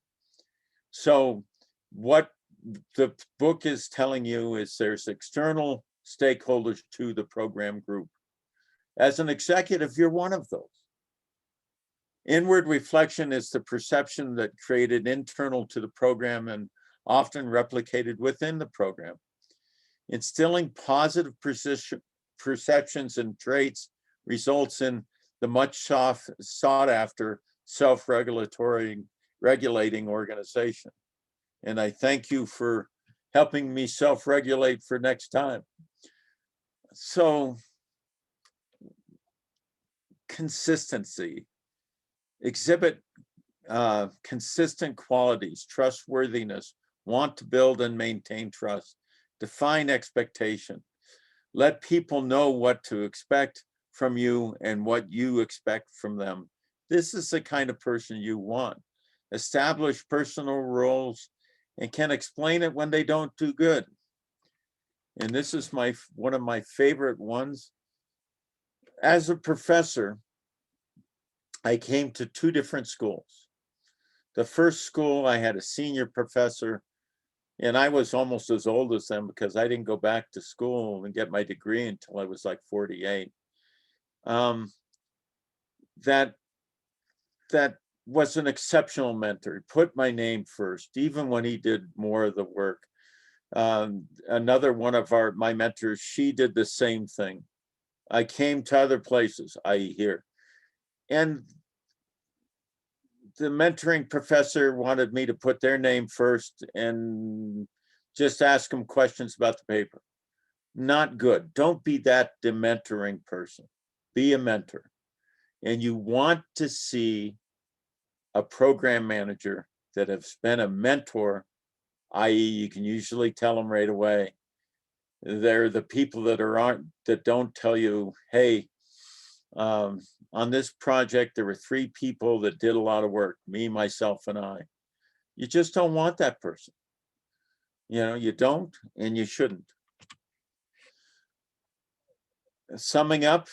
So what the book is telling you is there's external stakeholders to the program group. As an executive, you're one of those. Inward reflection is the perception that created internal to the program and often replicated within the program. Instilling positive perceptions and traits results in the much sought after self-regulating organization. And I thank you for helping me self-regulate for next time. So, consistency. Exhibit consistent qualities, trustworthiness, want to build and maintain trust, define expectation. Let people know what to expect from you and what you expect from them. This is the kind of person you want. Establish personal roles and can explain it when they don't do good. And this is one of my favorite ones. As a professor, I came to 2 different schools. The first school, I had a senior professor, and I was almost as old as them because I didn't go back to school and get my degree until I was like 48. That was an exceptional mentor. He put my name first, even when he did more of the work. Another one of my mentors, she did the same thing. I came to other places, i.e. here. And the mentoring professor wanted me to put their name first and just ask them questions about the paper. Not good. Don't be that dementoring person. Be a mentor. And you want to see a program manager that has been a mentor, i.e. you can usually tell them right away. They're the people that don't tell you, hey, on this project, there were 3 people that did a lot of work, me, myself, and I. You just don't want that person. You know, you don't, and you shouldn't. Summing up,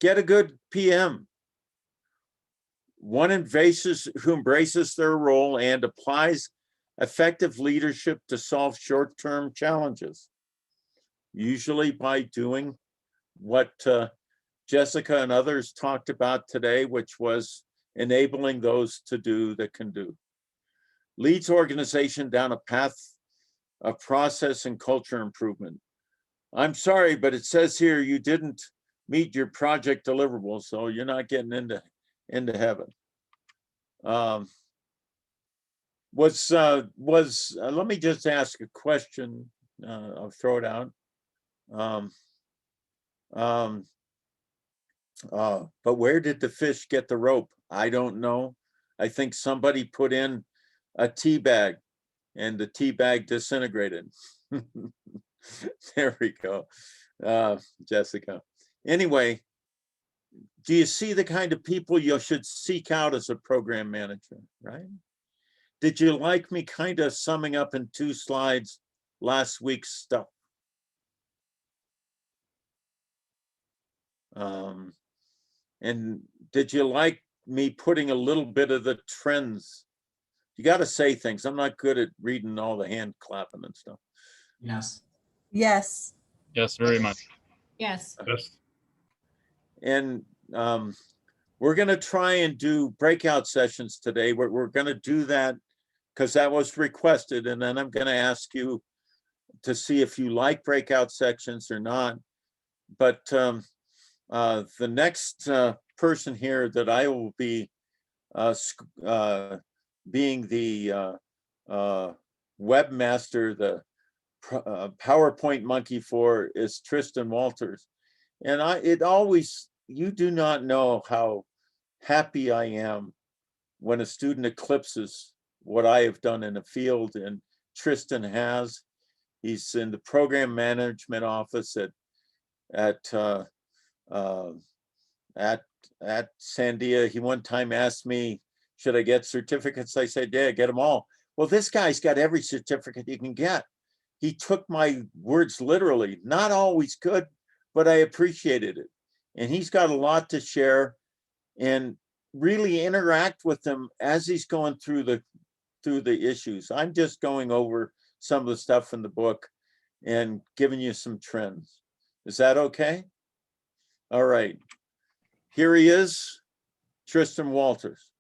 get a good PM. One who embraces their role and applies effective leadership to solve short-term challenges, usually by doing what Jessica and others talked about today, which was enabling those to do that can do. Leads organization down a path of process and culture improvement. I'm sorry, but it says here you didn't meet your project deliverables, so you're not getting into heaven. Let me just ask a question. I'll throw it out. But where did the fish get the rope? I don't know. I think somebody put in a tea bag and the tea bag disintegrated. There we go, Jessica. Anyway, do you see the kind of people you should seek out as a program manager, right? Did you like me kind of summing up in 2 slides last week's stuff? And did you like me putting a little bit of the trends? You got to say things. I'm not good at reading all the hand clapping and stuff. Yes. Yes. Yes, very much. Yes. Yes. And we're going to try and do breakout sessions today. We're going to do that because that was requested. And then I'm going to ask you to see if you like breakout sections or not. But the next person here that I will be being the webmaster, the PowerPoint monkey for is Tristan Walters. And you do not know how happy I am when a student eclipses what I have done in the field, and Tristan has. He's in the program management office at Sandia. He one time asked me, should I get certificates? I said, yeah, get them all. Well, this guy's got every certificate you can get. He took my words literally, not always good, but I appreciated it. And he's got a lot to share, and really interact with them as he's going through the issues. I'm just going over some of the stuff in the book and giving you some trends. Is that okay? All right. Here he is, Tristan Walters.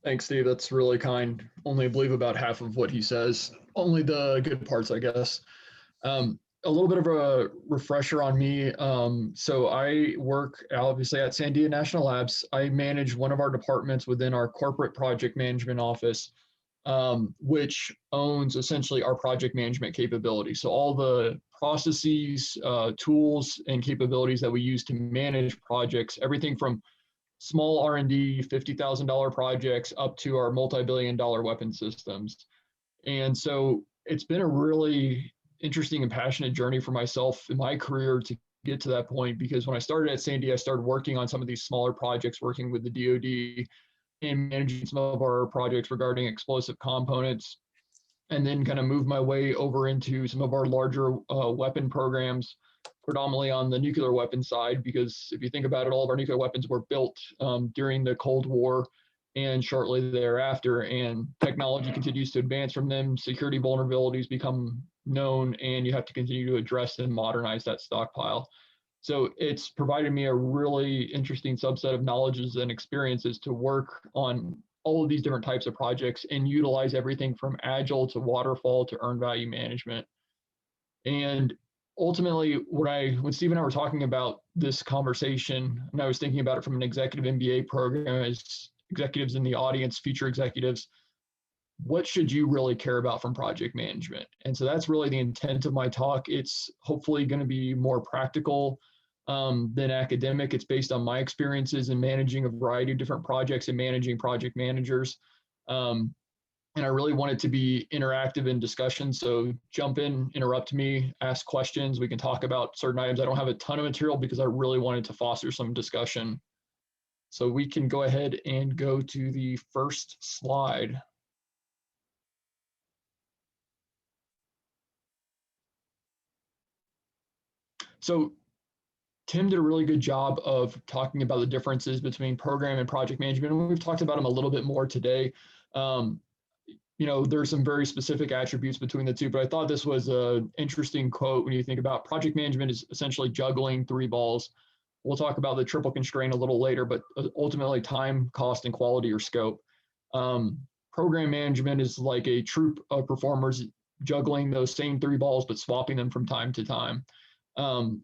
Thanks, Steve. That's really kind. Only believe about half of what he says. Only the good parts, I guess. A little bit of a refresher on me. So I work obviously at Sandia National Labs. I manage one of our departments within our corporate project management office, which owns essentially our project management capability. So all the processes, tools, and capabilities that we use to manage projects, everything from small R&D, $50,000 projects up to our multi-billion-dollar weapon systems. And so it's been a really interesting and passionate journey for myself in my career to get to that point, because when I started at Sandia, I started working on some of these smaller projects, working with the DoD and managing some of our projects regarding explosive components, and then kind of moved my way over into some of our larger weapon programs, predominantly on the nuclear weapon side, because if you think about it, all of our nuclear weapons were built during the Cold War and shortly thereafter, and technology continues to advance from them. Security vulnerabilities become known, and you have to continue to address and modernize that stockpile. So it's provided me a really interesting subset of knowledges and experiences to work on all of these different types of projects and utilize everything from agile to waterfall to earned value management. And ultimately, when Steve and I were talking about this conversation, and I was thinking about it from an executive MBA program, as executives in the audience, future executives, what should you really care about from project management? And so that's really the intent of my talk. It's hopefully going to be more practical than academic. It's based on my experiences in managing a variety of different projects and managing project managers. And I really want it to be interactive in discussion. So jump in, interrupt me, ask questions. We can talk about certain items. I don't have a ton of material because I really wanted to foster some discussion. So we can go ahead and go to the first slide. So Tim did a really good job of talking about the differences between program and project management, and we've talked about them a little bit more today. You know, there's some very specific attributes between the two, but I thought this was an interesting quote when you think about project management is essentially juggling three balls. We'll talk about the triple constraint a little later, but ultimately time, cost, and quality or scope. Program management is like a troop of performers juggling those same three balls, but swapping them from time to time.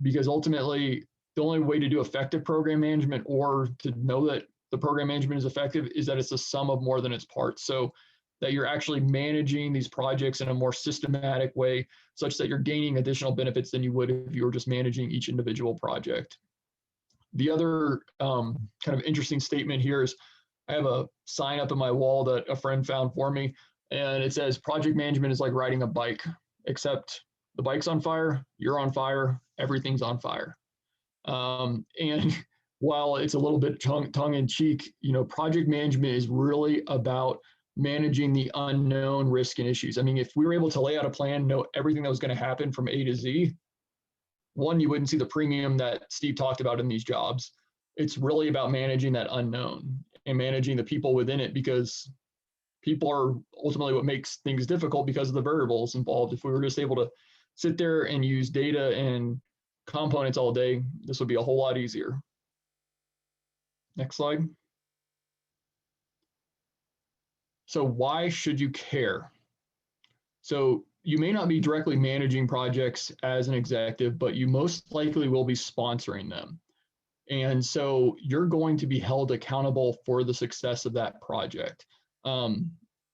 Because ultimately, the only way to do effective program management or to know that the program management is effective is that it's a sum of more than its parts. So that you're actually managing these projects in a more systematic way, such that you're gaining additional benefits than you would if you were just managing each individual project. The other kind of interesting statement here is I have a sign up on my wall that a friend found for me, and it says project management is like riding a bike, except the bike's on fire, you're on fire, everything's on fire. And while it's a little bit tongue in cheek, you know, project management is really about managing the unknown risk and issues. I mean, if we were able to lay out a plan, know everything that was going to happen from A to Z, one, you wouldn't see the premium that Steve talked about in these jobs. It's really about managing that unknown and managing the people within it, because people are ultimately what makes things difficult because of the variables involved. If we were just able to sit there and use data and components all day, this would be a whole lot easier. Next slide. So why should you care? So you may not be directly managing projects as an executive, but you most likely will be sponsoring them. And so you're going to be held accountable for the success of that project.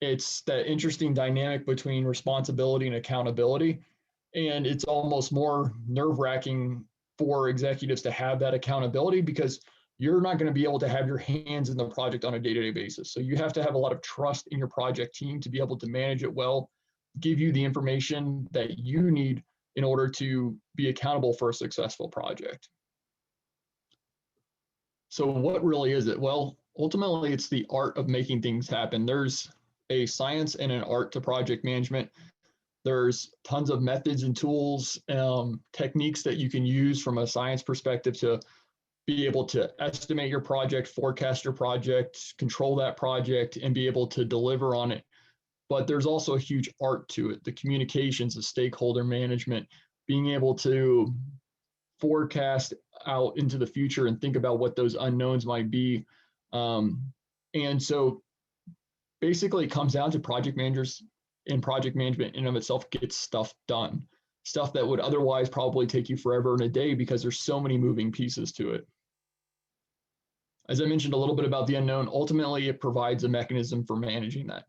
it's that interesting dynamic between responsibility and accountability. And it's almost more nerve-wracking for executives to have that accountability because you're not going to be able to have your hands in the project on a day-to-day basis. So you have to have a lot of trust in your project team to be able to manage it well, give you the information that you need in order to be accountable for a successful project. So what really is it? Well, ultimately, it's the art of making things happen. There's a science and an art to project management. There's tons of methods and tools, techniques that you can use from a science perspective to be able to estimate your project, forecast your project, control that project, and be able to deliver on it. But there's also a huge art to it, the communications, the stakeholder management, being able to forecast out into the future and think about what those unknowns might be. And so basically it comes down to project managers and project management in and of itself gets stuff done, stuff that would otherwise probably take you forever and a day because there's so many moving pieces to it. As I mentioned a little bit about the unknown, ultimately it provides a mechanism for managing that.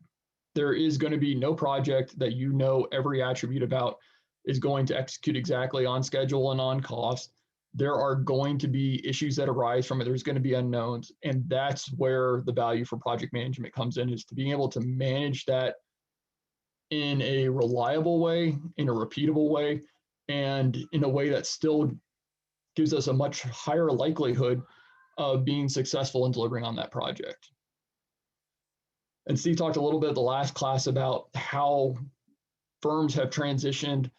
There is going to be no project that you know every attribute about is going to execute exactly on schedule and on cost. There are going to be issues that arise from it. There's going to be unknowns. And that's where the value for project management comes in, is to being able to manage that in a reliable way, in a repeatable way, and in a way that still gives us a much higher likelihood of being successful in delivering on that project. And Steve talked a little bit at the last class about how firms have transitioned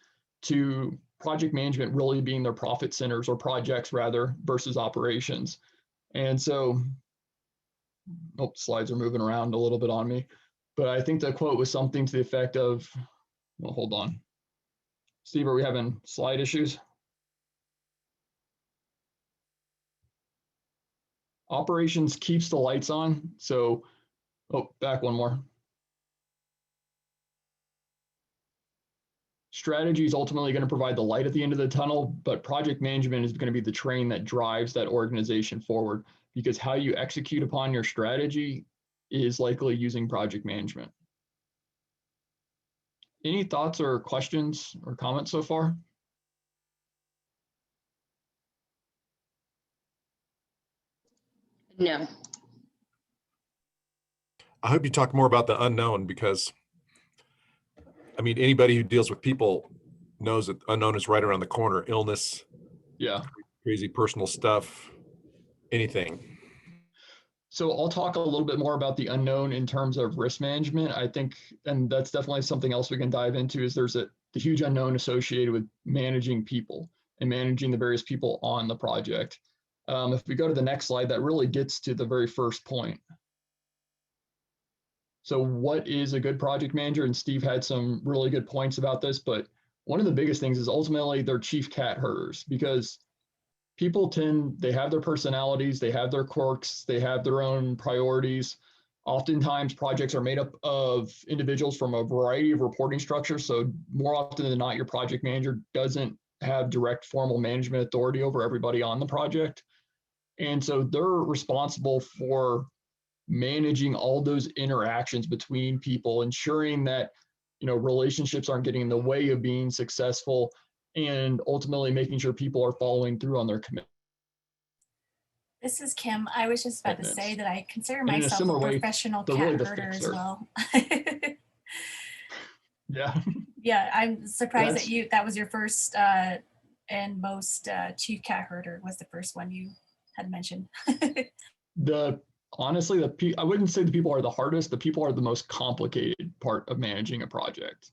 to project management really being their profit centers, or projects rather, versus operations. And so, oh, slides are moving around a little bit on me, but I think the quote was something to the effect of, well, hold on. Steve, are we having slide issues? Operations keeps the lights on. So, oh, back one more. Strategy is ultimately going to provide the light at the end of the tunnel, but project management is going to be the train that drives that organization forward, because how you execute upon your strategy is likely using project management. Any thoughts or questions or comments so far? No. I hope you talk more about the unknown, because I mean, anybody who deals with people knows that unknown is right around the corner. Illness, yeah, crazy personal stuff, anything. So I'll talk a little bit more about the unknown in terms of risk management. I think, and that's definitely something else we can dive into, is there's the huge unknown associated with managing people and managing the various people on the project. If we go to the next slide, that really gets to the very first point. So what is a good project manager? And Steve had some really good points about this, but one of the biggest things is ultimately they're chief cat herders, because people they have their personalities, they have their quirks, they have their own priorities. Oftentimes projects are made up of individuals from a variety of reporting structures. So more often than not, your project manager doesn't have direct formal management authority over everybody on the project. And so they're responsible for managing all those interactions between people, ensuring that, you know, relationships aren't getting in the way of being successful, and ultimately making sure people are following through on their commitment. This is Kim. I was just about to say that I consider And in a myself similar a way, professional they're cat really the herder as fixer. well. Yeah. Yeah, I'm surprised That's- that that was your first and most chief cat herder was the first one you had mentioned. Honestly, I wouldn't say the people are the hardest. The people are the most complicated part of managing a project,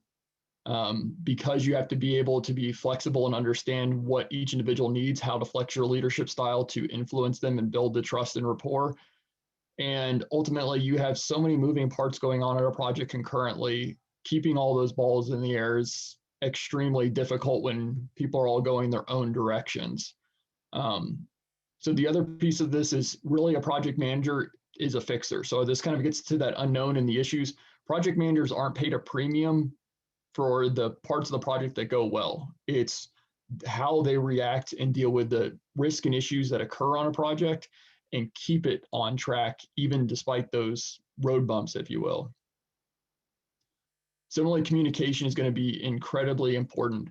because you have to be able to be flexible and understand what each individual needs, how to flex your leadership style to influence them and build the trust and rapport. And ultimately, you have so many moving parts going on at a project concurrently. Keeping all those balls in the air is extremely difficult when people are all going their own directions. So the other piece of this is really a project manager is a fixer. So this kind of gets to that unknown and the issues. Project managers aren't paid a premium for the parts of the project that go well. It's how they react and deal with the risk and issues that occur on a project and keep it on track, even despite those road bumps, if you will. Similarly, communication is going to be incredibly important,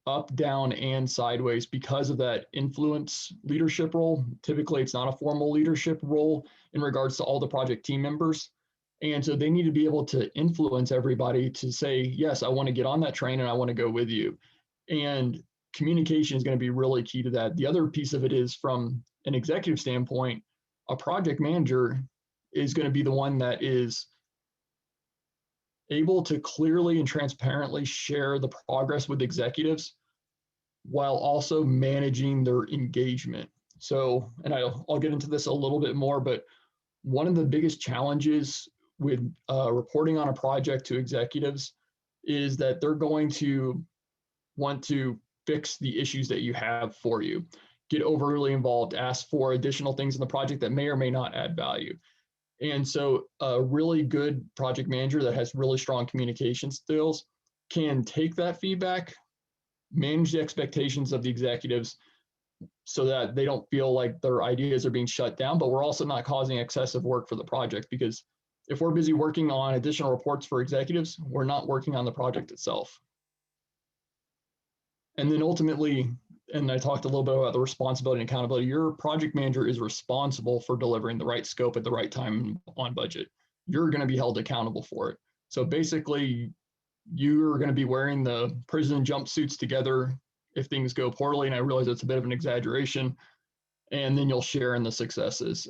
up, down, and sideways, because of that influence leadership role. Typically, it's not a formal leadership role in regards to all the project team members. And so they need to be able to influence everybody to say, yes, I want to get on that train and I want to go with you. And communication is going to be really key to that. The other piece of it is, from an executive standpoint, a project manager is going to be the one that is able to clearly and transparently share the progress with executives while also managing their engagement. So, and I'll get into this a little bit more, but one of the biggest challenges with reporting on a project to executives is that they're going to want to fix the issues that you have for you, get overly involved, ask for additional things in the project that may or may not add value. And so a really good project manager that has really strong communication skills can take that feedback, manage the expectations of the executives so that they don't feel like their ideas are being shut down, but we're also not causing excessive work for the project, because if we're busy working on additional reports for executives, we're not working on the project itself. And then ultimately, and I talked a little bit about the responsibility and accountability, your project manager is responsible for delivering the right scope at the right time on budget. You're going to be held accountable for it. So basically, you're going to be wearing the prison jumpsuits together if things go poorly. And I realize it's a bit of an exaggeration. And then you'll share in the successes.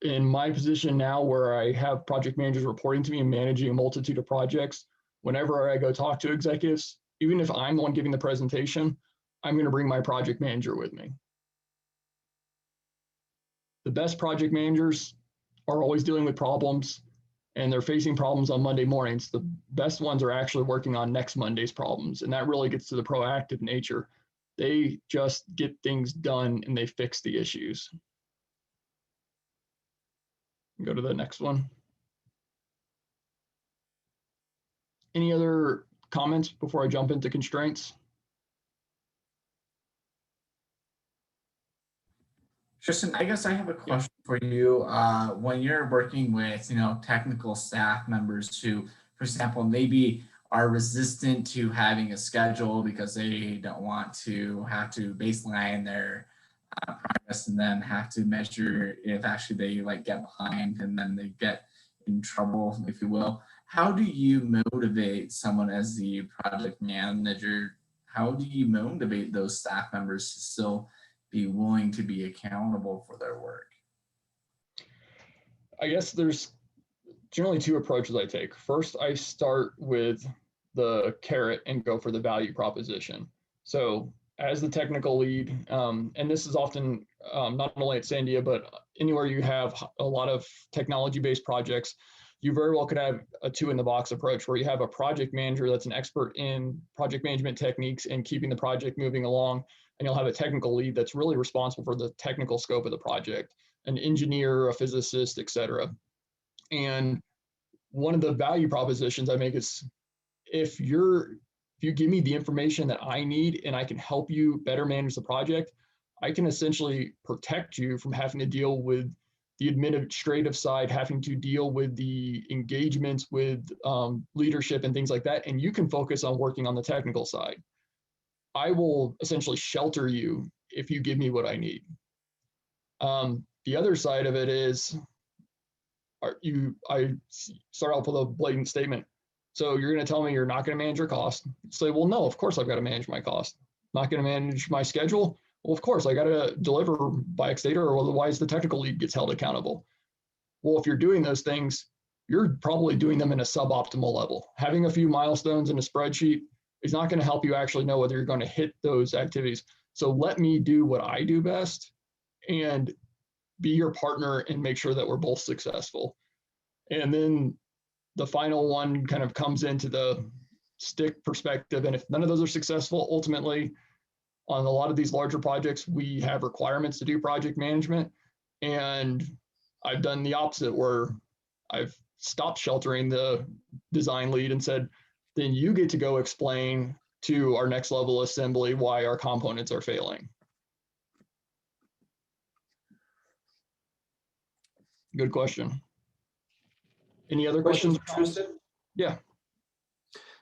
In my position now, where I have project managers reporting to me and managing a multitude of projects, whenever I go talk to executives, even if I'm the one giving the presentation, I'm going to bring my project manager with me. The best project managers are always dealing with problems, and they're facing problems on Monday mornings. The best ones are actually working on next Monday's problems, and that really gets to the proactive nature. They just get things done and they fix the issues. Go to the next one. Any other comments before I jump into constraints? Tristan, I guess I have a question for you. When you're working with, technical staff members who, for example, maybe are resistant to having a schedule because they don't want to have to baseline their progress and then have to measure if actually they get behind and then they get in trouble, if you will. How do you motivate someone as the project manager? How do you motivate those staff members to still be willing to be accountable for their work? I guess there's generally two approaches I take. First, I start with the carrot and go for the value proposition. So as the technical lead, and this is often not only at Sandia, but anywhere you have a lot of technology-based projects, you very well could have a two-in-the-box approach where you have a project manager that's an expert in project management techniques and keeping the project moving along, and you'll have a technical lead that's really responsible for the technical scope of the project, an engineer, a physicist, et cetera. And one of the value propositions I make is, if you give me the information that I need and I can help you better manage the project, I can essentially protect you from having to deal with the administrative side, having to deal with the engagements with leadership and things like that. And you can focus on working on the technical side. I will essentially shelter you if you give me what I need. The other side of it is, I start off with a blatant statement. So you're going to tell me you're not going to manage your cost. Say, well, no, of course I've got to manage my cost. Not going to manage my schedule. Well, of course I got to deliver by X data, or otherwise the technical lead gets held accountable. Well, if you're doing those things, you're probably doing them in a suboptimal level. Having a few milestones in a spreadsheet is not going to help you actually know whether you're going to hit those activities. So let me do what I do best and be your partner and make sure that we're both successful. And then the final one kind of comes into the stick perspective. And if none of those are successful, ultimately, on a lot of these larger projects, we have requirements to do project management. And I've done the opposite, where I've stopped sheltering the design lead and said, then you get to go explain to our next level assembly why our components are failing. Good question. Any other questions? Tristan? Yeah.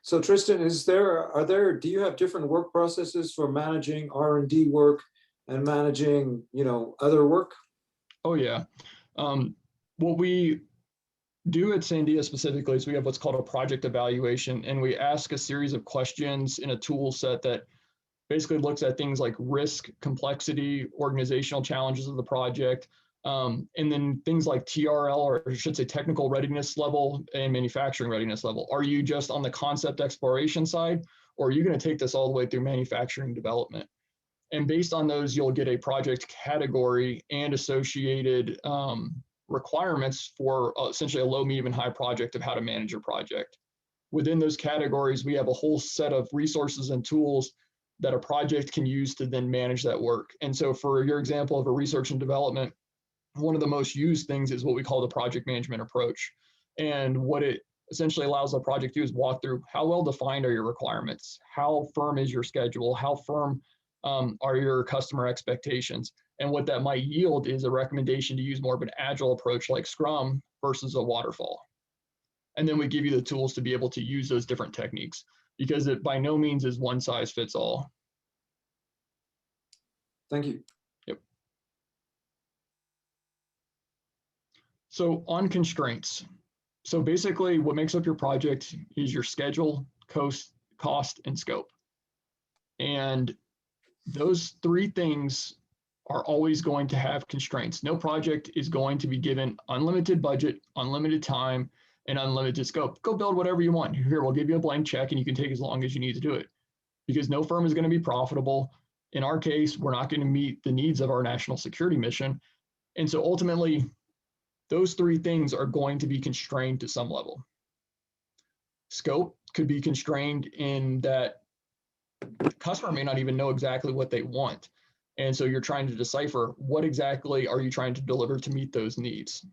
So Tristan, do you have different work processes for managing R&D work and managing, other work? Oh yeah. What we do at Sandia specifically is we have what's called a project evaluation, and we ask a series of questions in a tool set that basically looks at things like risk, complexity, organizational challenges of the project, and then things like TRL, or I should say technical readiness level and manufacturing readiness level. Are you just on the concept exploration side, or are you going to take this all the way through manufacturing development? And based on those, you'll get a project category and associated requirements for essentially a low, medium, and high project of how to manage your project. Within those categories, we have a whole set of resources and tools that a project can use to then manage that work. And so for your example of a research and development, one of the most used things is what we call the project management approach. And what it essentially allows a project to do is walk through how well defined are your requirements, how firm is your schedule, how firm are your customer expectations. And what that might yield is a recommendation to use more of an agile approach like Scrum versus a waterfall. And then we give you the tools to be able to use those different techniques, because it by no means is one size fits all. Thank you. Yep. So on constraints. So basically what makes up your project is your schedule, cost, and scope. And those three things are always going to have constraints. No project is going to be given unlimited budget, unlimited time, and unlimited scope. Go build whatever you want. Here, we'll give you a blank check and you can take as long as you need to do it, because no firm is going to be profitable. In our case, we're not going to meet the needs of our national security mission. And so ultimately, those three things are going to be constrained to some level. Scope could be constrained in that the customer may not even know exactly what they want. And so you're trying to decipher what exactly are you trying to deliver to meet those needs.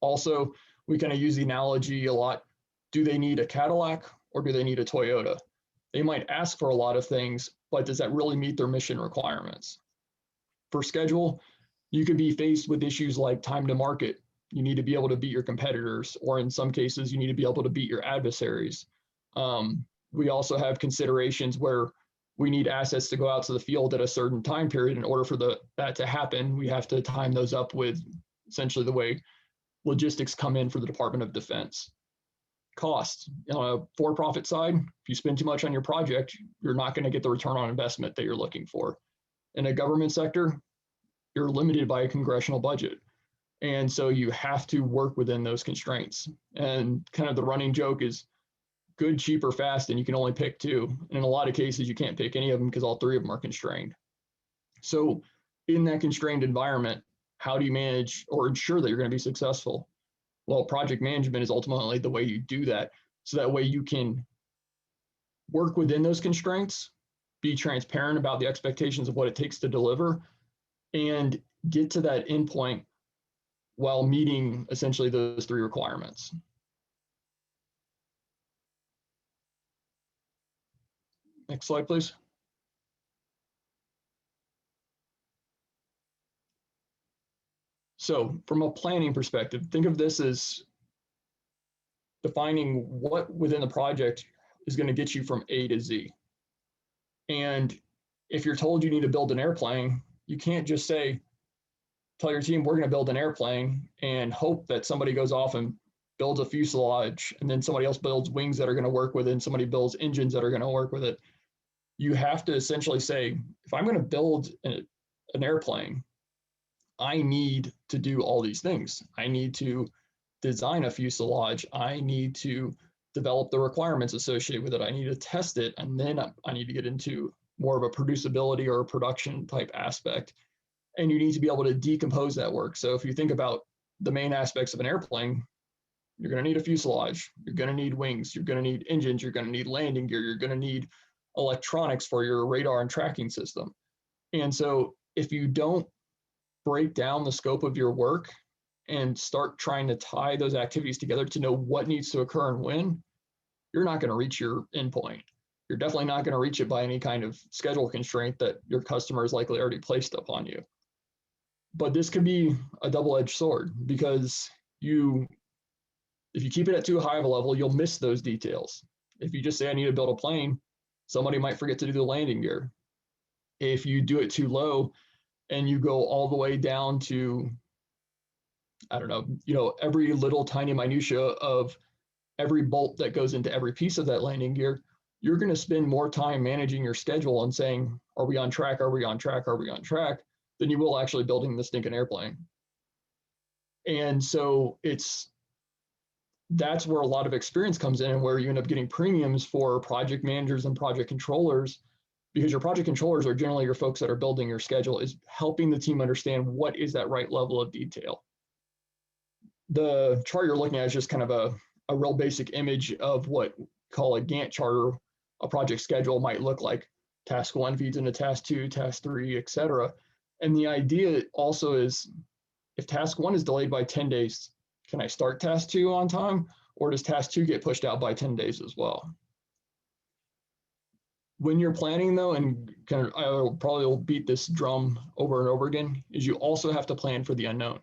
Also, we kind of use the analogy a lot. Do they need a Cadillac or do they need a Toyota? They might ask for a lot of things, but does that really meet their mission requirements? For schedule, you could be faced with issues like time to market. You need to be able to beat your competitors, or in some cases, you need to be able to beat your adversaries. We also have considerations where we need assets to go out to the field at a certain time period. In order for that to happen, we have to time those up with essentially the way logistics come in for the Department of Defense. Costs. On a for-profit side, if you spend too much on your project, you're not going to get the return on investment that you're looking for. In a government sector, you're limited by a congressional budget. And so you have to work within those constraints. And kind of the running joke is good, cheap, or fast, and you can only pick two. And in a lot of cases, you can't pick any of them because all three of them are constrained. So in that constrained environment, how do you manage or ensure that you're going to be successful? Well, project management is ultimately the way you do that. So that way you can work within those constraints, be transparent about the expectations of what it takes to deliver, and get to that endpoint while meeting essentially those three requirements. Next slide, please. So from a planning perspective, think of this as defining what within the project is going to get you from A to Z. And if you're told you need to build an airplane, you can't just say, tell your team, we're going to build an airplane and hope that somebody goes off and builds a fuselage, and then somebody else builds wings that are going to work with it, and somebody builds engines that are going to work with it. You have to essentially say, if I'm going to build an airplane, I need to do all these things. I need to design a fuselage. I need to develop the requirements associated with it. I need to test it. And then I need to get into more of a producibility or a production type aspect. And you need to be able to decompose that work. So if you think about the main aspects of an airplane, you're going to need a fuselage. You're going to need wings. You're going to need engines. You're going to need landing gear. You're going to need electronics for your radar and tracking system. And so if you don't break down the scope of your work and start trying to tie those activities together to know what needs to occur and when, you're not going to reach your endpoint. You're definitely not going to reach it by any kind of schedule constraint that your customer is likely already placed upon you. But this could be a double-edged sword, because if you keep it at too high of a level, you'll miss those details. If you just say, I need to build a plane, somebody might forget to do the landing gear. If you do it too low and you go all the way down to, I don't know, every little tiny minutia of every bolt that goes into every piece of that landing gear, you're going to spend more time managing your schedule and saying, are we on track? Are we on track? Are we on track? Than you will actually building the stinking airplane. And so that's where a lot of experience comes in, and where you end up getting premiums for project managers and project controllers, because your project controllers are generally your folks that are building your schedule, is helping the team understand what is that right level of detail. The chart you're looking at is just kind of a real basic image of what call a Gantt chart, or a project schedule might look like. Task 1 feeds into task 2, task 3, etc. And the idea also is, if task 1 is delayed by 10 days, can I start task 2 on time, or does task 2 get pushed out by 10 days as well? When you're planning though, and I will probably beat this drum over and over again, is you also have to plan for the unknown.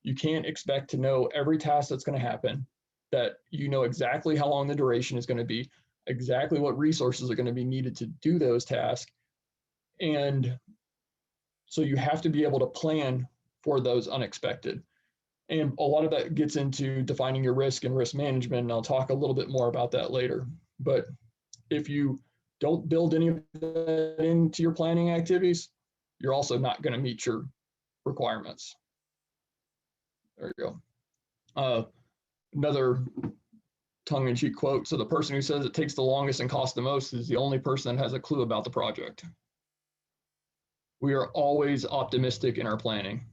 You can't expect to know every task that's going to happen, that you know exactly how long the duration is going to be, exactly what resources are going to be needed to do those tasks. And so you have to be able to plan for those unexpected. And a lot of that gets into defining your risk and risk management, and I'll talk a little bit more about that later. But if you don't build any of that into your planning activities, you're also not going to meet your requirements. There you go. Another tongue-in-cheek quote. So the person who says it takes the longest and costs the most is the only person that has a clue about the project. We are always optimistic in our planning.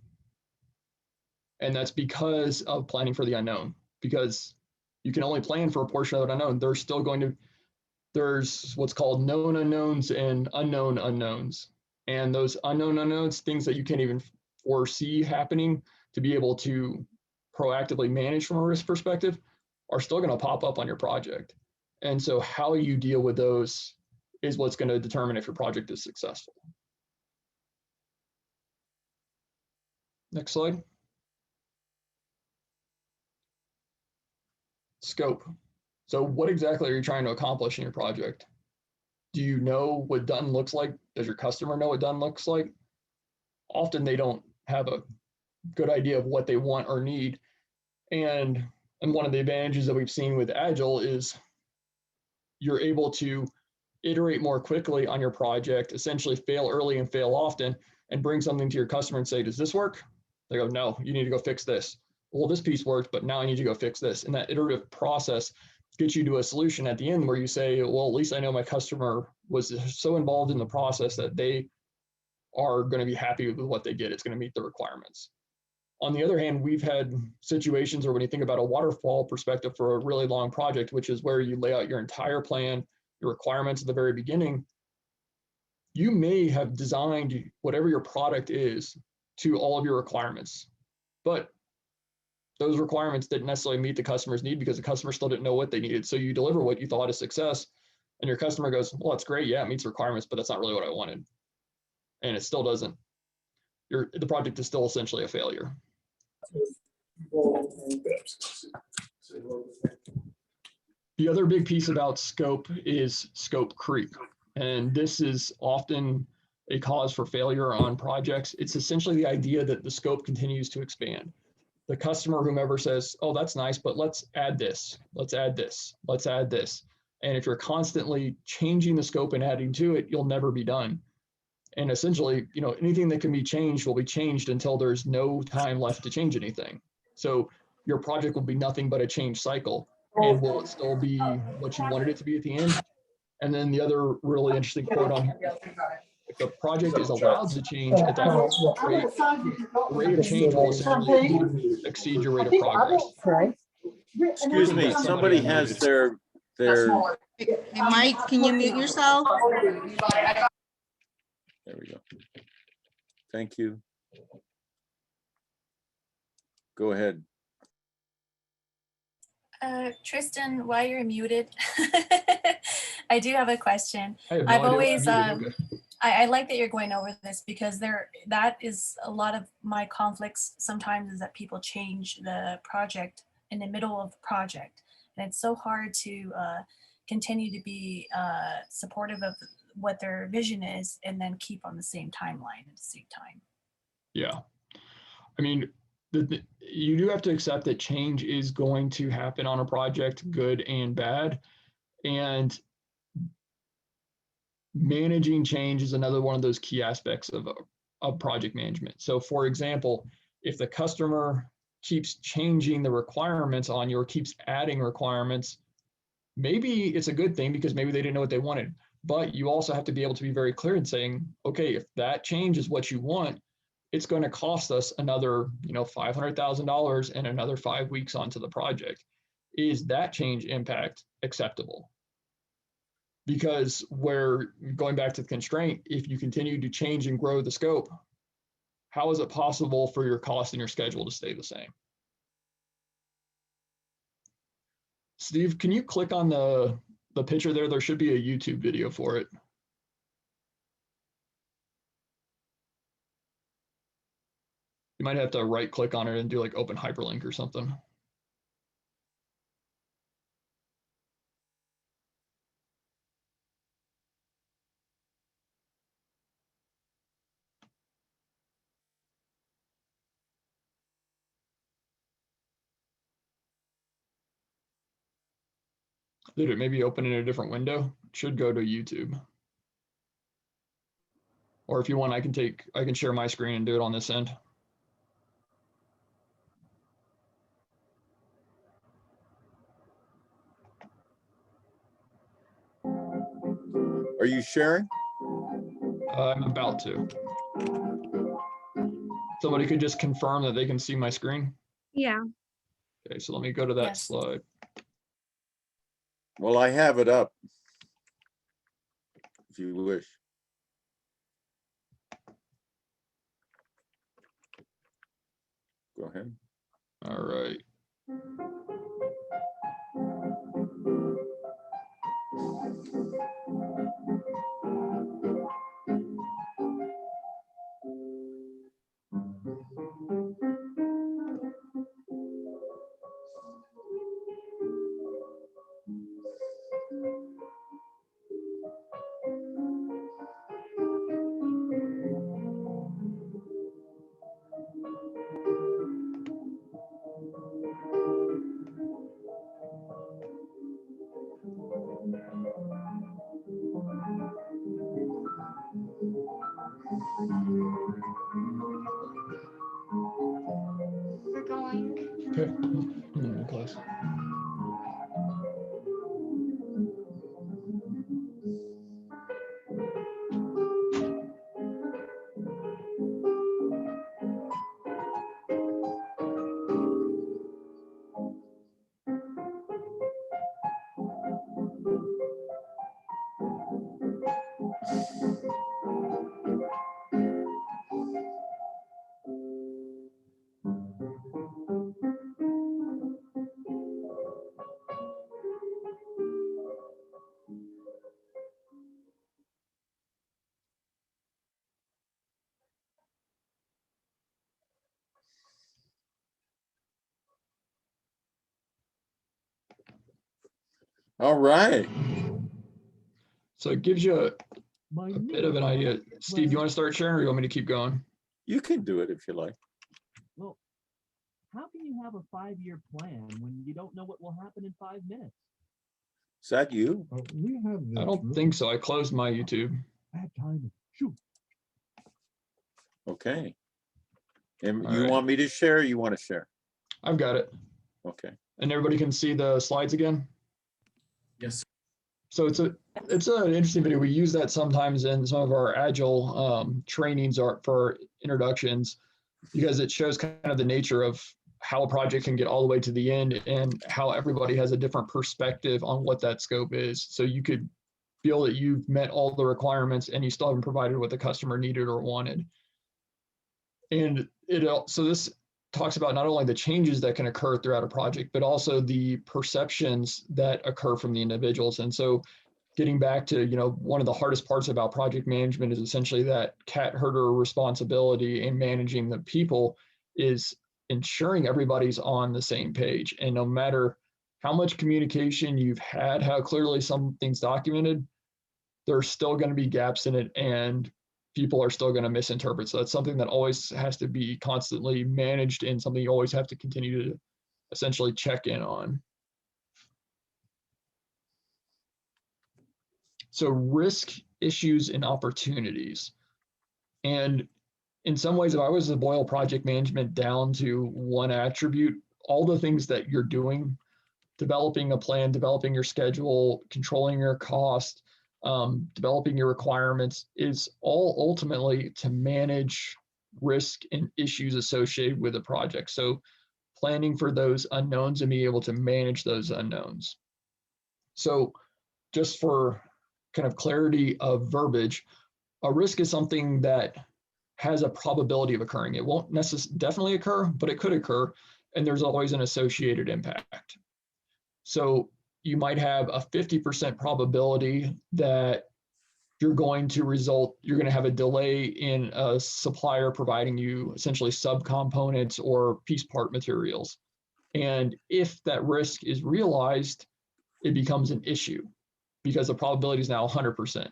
And that's because of planning for the unknown, because you can only plan for a portion of the unknown. There's what's called known unknowns and unknown unknowns. And those unknown unknowns, things that you can't even foresee happening to be able to proactively manage from a risk perspective, are still going to pop up on your project. And so how you deal with those is what's going to determine if your project is successful. Next slide. Scope. So what exactly are you trying to accomplish in your project? Do you know what done looks like? Does your customer know what done looks like? Often they don't have a good idea of what they want or need. And one of the advantages that we've seen with Agile is you're able to iterate more quickly on your project, essentially fail early and fail often, and bring something to your customer and say, does this work? They go, no, you need to go fix this. Well, this piece worked, but now I need you to go fix this. And that iterative process gets you to a solution at the end where you say, well, at least I know my customer was so involved in the process that they are going to be happy with what they get. It's going to meet the requirements. On the other hand, we've had situations where when you think about a waterfall perspective for a really long project, which is where you lay out your entire plan, your requirements at the very beginning, you may have designed whatever your product is to all of your requirements, but those requirements didn't necessarily meet the customer's need because the customer still didn't know what they needed. So you deliver what you thought is success, and your customer goes, well, that's great. Yeah, it meets requirements, but that's not really what I wanted. And it still doesn't. The project is still essentially a failure. The other big piece about scope is scope creep. And this is often a cause for failure on projects. It's essentially the idea that the scope continues to expand. The customer, whomever says, oh, that's nice, but let's add this, let's add this, let's add this. And if you're constantly changing the scope and adding to it, you'll never be done. And essentially, anything that can be changed will be changed until there's no time left to change anything. So your project will be nothing but a change cycle. And will it still be what you wanted it to be at the end? And then the other really interesting quote on here, if the project is allowed to change at that rate, the rate of change will essentially exceed your rate of progress. Excuse me, somebody has their. Hey, Mike, can you mute yourself? There we go. Thank you. Go ahead. Tristan, while you're muted, I do have a question. I have no I've idea always, what I'm doing. I like that you're going over this because that is a lot of my conflicts sometimes, is that people change the project in the middle of the project. And it's so hard to continue to be supportive of what their vision is and then keep on the same timeline at the same time. Yeah. I mean, you do have to accept that change is going to happen on a project, good and bad. And managing change is another one of those key aspects of project management. So for example, if the customer keeps changing the requirements on you or keeps adding requirements, maybe it's a good thing because maybe they didn't know what they wanted. But you also have to be able to be very clear in saying, okay, if that change is what you want, it's going to cost us another, $500,000 and another 5 weeks onto the project. Is that change impact acceptable? Because we're going back to the constraint, if you continue to change and grow the scope, how is it possible for your cost and your schedule to stay the same? Steve, can you click on the picture there? There should be a YouTube video for it. You might have to right click on it and do like open hyperlink or something. Did it maybe open in a different window? It should go to YouTube. Or if you want, I can share my screen and do it on this end. Are you sharing? I'm about to. Somebody could just confirm that they can see my screen. Yeah. Okay, so let me go to that slide. Well, I have it up if you wish. Go ahead. All right. We're going. Okay. Class. All right. So it gives you a bit of an idea. Steve, you want to start sharing or you want me to keep going? You can do it if you like. Well, how can you have a 5-year plan when you don't know what will happen in 5 minutes? Is that you? I don't think so. I closed my YouTube. Bad timing. Shoot. Okay. And All you right. want me to share or you want to share? I've got it. Okay. And everybody can see the slides again? Yes. So it's an interesting video. We use that sometimes in some of our agile trainings for introductions because it shows kind of the nature of how a project can get all the way to the end and how everybody has a different perspective on what that scope is. So you could feel that you've met all the requirements and you still haven't provided what the customer needed or wanted. And so this talks about not only the changes that can occur throughout a project, but also the perceptions that occur from the individuals. And so getting back to, one of the hardest parts about project management is essentially that cat herder responsibility in managing the people is ensuring everybody's on the same page. And no matter how much communication you've had, how clearly something's documented, there's still going to be gaps in it and people are still going to misinterpret. So that's something that always has to be constantly managed and something you always have to continue to essentially check in on. So risk, issues, and opportunities. And in some ways, if I was to boil project management down to one attribute, all the things that you're doing, developing a plan, developing your schedule, controlling your cost, developing your requirements, is all ultimately to manage risk and issues associated with a project. So planning for those unknowns and being able to manage those unknowns. So just for kind of clarity of verbiage, a risk is something that has a probability of occurring. It won't necessarily definitely occur, but it could occur, and there's always an associated impact. So you might have a 50% probability that you're going to have a delay in a supplier providing you essentially subcomponents or piece part materials. And if that risk is realized, it becomes an issue because the probability is now 100%.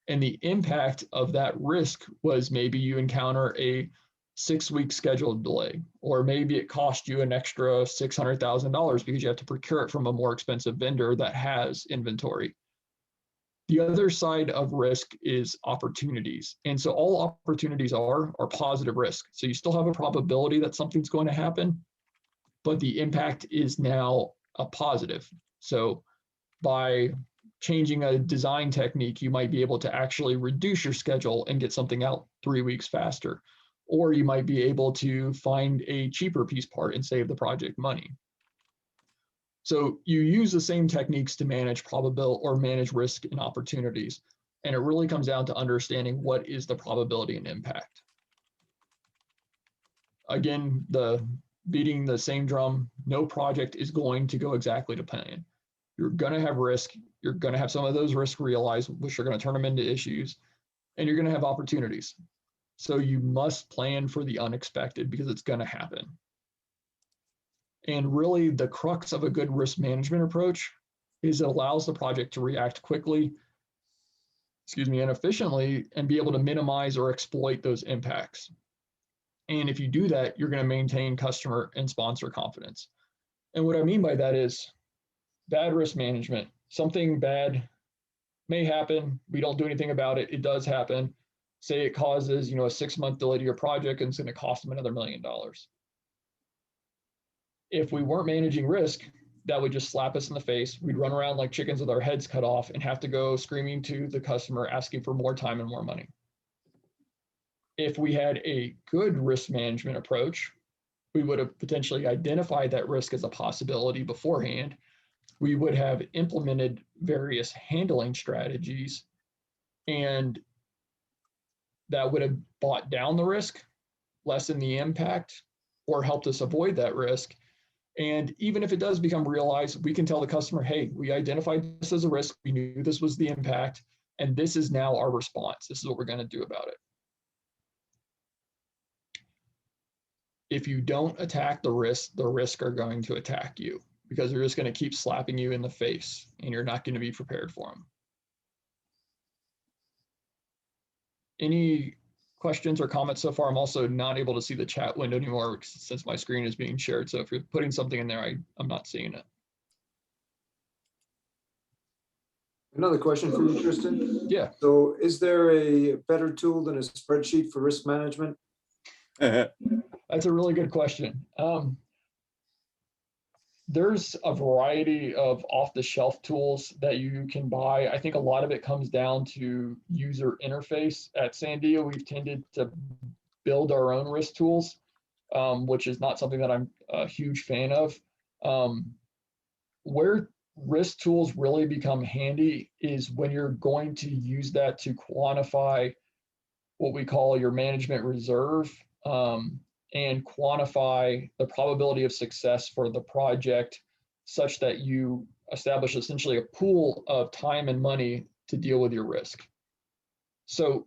And the impact of that risk was maybe you encounter a 6-week scheduled delay, or maybe it cost you an extra $600,000 because you have to procure it from a more expensive vendor that has inventory. The other side of risk is opportunities. And so all opportunities are positive risk. So you still have a probability that something's going to happen, but the impact is now a positive. So by changing a design technique, you might be able to actually reduce your schedule and get something out 3 weeks faster. Or you might be able to find a cheaper piece part and save the project money. So you use the same techniques to manage probability or manage risk and opportunities. And it really comes down to understanding what is the probability and impact. Again, beating the same drum, no project is going to go exactly to plan. You're going to have risk. You're going to have some of those risks realized, which are going to turn them into issues, and you're going to have opportunities. So you must plan for the unexpected because it's going to happen. And really the crux of a good risk management approach is it allows the project to react quickly, and efficiently, and be able to minimize or exploit those impacts. And if you do that, you're going to maintain customer and sponsor confidence. And what I mean by that is bad risk management. Something bad may happen. We don't do anything about it. It does happen. Say it causes, a 6-month delay to your project and it's going to cost them another $1 million. If we weren't managing risk, that would just slap us in the face. We'd run around like chickens with our heads cut off and have to go screaming to the customer, asking for more time and more money. If we had a good risk management approach, we would have potentially identified that risk as a possibility beforehand. We would have implemented various handling strategies, and that would have brought down the risk, lessened the impact, or helped us avoid that risk. And even if it does become realized, we can tell the customer, hey, we identified this as a risk. We knew this was the impact, and this is now our response. This is what we're going to do about it. If you don't attack the risk are going to attack you because they're just going to keep slapping you in the face and you're not going to be prepared for them. Any questions or comments so far? I'm also not able to see the chat window anymore since my screen is being shared. So if you're putting something in there, I'm not seeing it. Another question for you, Tristan. Yeah. So is there a better tool than a spreadsheet for risk management? That's a really good question. There's a variety of off-the-shelf tools that you can buy. I think a lot of it comes down to user interface. At Sandia, we've tended to build our own risk tools, which is not something that I'm a huge fan of. Where risk tools really become handy is when you're going to use that to quantify what we call your management reserve, and quantify the probability of success for the project such that you establish essentially a pool of time and money to deal with your risk. So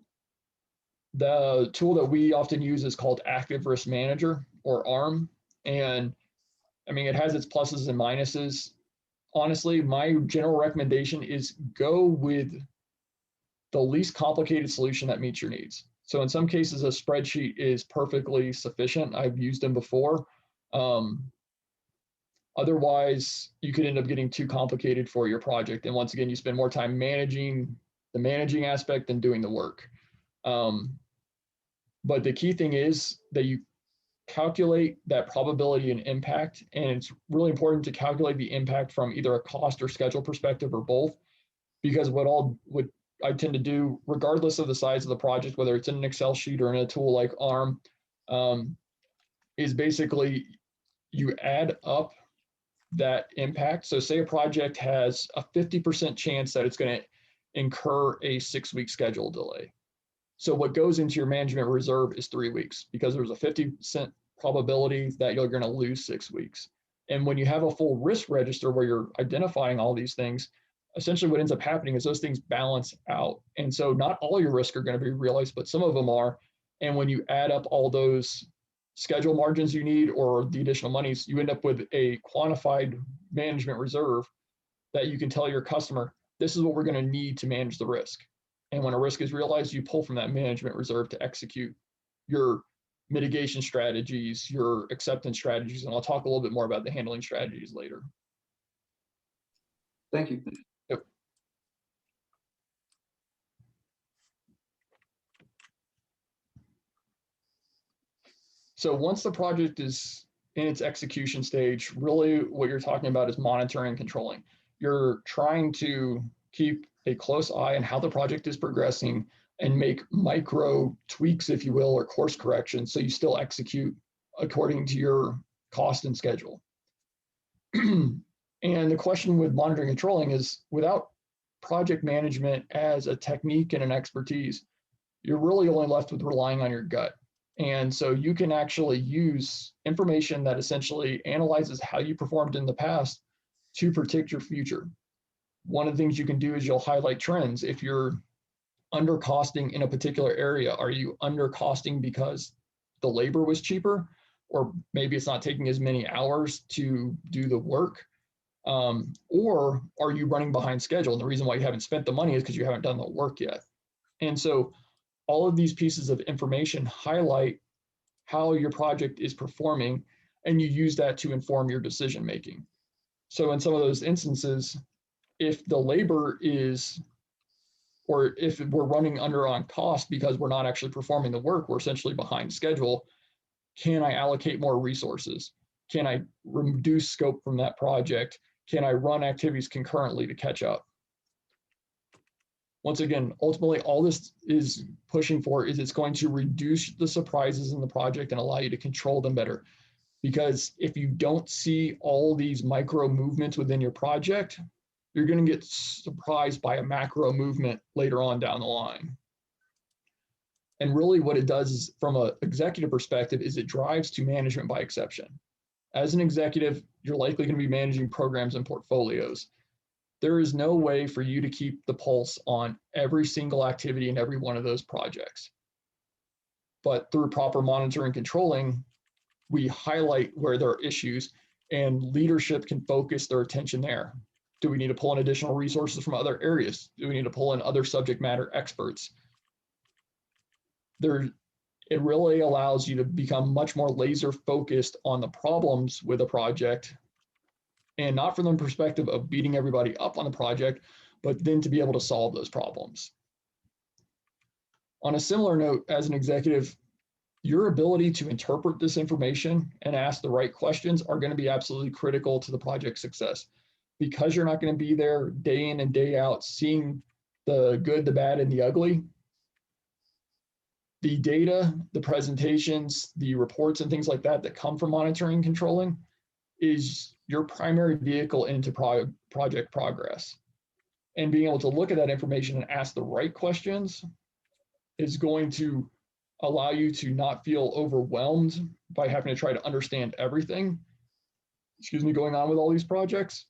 the tool that we often use is called Active Risk Manager, or ARM. And I mean, it has its pluses and minuses. honestly, my general recommendation is go with the least complicated solution that meets your needs. So in some cases, a spreadsheet is perfectly sufficient. I've used them before. Otherwise, you could end up getting too complicated for your project. And once again, you spend more time managing the managing aspect than doing the work. But the key thing is that you calculate that probability and impact. And it's really important to calculate the impact from either a cost or schedule perspective or both, because what I tend to do, regardless of the size of the project, whether it's in an Excel sheet or in a tool like ARM, is basically you add up that impact. So say a project has a 50% chance that it's going to incur a 6-week schedule delay. So what goes into your management reserve is 3 weeks, because there's a 50% probability that you're going to lose 6 weeks. And when you have a full risk register where you're identifying all these things, essentially what ends up happening is those things balance out. And so not all your risks are going to be realized, but some of them are. And when you add up all those schedule margins you need or the additional monies, you end up with a quantified management reserve that you can tell your customer, this is what we're going to need to manage the risk. And when a risk is realized, you pull from that management reserve to execute your mitigation strategies, your acceptance strategies, and I'll talk a little bit more about the handling strategies later. Thank you. Yep. So once the project is in its execution stage, really what you're talking about is monitoring and controlling. You're trying to keep a close eye on how the project is progressing and make micro tweaks, if you will, or course corrections, so you still execute according to your cost and schedule. And the question with monitoring and controlling is, without project management as a technique and an expertise, you're really only left with relying on your gut. And so you can actually use information that essentially analyzes how you performed in the past to predict your future. One of the things you can do is you'll highlight trends. If you're under costing in a particular area, are you under costing because the labor was cheaper, or maybe it's not taking as many hours to do the work? Or are you running behind schedule? And the reason why you haven't spent the money is because you haven't done the work yet. And so all of these pieces of information highlight how your project is performing, and you use that to inform your decision making. So in some of those instances, if the labor is, or if we're running under on cost because we're not actually performing the work, we're essentially behind schedule, can I allocate more resources? Can I reduce scope from that project? Can I run activities concurrently to catch up? Once again, ultimately, all this is pushing for is it's going to reduce the surprises in the project and allow you to control them better. Because if you don't see all these micro movements within your project, you're going to get surprised by a macro movement later on down the line. And really what it does is, from an executive perspective, is it drives to management by exception. As an executive, you're likely going to be managing programs and portfolios. There is no way for you to keep the pulse on every single activity in every one of those projects. But through proper monitoring and controlling, we highlight where there are issues, and leadership can focus their attention there. Do we need to pull in additional resources from other areas? Do we need to pull in other subject matter experts? It really allows you to become much more laser focused on the problems with a project, and not from the perspective of beating everybody up on the project, but then to be able to solve those problems. On a similar note, as an executive, your ability to interpret this information and ask the right questions are going to be absolutely critical to the project's success. Because you're not going to be there day in and day out seeing the good, the bad, and the ugly, the data, the presentations, the reports, and things like that that come from monitoring and controlling is your primary vehicle into project progress. And being able to look at that information and ask the right questions is going to allow you to not feel overwhelmed by having to try to understand everything, going on with all these projects.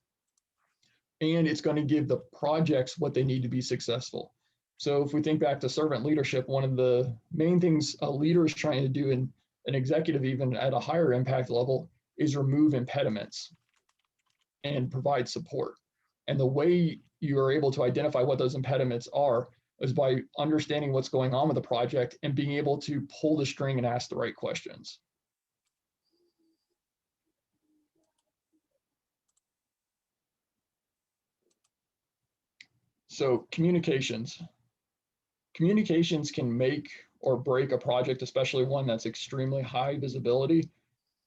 And it's going to give the projects what they need to be successful. So if we think back to servant leadership, one of the main things a leader is trying to do, in an executive even at a higher impact level, is remove impediments. and provide support. And the way you are able to identify what those impediments are is by understanding what's going on with the project and being able to pull the string and ask the right questions. So communications. Communications can make or break a project, especially one that's extremely high visibility.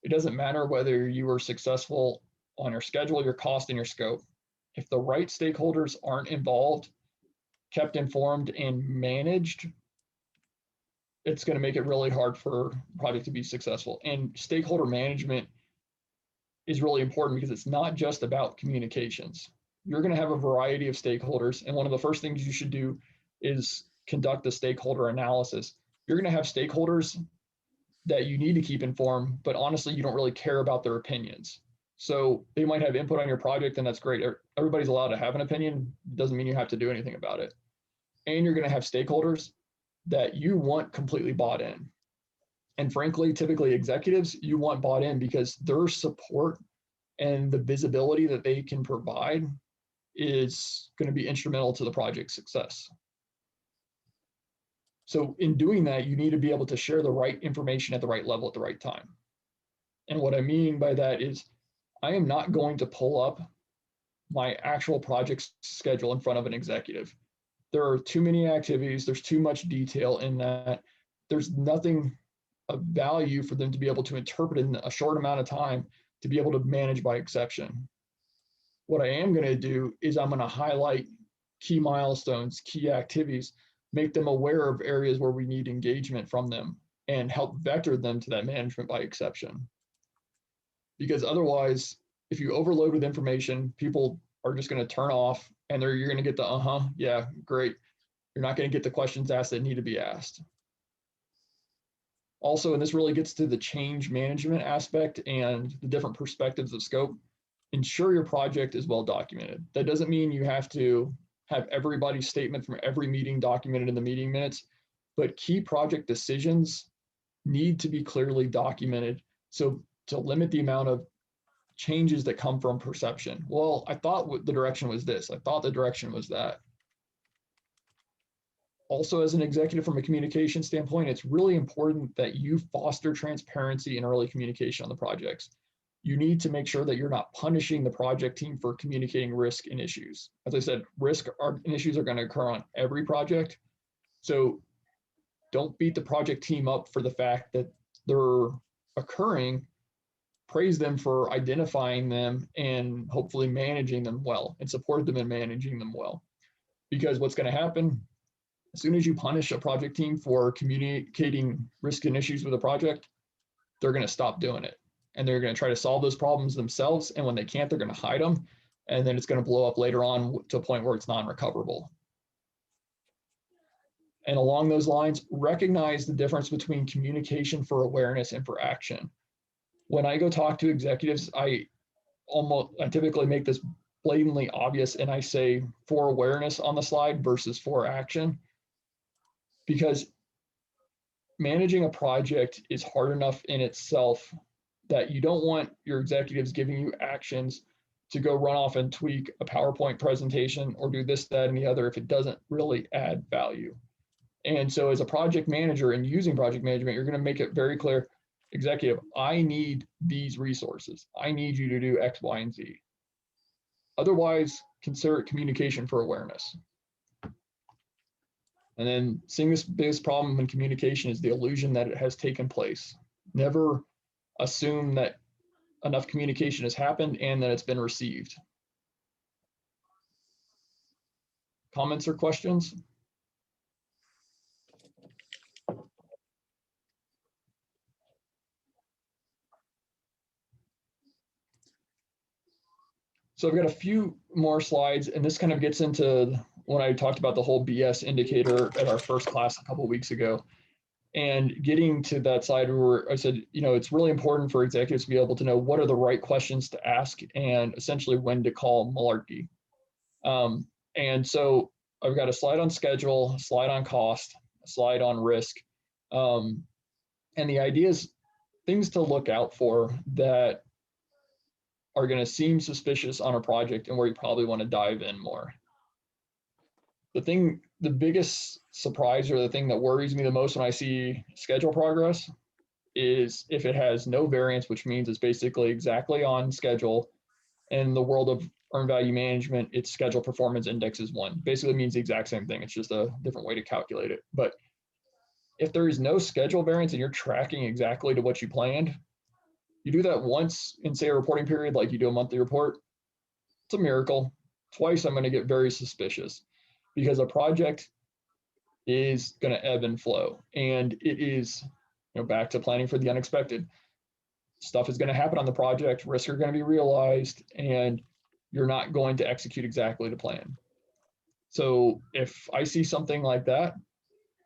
It doesn't matter whether you were successful on your schedule, your cost, and your scope. If the right stakeholders aren't involved, kept informed, and managed, it's going to make it really hard for a project to be successful. And stakeholder management is really important because it's not just about communications. You're going to have a variety of stakeholders, and one of the first things you should do is conduct a stakeholder analysis. You're going to have stakeholders that you need to keep informed, but honestly, you don't really care about their opinions. So they might have input on your project, and that's great. Everybody's allowed to have an opinion. It doesn't mean you have to do anything about it. And you're going to have stakeholders that you want completely bought in. And frankly, typically executives, you want bought in because their support and the visibility that they can provide is going to be instrumental to the project's success. So in doing that, you need to be able to share the right information at the right level at the right time. And what I mean by that is I am not going to pull up my actual project schedule in front of an executive. There are too many activities. There's too much detail in that. There's nothing of value for them to be able to interpret in a short amount of time to be able to manage by exception. What I am going to do is I'm going to highlight key milestones, key activities, make them aware of areas where we need engagement from them, and help vector them to that management by exception. Because otherwise, if you overload with information, people are just going to turn off, and you're going to get the yeah, great. You're not going to get the questions asked that need to be asked. Also, and this really gets to the change management aspect and the different perspectives of scope, ensure your project is well documented. That doesn't mean you have to have everybody's statement from every meeting documented in the meeting minutes, but key project decisions need to be clearly documented. So to limit the amount of changes that come from perception. Well, I thought the direction was this. I thought the direction was that. Also, as an executive from a communication standpoint, it's really important that you foster transparency and early communication on the projects. You need to make sure that you're not punishing the project team for communicating risk and issues. As I said, risk and issues are going to occur on every project. So don't beat the project team up for the fact that they're occurring. Praise them for identifying them and hopefully managing them well, and support them in managing them well. Because what's going to happen, as soon as you punish a project team for communicating risk and issues with a project, they're going to stop doing it. And they're going to try to solve those problems themselves. And when they can't, they're going to hide them. And then it's going to blow up later on to a point where it's non-recoverable. And along those lines, recognize the difference between communication for awareness and for action. When I go talk to executives, I typically make this blatantly obvious, and I say for awareness on the slide versus for action, because managing a project is hard enough in itself that you don't want your executives giving you actions to go run off and tweak a PowerPoint presentation or do this, that, and the other if it doesn't really add value. And so as a project manager and using project management, you're going to make it very clear, executive, I need these resources. I need you to do X, Y, and Z. Otherwise, consider it communication for awareness. And then seeing this biggest problem in communication is the illusion that it has taken place. Never assume that enough communication has happened and that it's been received. Comments or questions? So I've got a few more slides, and this kind of gets into when I talked about the whole BS indicator at our first class a couple of weeks ago. And getting to that side where I said, you know, it's really important for executives to be able to know what are the right questions to ask and essentially when to call malarkey. And so I've got a slide on schedule, a slide on cost, a slide on risk. And the idea is things to look out for that are going to seem suspicious on a project and where you probably want to dive in more. The biggest surprise or the thing that worries me the most when I see schedule progress is if it has no variance, which means it's basically exactly on schedule. In the world of earned value management, its schedule performance index is 1. Basically means the exact same thing. It's just a different way to calculate it. But if there is no schedule variance and you're tracking exactly to what you planned, you do that once in, say, a reporting period, like you do a monthly report, it's a miracle. Twice, I'm going to get very suspicious because a project is going to ebb and flow. And it is, back to planning for the unexpected. Stuff is going to happen on the project, risks are going to be realized, and you're not going to execute exactly to plan. So if I see something like that,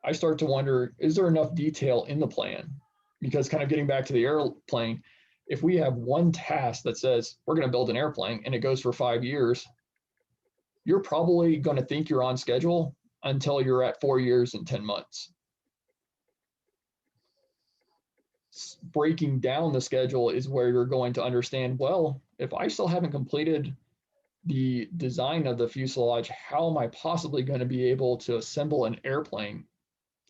I start to wonder, is there enough detail in the plan? Because kind of getting back to the airplane, if we have one task that says we're going to build an airplane and it goes for 5 years, you're probably going to think you're on schedule until you're at 4 years and 10 months. Breaking down the schedule is where you're going to understand, well, if I still haven't completed the design of the fuselage, how am I possibly going to be able to assemble an airplane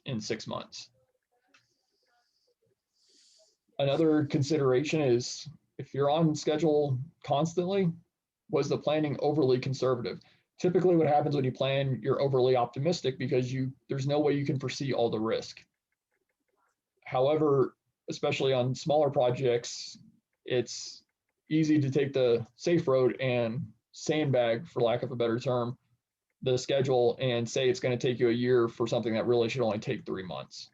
in 6 months? Another consideration is if you're on schedule constantly, was the planning overly conservative? Typically what happens when you plan, you're overly optimistic because there's no way you can foresee all the risk. However, especially on smaller projects, it's easy to take the safe road and sandbag, for lack of a better term, the schedule and say it's going to take you a year for something that really should only take 3 months.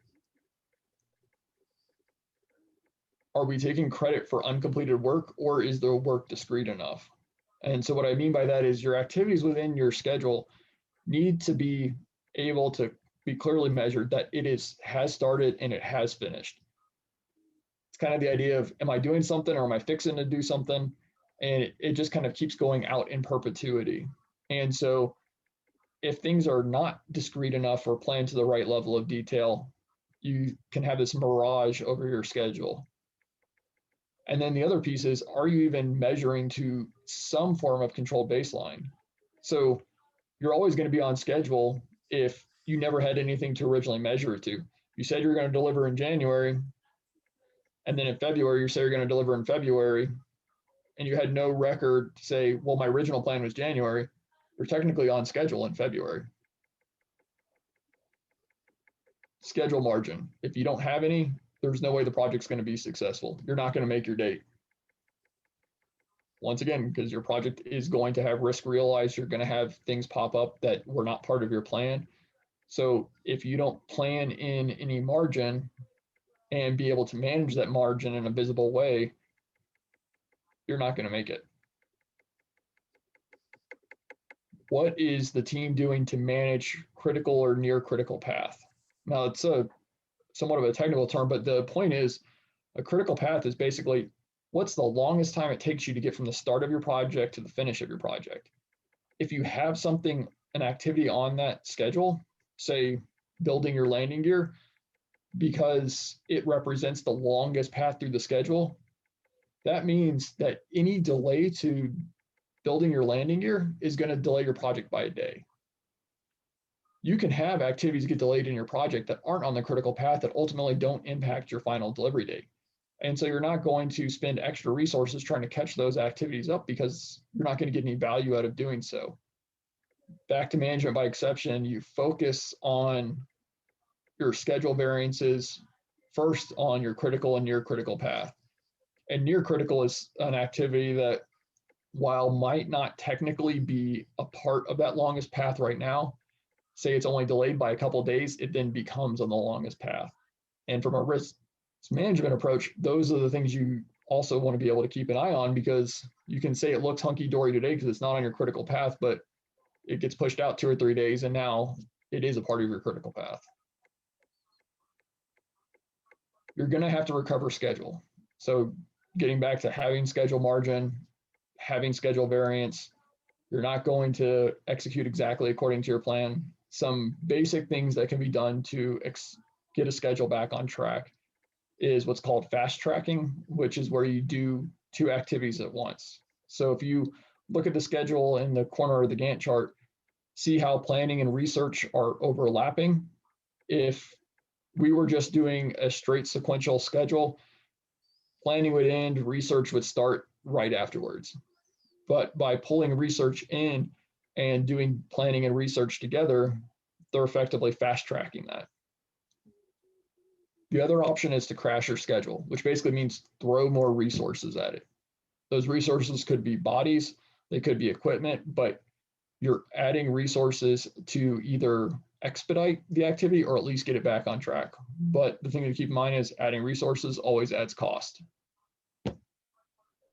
Are we taking credit for uncompleted work, or is the work discrete enough? And so what I mean by that is your activities within your schedule need to be able to be clearly measured that it has started and it has finished. It's kind of the idea of, am I doing something or am I fixing to do something? And it just kind of keeps going out in perpetuity. And so if things are not discrete enough or planned to the right level of detail, you can have this mirage over your schedule. And then the other piece is, are you even measuring to some form of controlled baseline? So you're always going to be on schedule if you never had anything to originally measure it to. You said you're going to deliver in January, and then in February, you say you're going to deliver in February, and you had no record to say, well, my original plan was January. You're technically on schedule in February. Schedule margin. If you don't have any, there's no way the project's going to be successful. You're not going to make your date. Once again, because your project is going to have risk realized, you're going to have things pop up that were not part of your plan. So if you don't plan in any margin and be able to manage that margin in a visible way, you're not going to make it. What is the team doing to manage critical or near critical path? Now, it's somewhat of a technical term, but the point is a critical path is basically what's the longest time it takes you to get from the start of your project to the finish of your project. If you have something, an activity on that schedule, say building your landing gear, because it represents the longest path through the schedule, that means that any delay to building your landing gear is going to delay your project by a day. You can have activities get delayed in your project that aren't on the critical path that ultimately don't impact your final delivery date. And so you're not going to spend extra resources trying to catch those activities up because you're not going to get any value out of doing so. Back to management by exception, you focus on your schedule variances first on your critical and near critical path. And near critical is an activity that, while might not technically be a part of that longest path right now, say it's only delayed by a couple of days, it then becomes on the longest path. And from a risk management approach, those are the things you also want to be able to keep an eye on, because you can say it looks hunky-dory today because it's not on your critical path, but it gets pushed out 2 or 3 days and now it is a part of your critical path. You're going to have to recover schedule. So getting back to having schedule margin, having schedule variance, you're not going to execute exactly according to your plan. Some basic things that can be done to get a schedule back on track is what's called fast tracking, which is where you do 2 activities at once. So if you look at the schedule in the corner of the Gantt chart, see how planning and research are overlapping. If we were just doing a straight sequential schedule, planning would end, research would start right afterwards. But by pulling research in and doing planning and research together, they're effectively fast tracking that. The other option is to crash your schedule, which basically means throw more resources at it. Those resources could be bodies, they could be equipment, but you're adding resources to either expedite the activity or at least get it back on track. But the thing to keep in mind is adding resources always adds cost.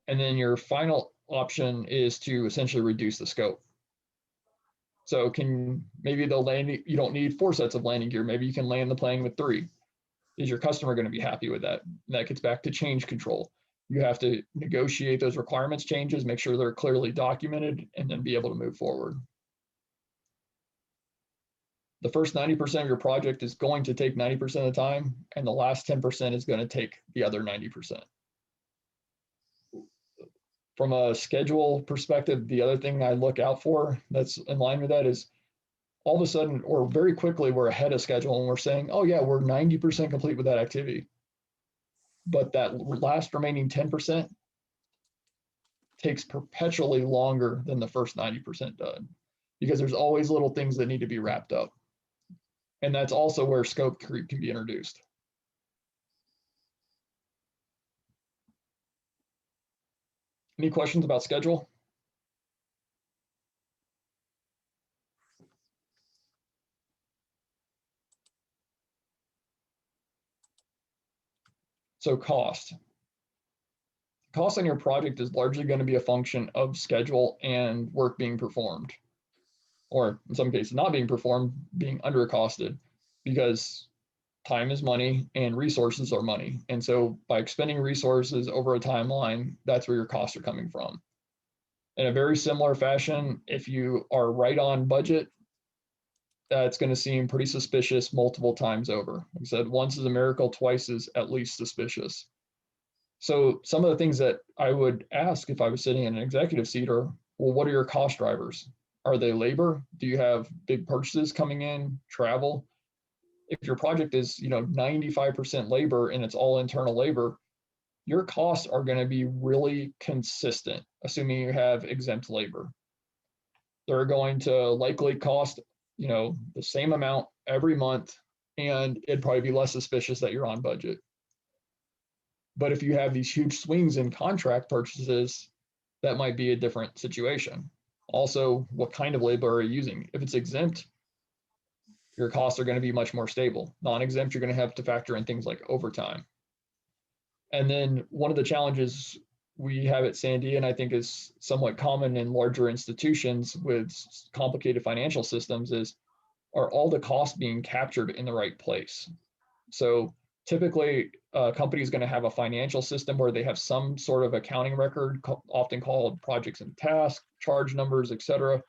And then your final option is to essentially reduce the scope. So maybe the landing, you don't need 4 sets of landing gear. Maybe you can land the plane with 3. Is your customer going to be happy with that? And that gets back to change control. You have to negotiate those requirements changes, make sure they're clearly documented, and then be able to move forward. The first 90% of your project is going to take 90% of the time, and the last 10% is going to take the other 90%. From a schedule perspective, the other thing I look out for that's in line with that is all of a sudden, or very quickly, we're ahead of schedule and we're saying, oh yeah, we're 90% complete with that activity. But that last remaining 10% takes perpetually longer than the first 90% done, because there's always little things that need to be wrapped up. And that's also where scope creep can be introduced. Any questions about schedule? So cost. Cost on your project is largely going to be a function of schedule and work being performed, or in some cases not being performed, being undercosted, because time is money and resources are money. And so by expending resources over a timeline, that's where your costs are coming from. In a very similar fashion, if you are right on budget, that's going to seem pretty suspicious multiple times over. Like I said, once is a miracle, twice is at least suspicious. So some of the things that I would ask if I was sitting in an executive seat are, well, what are your cost drivers? Are they labor? Do you have big purchases coming in, travel? If your project is, 95% labor and it's all internal labor, your costs are going to be really consistent, assuming you have exempt labor. They're going to likely cost, the same amount every month, and it'd probably be less suspicious that you're on budget. But if you have these huge swings in contract purchases, that might be a different situation. Also, what kind of labor are you using? If it's exempt, your costs are going to be much more stable. Non-exempt, you're going to have to factor in things like overtime. And then one of the challenges we have at Sandia, and I think is somewhat common in larger institutions with complicated financial systems, is are all the costs being captured in the right place? So typically, a company is going to have a financial system where they have some sort of accounting record, often called projects and tasks, charge numbers, et cetera.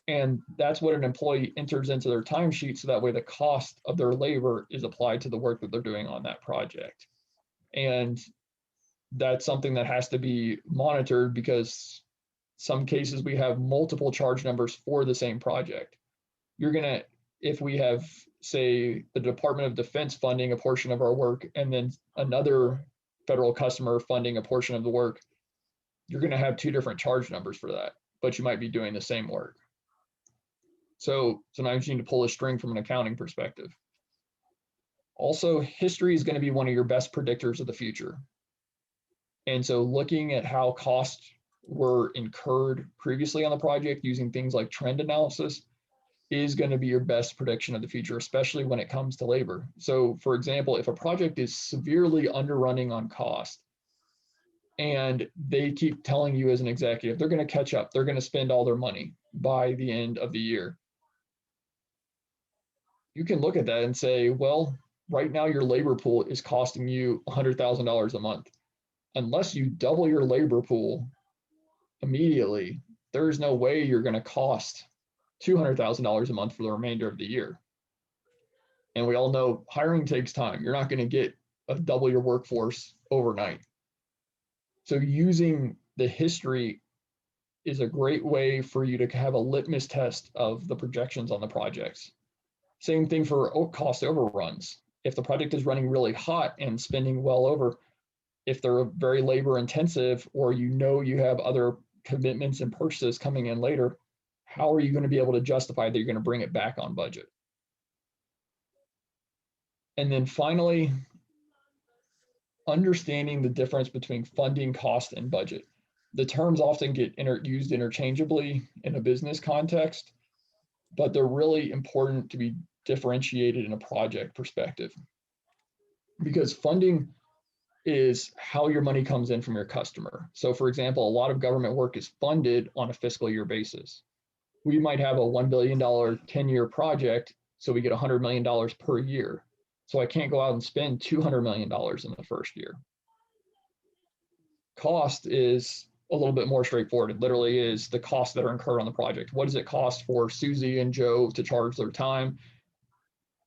And that's what an employee enters into their timesheet, so that way the cost of their labor is applied to the work that they're doing on that project. And that's something that has to be monitored, because some cases we have multiple charge numbers for the same project. You're gonna, if we have, say, the Department of Defense funding a portion of our work and then another federal customer funding a portion of the work, you're gonna have 2 different charge numbers for that, but you might be doing the same work. So sometimes you need to pull a string from an accounting perspective. Also, history is going to be one of your best predictors of the future. And so looking at how costs were incurred previously on the project using things like trend analysis is going to be your best prediction of the future, especially when it comes to labor. So for example, if a project is severely underrunning on cost and they keep telling you as an executive, they're going to catch up, they're going to spend all their money by the end of the year, you can look at that and say, well, right now your labor pool is costing you $100,000 a month. Unless you double your labor pool immediately, there's no way you're going to cost $200,000 a month for the remainder of the year. And we all know hiring takes time. You're not going to get double your workforce overnight. So using the history is a great way for you to have a litmus test of the projections on the projects. Same thing for cost overruns. If the project is running really hot and spending well over, if they're very labor intensive, or you have other commitments and purchases coming in later, how are you going to be able to justify that you're going to bring it back on budget? And then finally, understanding the difference between funding, cost, and budget. The terms often get used interchangeably in a business context, but they're really important to be differentiated in a project perspective. Because funding is how your money comes in from your customer. So for example, a lot of government work is funded on a fiscal year basis. We might have a $1 billion 10-year project, so we get $100 million per year. So I can't go out and spend $200 million in the first year. Cost is a little bit more straightforward. It literally is the costs that are incurred on the project. What does it cost for Susie and Joe to charge their time?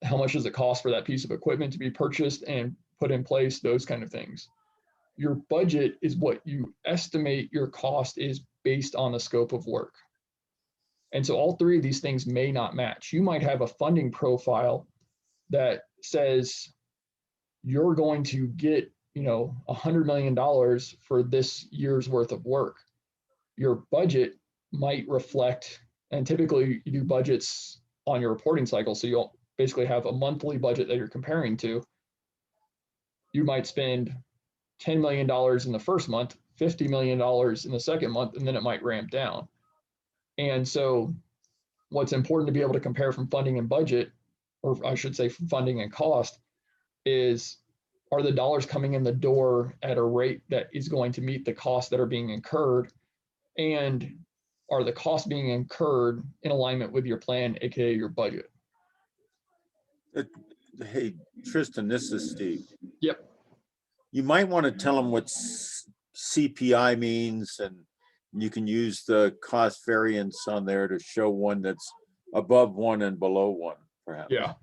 How much does it cost for that piece of equipment to be purchased and put in place? Those kind of things. Your budget is what you estimate your cost is based on the scope of work. And so all three of these things may not match. You might have a funding profile that says you're going to get, $100 million for this year's worth of work. Your budget might reflect, and typically you do budgets on your reporting cycle, so you'll basically have a monthly budget that you're comparing to. You might spend $10 million in the first month, $50 million in the second month, and then it might ramp down. And so what's important to be able to compare from funding and budget, or I should say from funding and cost, is are the dollars coming in the door at a rate that is going to meet the costs that are being incurred? And are the costs being incurred in alignment with your plan, AKA your budget? Hey, Tristan, this is Steve. Yep. You might want to tell them what CPI means, and you can use the cost variance on there to show one that's above one and below one, perhaps. Yeah.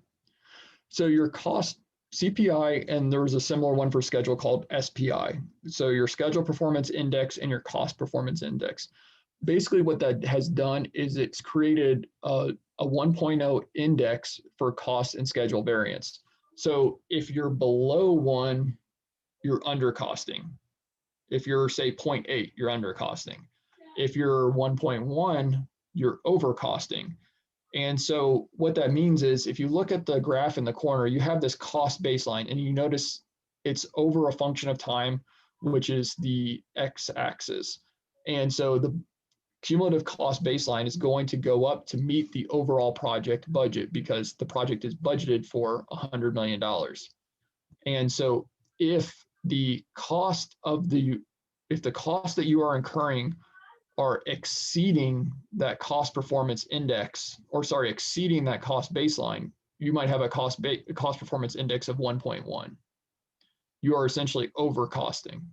So your cost CPI, and there was a similar one for schedule called SPI. So your schedule performance index and your cost performance index. Basically what that has done is it's created a 1.0 index for cost and schedule variance. So if you're below 1, you're under costing. If you're say 0.8, you're under costing. If you're 1.1, you're over costing. And so what that means is if you look at the graph in the corner, you have this cost baseline, and you notice it's over a function of time, which is the x-axis. And so the cumulative cost baseline is going to go up to meet the overall project budget because the project is budgeted for $100 million. And so if the cost that you are incurring are exceeding that cost performance index, exceeding that cost baseline, you might have a cost performance index of 1.1. You are essentially over costing.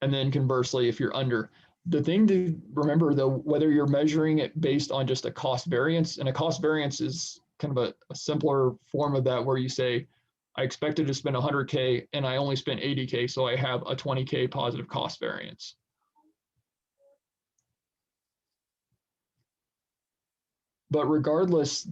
And then conversely, if you're under, the thing to remember though, whether you're measuring it based on just a cost variance, and a cost variance is kind of a simpler form of that, where you say, I expected to spend 100K and I only spent 80K, so I have a 20K positive cost variance. But regardless,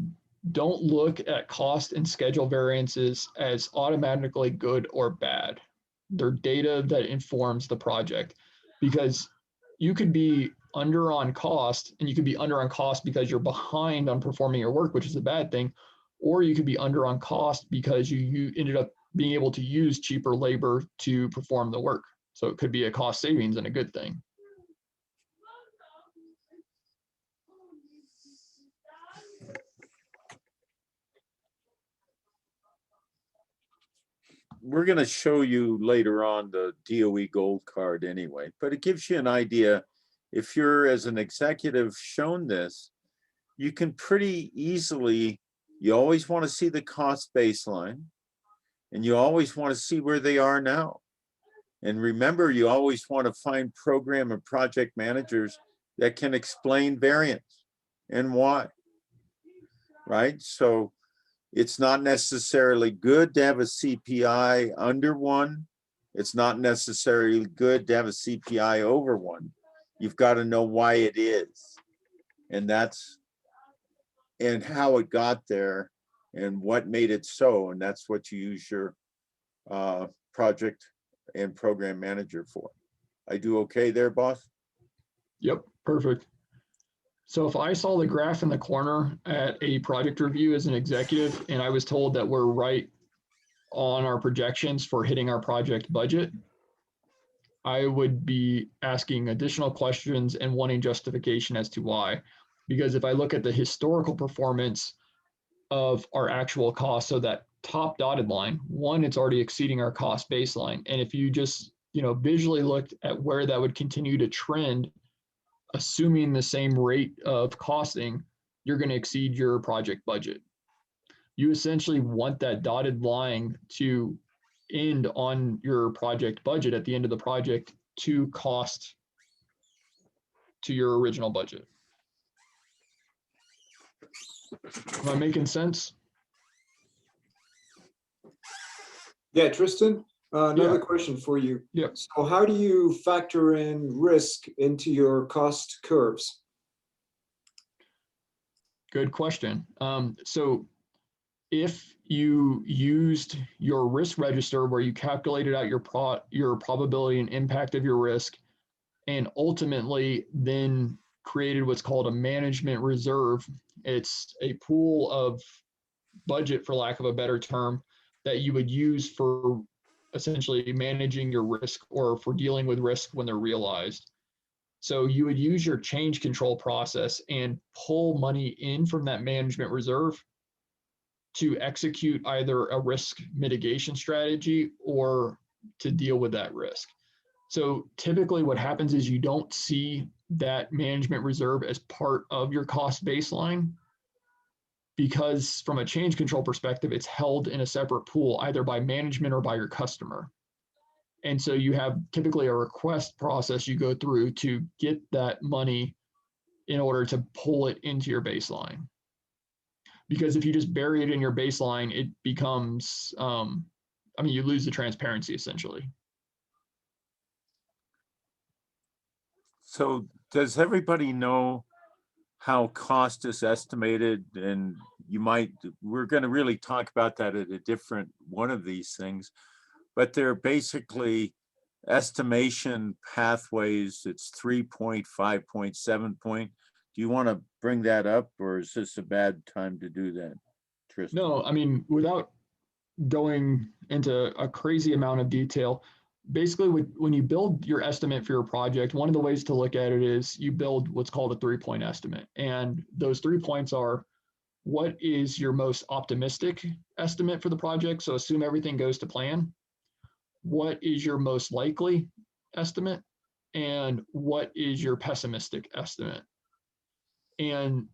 don't look at cost and schedule variances as automatically good or bad. They're data that informs the project, because you could be under on cost, and you could be under on cost because you're behind on performing your work, which is a bad thing, or you could be under on cost because you ended up being able to use cheaper labor to perform the work. So it could be a cost savings and a good thing. We're going to show you later on the DOE Gold Card anyway, but it gives you an idea. If you're, as an executive, shown this, you can pretty easily, you always want to see the cost baseline, and you always want to see where they are now. And remember, you always want to find program and project managers that can explain variance and why, right? So it's not necessarily good to have a CPI under 1. It's not necessarily good to have a CPI over 1. you've got to know why it is. And how it got there and what made it so. And that's what you use your project and program manager for. I do okay there, boss? Yep, perfect. So if I saw the graph in the corner at a project review as an executive, and I was told that we're right on our projections for hitting our project budget, I would be asking additional questions and wanting justification as to why. Because if I look at the historical performance of our actual cost, so that top dotted line, one, it's already exceeding our cost baseline. And if you just, visually looked at where that would continue to trend, assuming the same rate of costing, you're going to exceed your project budget. You essentially want that dotted line to end on your project budget at the end of the project to cost to your original budget. Am I making sense? Yeah, Tristan, another question for you. Yep. So how do you factor in risk into your cost curves? Good question. So if you used your risk register where you calculated out your probability and impact of your risk, and ultimately then created what's called a management reserve, it's a pool of budget, for lack of a better term, that you would use for essentially managing your risk or for dealing with risk when they're realized. So you would use your change control process and pull money in from that management reserve to execute either a risk mitigation strategy or to deal with that risk. So typically what happens is you don't see that management reserve as part of your cost baseline, because from a change control perspective, it's held in a separate pool, either by management or by your customer. And so you have typically a request process you go through to get that money in order to pull it into your baseline. Because if you just bury it in your baseline, it becomes, you lose the transparency essentially. So does everybody know how cost is estimated? And we're going to really talk about that at a different one of these things, but they're basically estimation pathways. It's 3 point, 5 point, 7 point. Do you want to bring that up, or is this a bad time to do that, Tristan? No, without going into a crazy amount of detail, basically when you build your estimate for your project, one of the ways to look at it is you build what's called a 3-point estimate. And those 3 points are, what is your most optimistic estimate for the project? So assume everything goes to plan. What is your most likely estimate? And what is your pessimistic estimate? And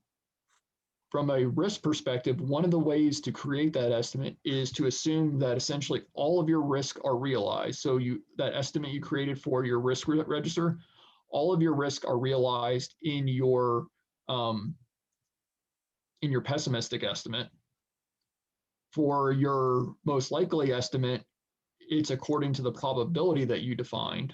from a risk perspective, one of the ways to create that estimate is to assume that essentially all of your risks are realized. So that estimate you created for your risk register, all of your risks are realized in your pessimistic estimate. For your most likely estimate, it's according to the probability that you defined.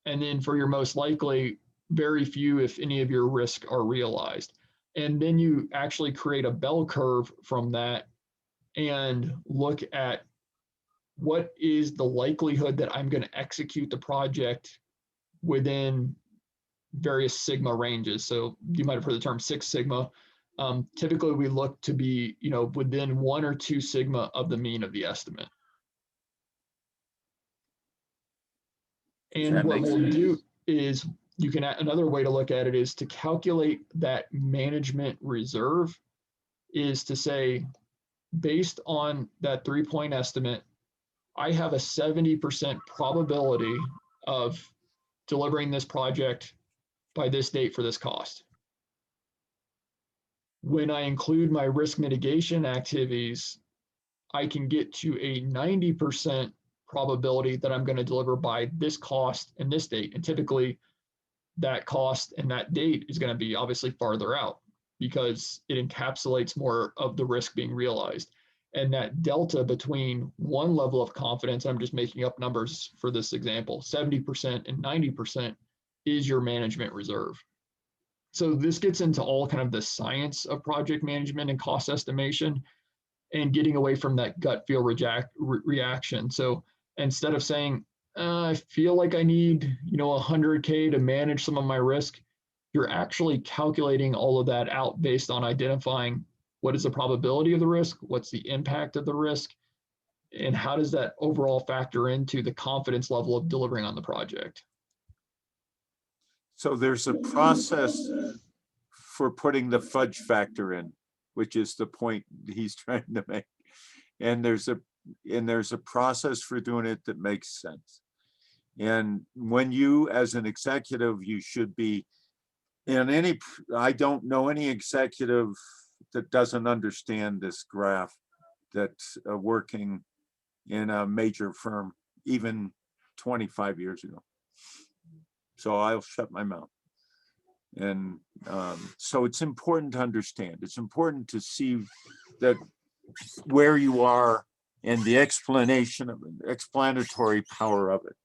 And then for your most likely, very few, if any, of your risks are realized. And then you actually create a bell curve from that and look at what is the likelihood that I'm going to execute the project within various sigma ranges. So you might have heard the term 6 sigma. Typically we look to be, within 1 or 2 sigma of the mean of the estimate. And what we'll do is another way to look at it is to calculate that management reserve, is to say, based on that 3-point estimate, I have a 70% probability of delivering this project by this date for this cost. When I include my risk mitigation activities, I can get to a 90% probability that I'm going to deliver by this cost and this date. And typically that cost and that date is going to be obviously farther out because it encapsulates more of the risk being realized. And that delta between one level of confidence, I'm just making up numbers for this example, 70% and 90%, is your management reserve. So this gets into all kind of the science of project management and cost estimation and getting away from that gut feel reaction. So instead of saying, I feel like I need, 100K to manage some of my risk, you're actually calculating all of that out based on identifying what is the probability of the risk, what's the impact of the risk, and how does that overall factor into the confidence level of delivering on the project. So there's a process for putting the fudge factor in, which is the point he's trying to make. And there's a process for doing it that makes sense. And when you, as an executive, you should be I don't know any executive that doesn't understand this graph that's working in a major firm, even 25 years ago. So I'll shut my mouth. And so it's important to understand. It's important to see that where you are and the explanatory power of it.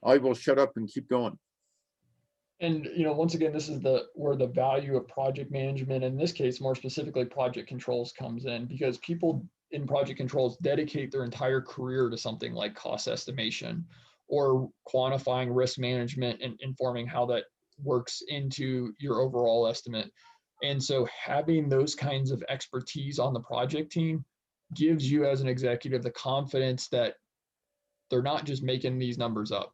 I will shut up and keep going. And once again, this is where the value of project management, in this case, more specifically project controls, comes in, because people in project controls dedicate their entire career to something like cost estimation or quantifying risk management and informing how that works into your overall estimate. And so having those kinds of expertise on the project team gives you, as an executive, the confidence that they're not just making these numbers up,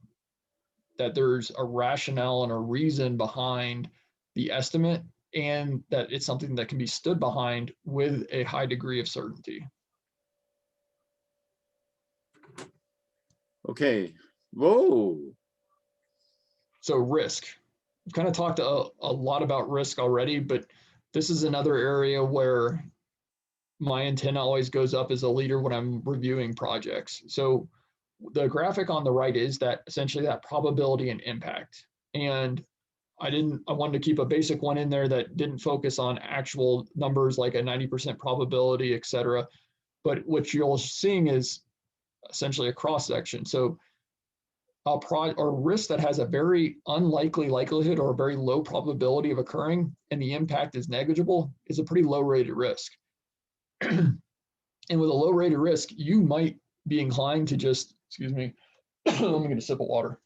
that there's a rationale and a reason behind the estimate, and that it's something that can be stood behind with a high degree of certainty. Okay. Whoa. So risk. We've kind of talked a lot about risk already, but this is another area where my antenna always goes up as a leader when I'm reviewing projects. So the graphic on the right is that essentially that probability and impact. And I wanted to keep a basic one in there that didn't focus on actual numbers like a 90% probability, et cetera. But what you're seeing is essentially a cross section. So a risk that has a very unlikely likelihood or a very low probability of occurring and the impact is negligible is a pretty low rated risk. And with a low rated risk, you might be inclined to just, excuse me, let me get a sip of water.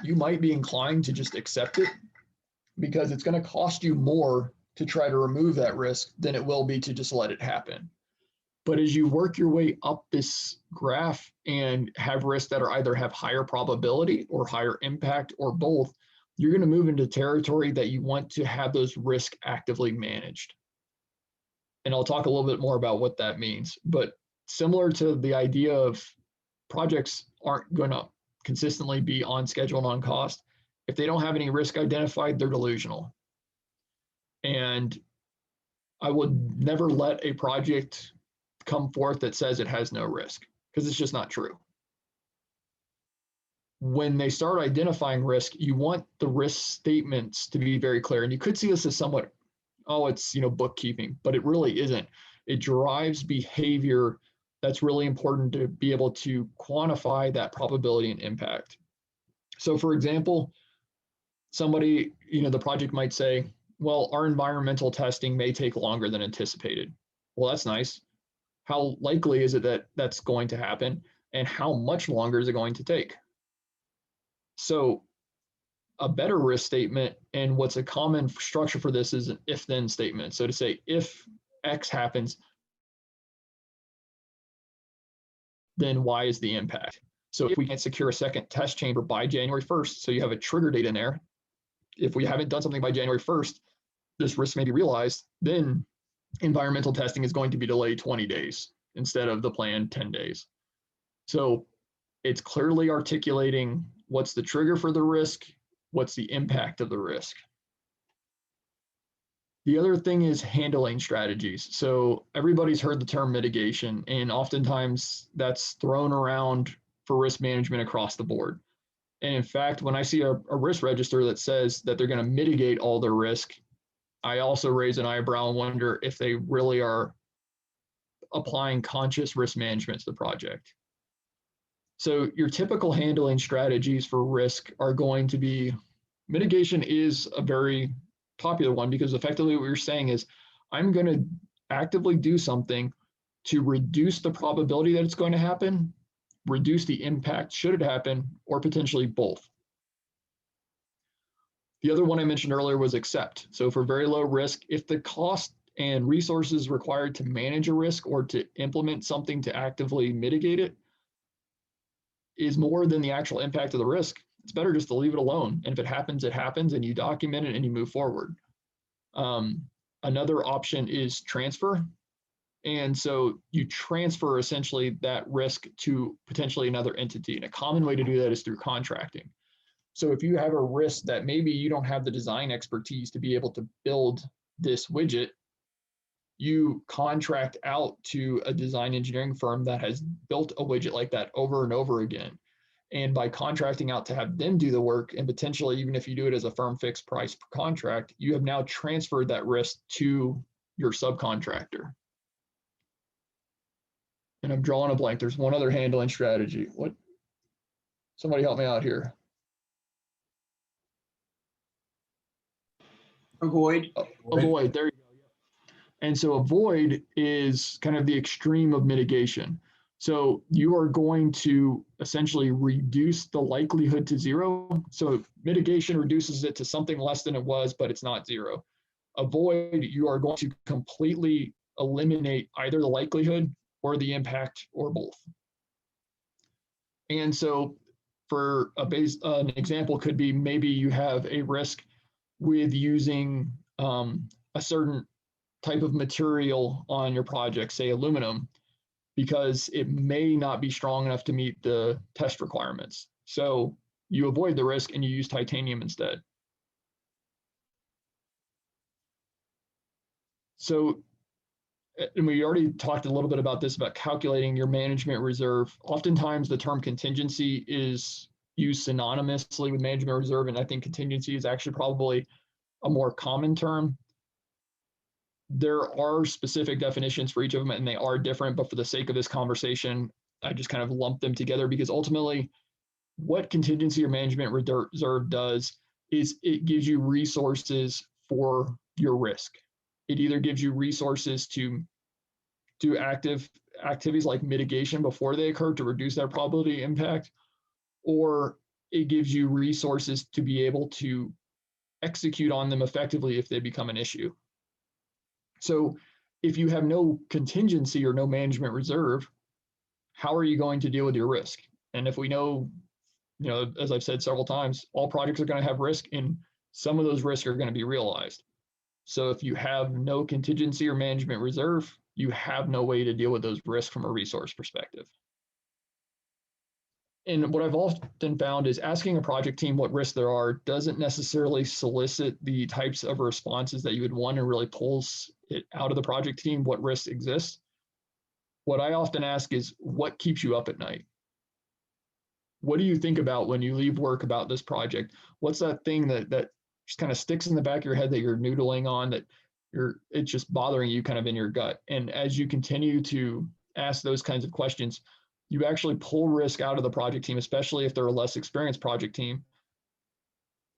You might be inclined to just accept it because it's going to cost you more to try to remove that risk than it will be to just let it happen. But as you work your way up this graph and have risks that are either have higher probability or higher impact or both, you're going to move into territory that you want to have those risks actively managed. And I'll talk a little bit more about what that means. But similar to the idea of projects aren't going to consistently be on schedule and on cost, if they don't have any risk identified, they're delusional. And I would never let a project come forth that says it has no risk, because it's just not true. When they start identifying risk, you want the risk statements to be very clear. And you could see this as somewhat, oh, it's bookkeeping, but it really isn't. It drives behavior that's really important to be able to quantify that probability and impact. So for example, somebody, the project might say, well, our environmental testing may take longer than anticipated. Well, that's nice. How likely is it that that's going to happen? And how much longer is it going to take? So a better risk statement, and what's a common structure for this, is an if-then statement. So to say, if X happens, then Y is the impact. So if we can't secure a second test chamber by January 1st, so you have a trigger date in there, if we haven't done something by January 1st, this risk may be realized, then environmental testing is going to be delayed 20 days instead of the planned 10 days. So it's clearly articulating what's the trigger for the risk, what's the impact of the risk. The other thing is handling strategies. So everybody's heard the term mitigation, and oftentimes that's thrown around for risk management across the board. And in fact, when I see a risk register that says that they're going to mitigate all their risk, I also raise an eyebrow and wonder if they really are applying conscious risk management to the project. So your typical handling strategies for risk are going to be, mitigation is a very popular one because effectively what you're saying is, I'm going to actively do something to reduce the probability that it's going to happen, reduce the impact should it happen, or potentially both. The other one I mentioned earlier was accept. So for very low risk, if the cost and resources required to manage a risk or to implement something to actively mitigate it is more than the actual impact of the risk, it's better just to leave it alone. And if it happens, it happens, and you document it and you move forward. Another option is transfer. And so you transfer essentially that risk to potentially another entity. And a common way to do that is through contracting. So if you have a risk that maybe you don't have the design expertise to be able to build this widget, you contract out to a design engineering firm that has built a widget like that over and over again. And by contracting out to have them do the work, and potentially even if you do it as a firm fixed price per contract, you have now transferred that risk to your subcontractor. And I'm drawing a blank. There's one other handling strategy. What? Somebody help me out here. Avoid. Avoid. There you go. And so avoid is kind of the extreme of mitigation. So you are going to essentially reduce the likelihood to zero. So mitigation reduces it to something less than it was, but it's not zero. Avoid, you are going to completely eliminate either the likelihood or the impact or both. And so for an example could be maybe you have a risk with using a certain type of material on your project, say aluminum, because it may not be strong enough to meet the test requirements. So you avoid the risk and you use titanium instead. So, and we already talked a little bit about this, about calculating your management reserve. Oftentimes the term contingency is used synonymously with management reserve, and I think contingency is actually probably a more common term. There are specific definitions for each of them and they are different, but for the sake of this conversation, I just kind of lump them together because ultimately what contingency or management reserve does is it gives you resources for your risk. It either gives you resources to do activities like mitigation before they occur to reduce that probability impact, or it gives you resources to be able to execute on them effectively if they become an issue. So if you have no contingency or no management reserve, how are you going to deal with your risk? And if we know, as I've said several times, all projects are going to have risk and some of those risks are going to be realized. So if you have no contingency or management reserve, you have no way to deal with those risks from a resource perspective. And what I've often found is asking a project team what risks there are doesn't necessarily solicit the types of responses that you would want and really pulls it out of the project team what risks exist. What I often ask is, what keeps you up at night? What do you think about when you leave work about this project? What's that thing that just kind of sticks in the back of your head that you're noodling on, that it's just bothering you kind of in your gut? And as you continue to ask those kinds of questions, you actually pull risk out of the project team, especially if they're a less experienced project team,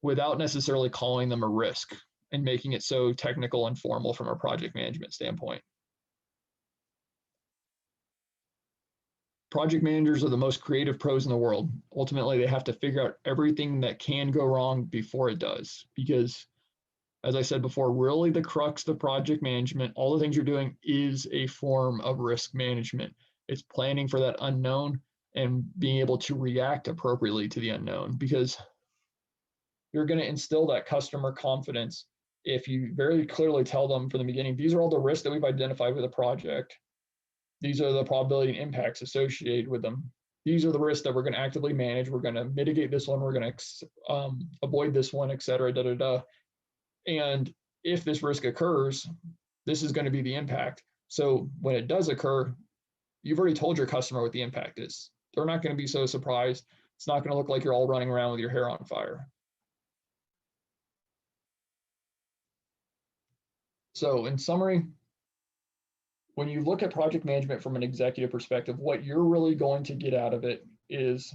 without necessarily calling them a risk and making it so technical and formal from a project management standpoint. Project managers are the most creative pros in the world. Ultimately, they have to figure out everything that can go wrong before it does, because as I said before, really the crux of project management, all the things you're doing is a form of risk management. It's planning for that unknown and being able to react appropriately to the unknown, because you're going to instill that customer confidence if you very clearly tell them from the beginning, these are all the risks that we've identified with a project. These are the probability and impacts associated with them. These are the risks that we're going to actively manage. We're going to mitigate this one. We're going to avoid this one, et cetera, da, da, da. And if this risk occurs, this is going to be the impact. So when it does occur, you've already told your customer what the impact is. They're not going to be so surprised. It's not going to look like you're all running around with your hair on fire. So in summary, when you look at project management from an executive perspective, what you're really going to get out of it is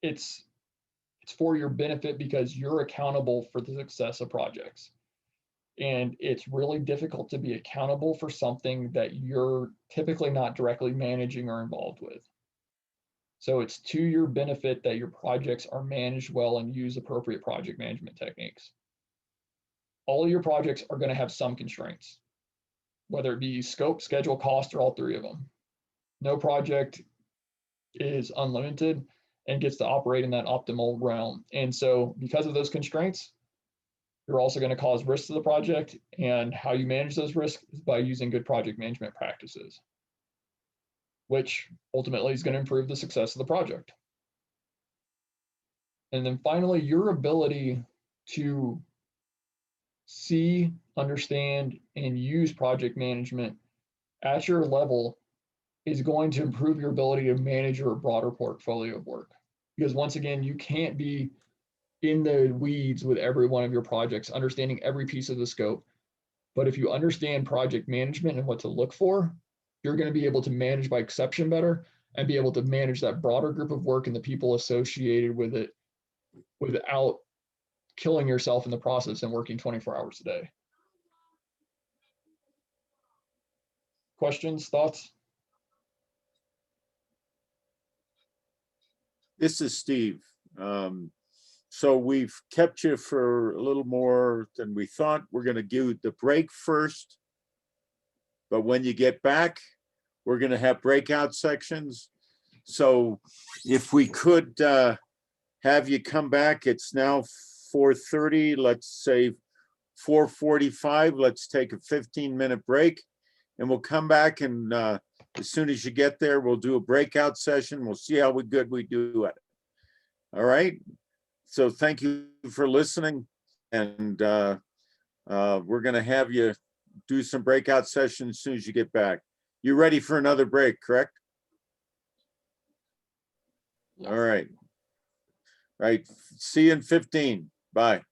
it's for your benefit because you're accountable for the success of projects. And it's really difficult to be accountable for something that you're typically not directly managing or involved with. So it's to your benefit that your projects are managed well and use appropriate project management techniques. All of your projects are going to have some constraints, whether it be scope, schedule, cost, or all three of them. No project is unlimited and gets to operate in that optimal realm. And so because of those constraints, you're also going to cause risks to the project, and how you manage those risks is by using good project management practices, which ultimately is going to improve the success of the project. And then finally, your ability to see, understand, and use project management at your level is going to improve your ability to manage your broader portfolio of work. Because once again, you can't be in the weeds with every one of your projects, understanding every piece of the scope. But if you understand project management and what to look for, you're going to be able to manage by exception better and be able to manage that broader group of work and the people associated with it without killing yourself in the process and working 24 hours a day. Questions, thoughts? This is Steve. So we've kept you for a little more than we thought. We're going to do the break first, but when you get back, we're going to have breakout sections. So if we could have you come back, it's now 4:30, let's say 4:45, let's take a 15-minute break, and we'll come back, and as soon as you get there, we'll do a breakout session. We'll see how good we do at it. All right. So thank you for listening, and we're going to have you do some breakout sessions as soon as you get back. You ready for another break, correct? All right. Right. See you in 15. Bye.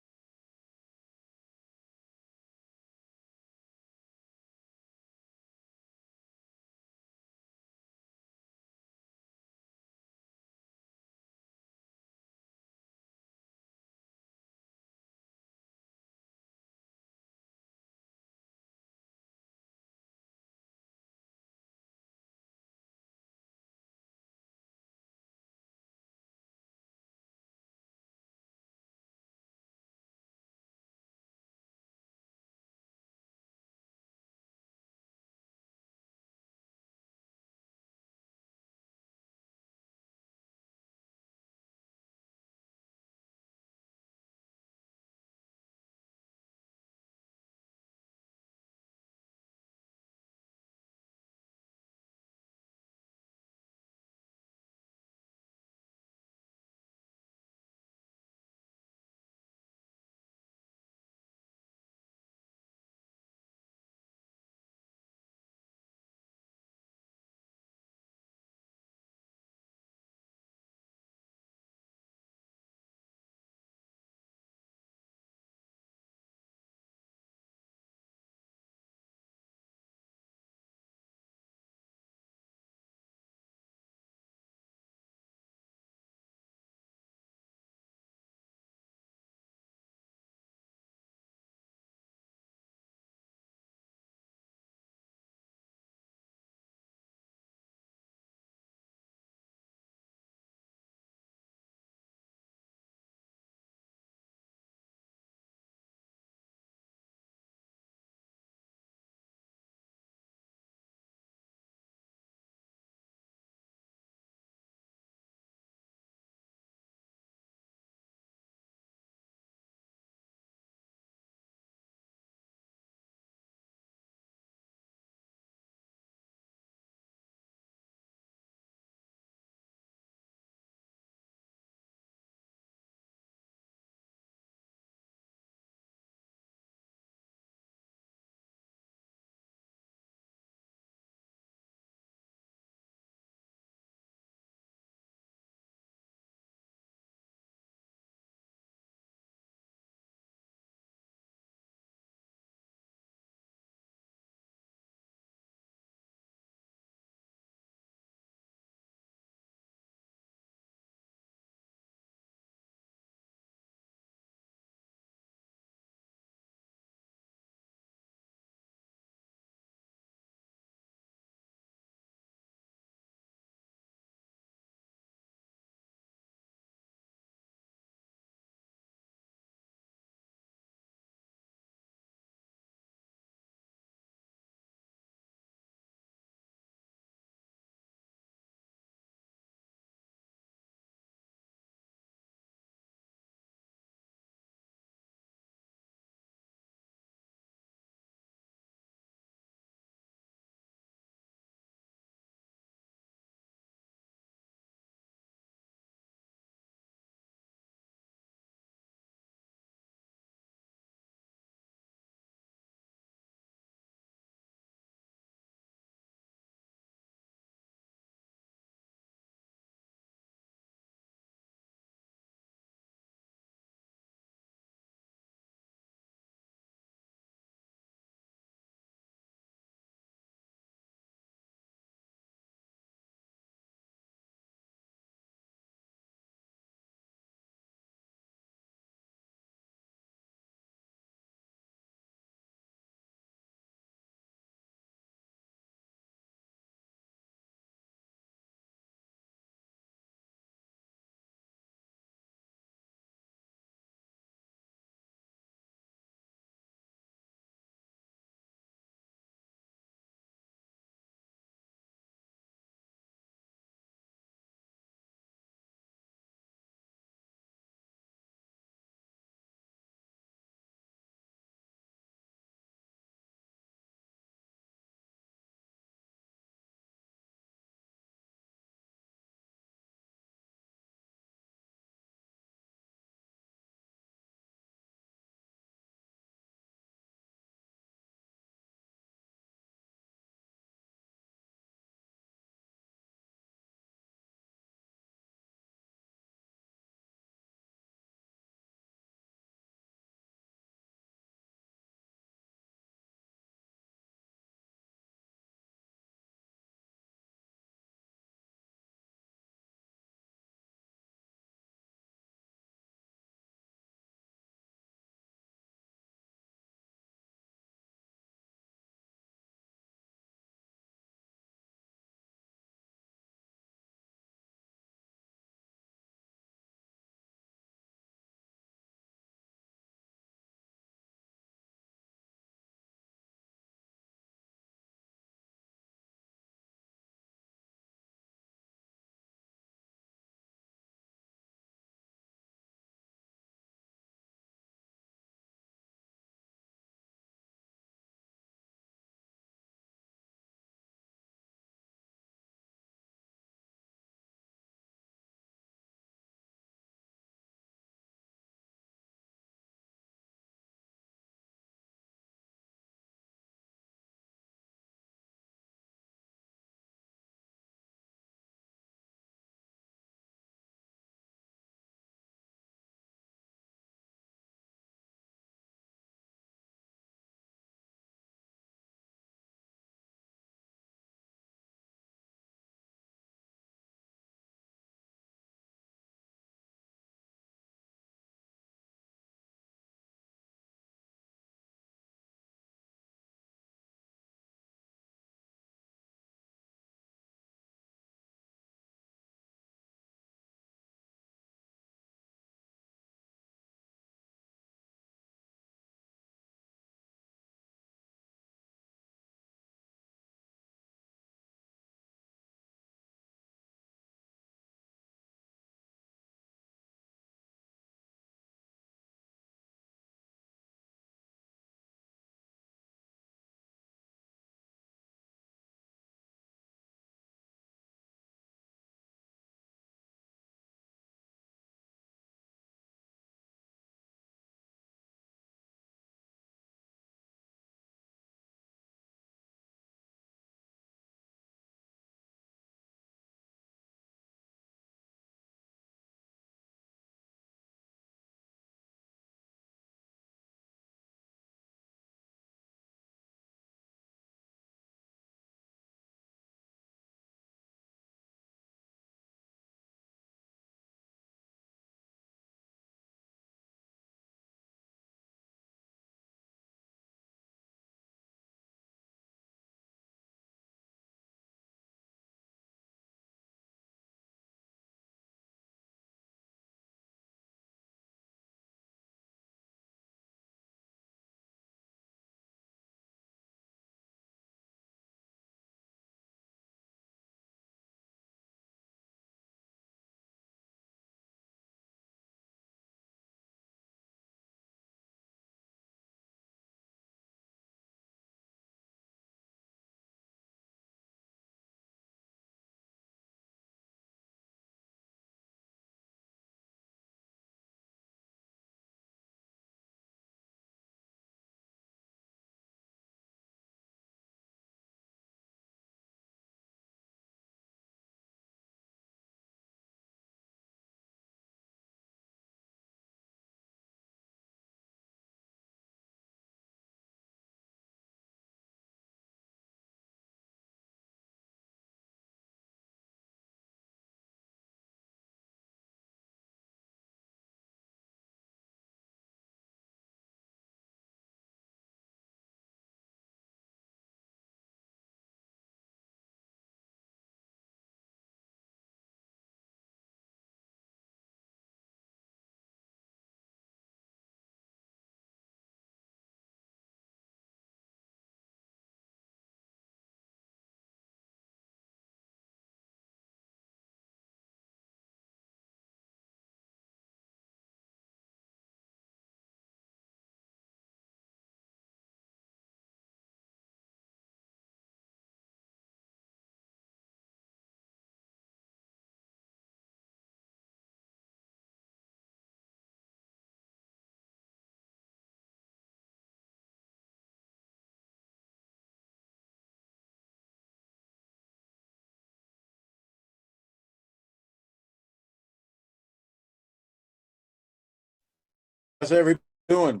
How's everybody doing?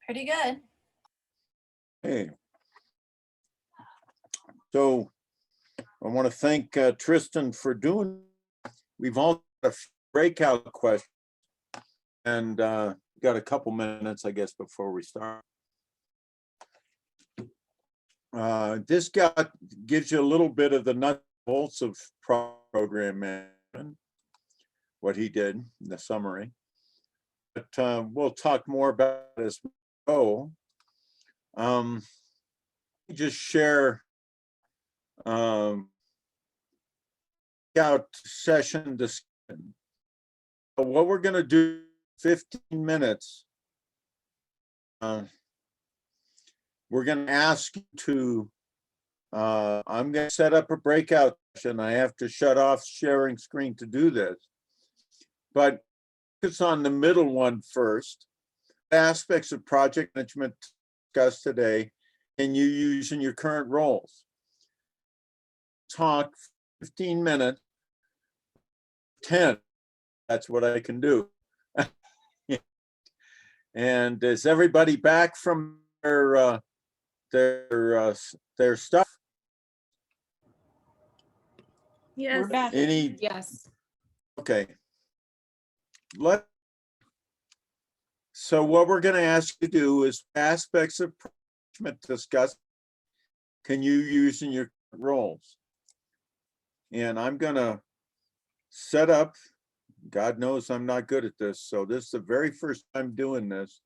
Pretty good. Hey. So I want to thank Tristan for doing. We've all got a breakout question, and got a couple minutes, I guess, before we start. This gives you a little bit of the nuts and bolts of program management, what he did in the summary. But we'll talk more about it as we go. Just share out session discussion. What we're going to do 15 minutes. We're going to ask you to, I'm going to set up a breakout session. I have to shut off sharing screen to do this. But focus on the middle one first. Aspects of project management discussed today, and you use in your current roles. Talk 15 minutes, 10. That's what I can do. And is everybody back from their stuff? Yes. We're back. Any? Yes. Okay. So what we're going to ask you to do is aspects of project discuss. Can you use in your roles? And I'm going to set up. God knows I'm not good at this. So this is the very first time doing this.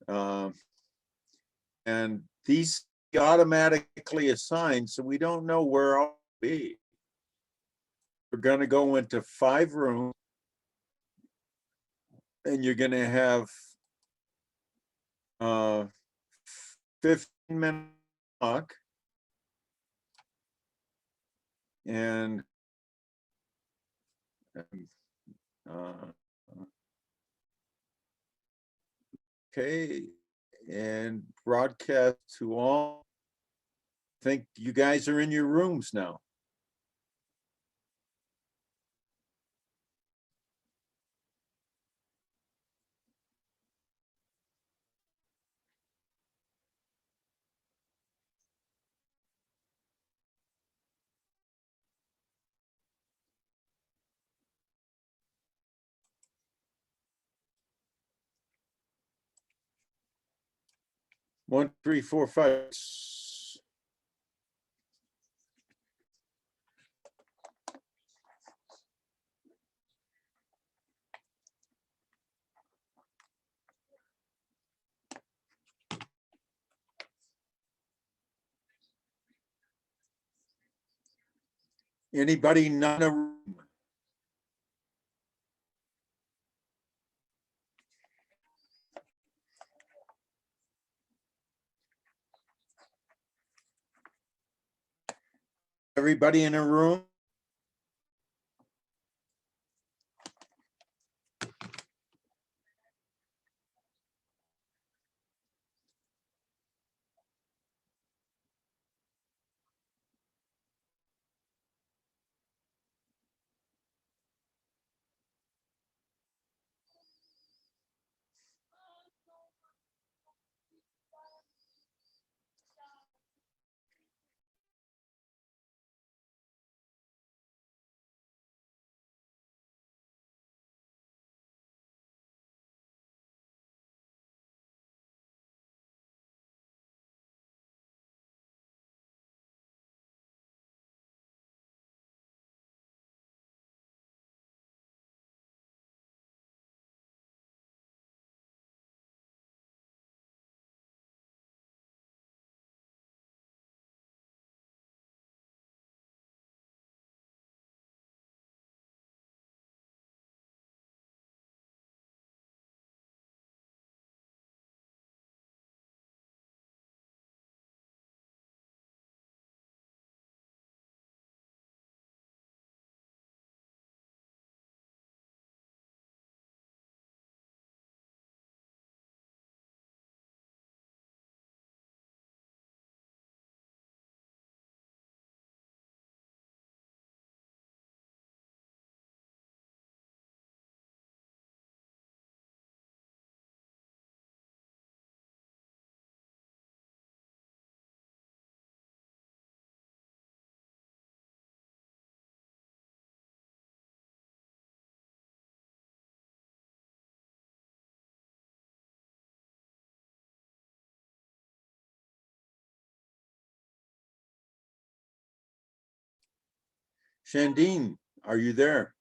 And these automatically assigned, so we don't know where I'll be. We're going to go into 5 rooms, and you're going to have 15-minute talk. And okay, and broadcast to all. I think you guys are in your rooms now. One, three, four, five. Anybody not in a room? Everybody in a room? Shandine, are you there?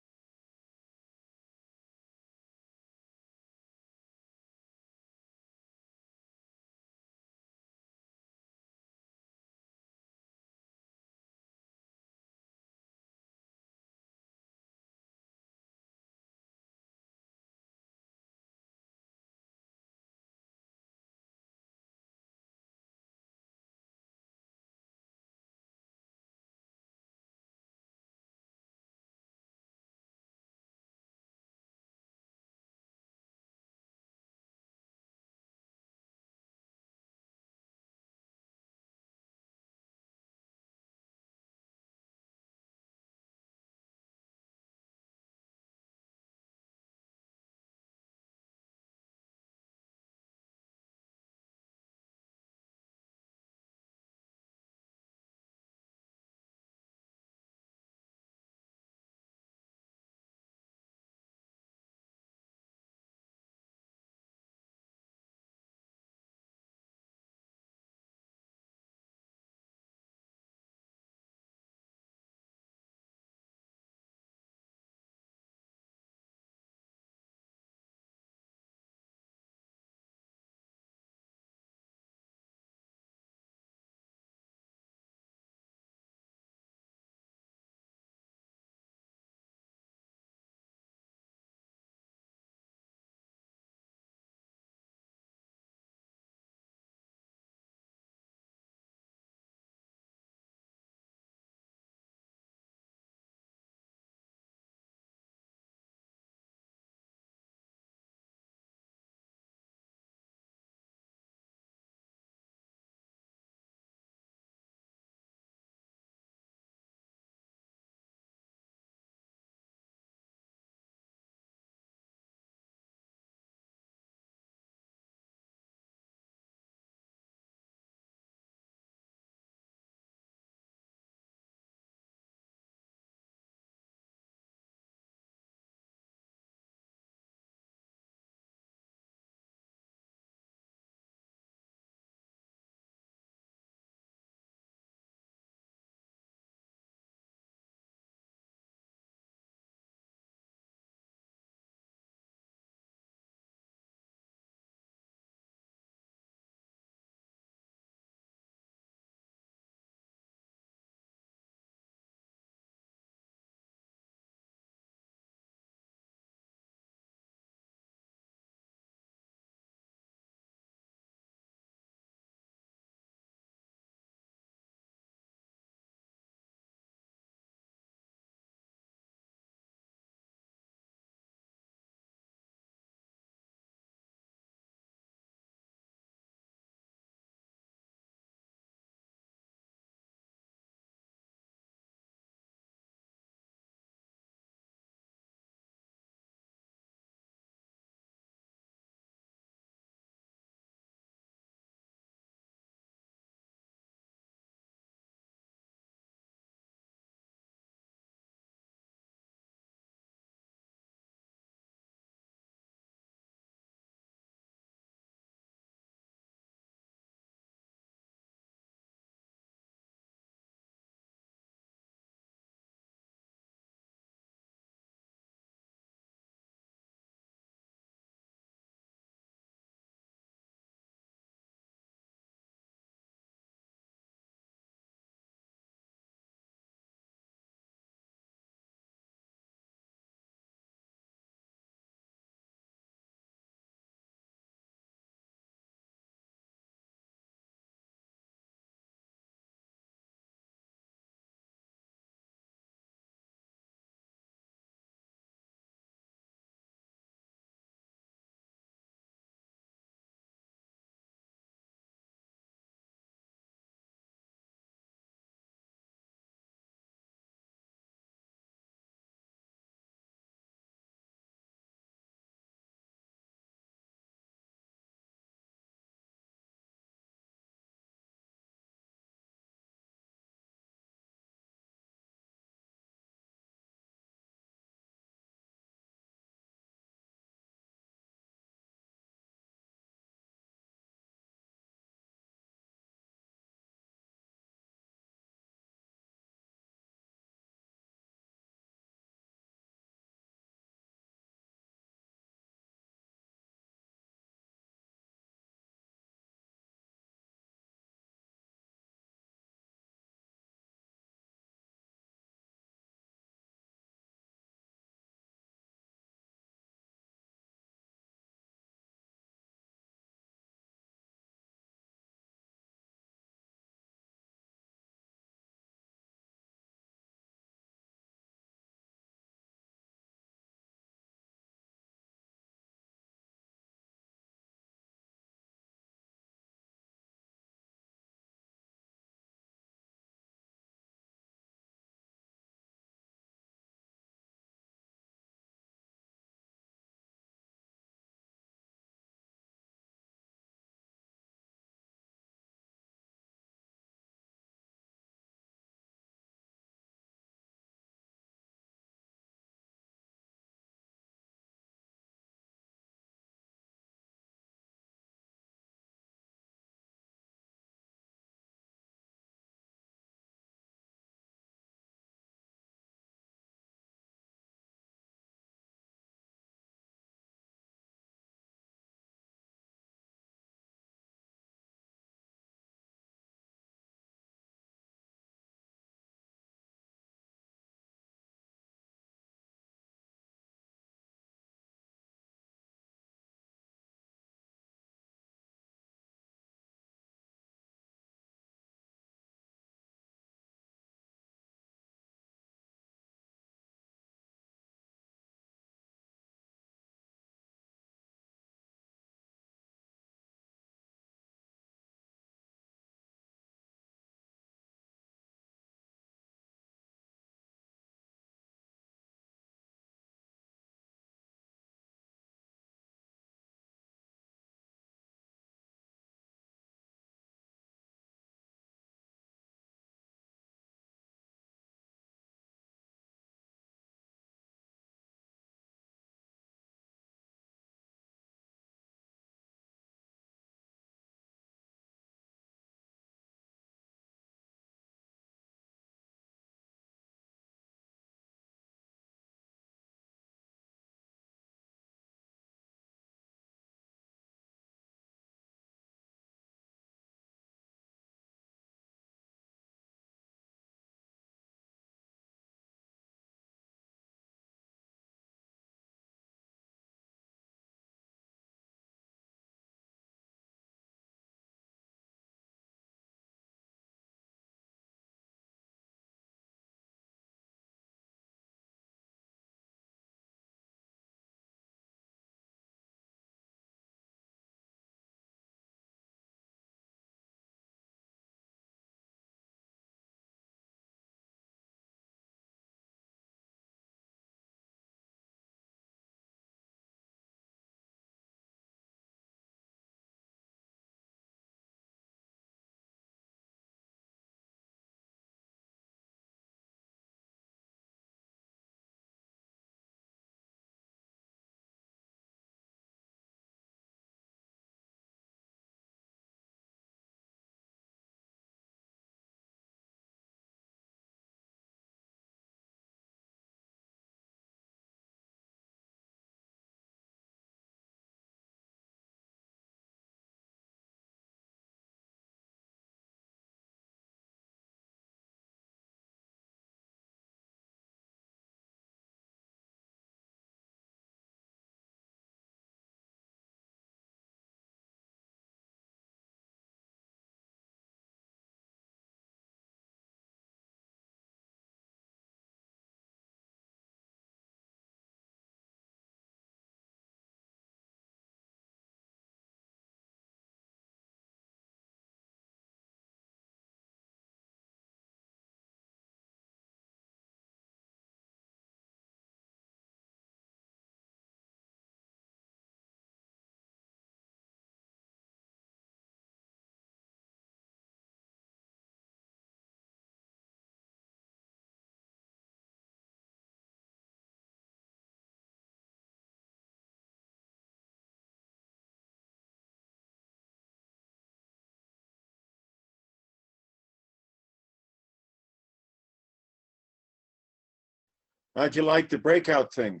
How'd you like the breakout thing?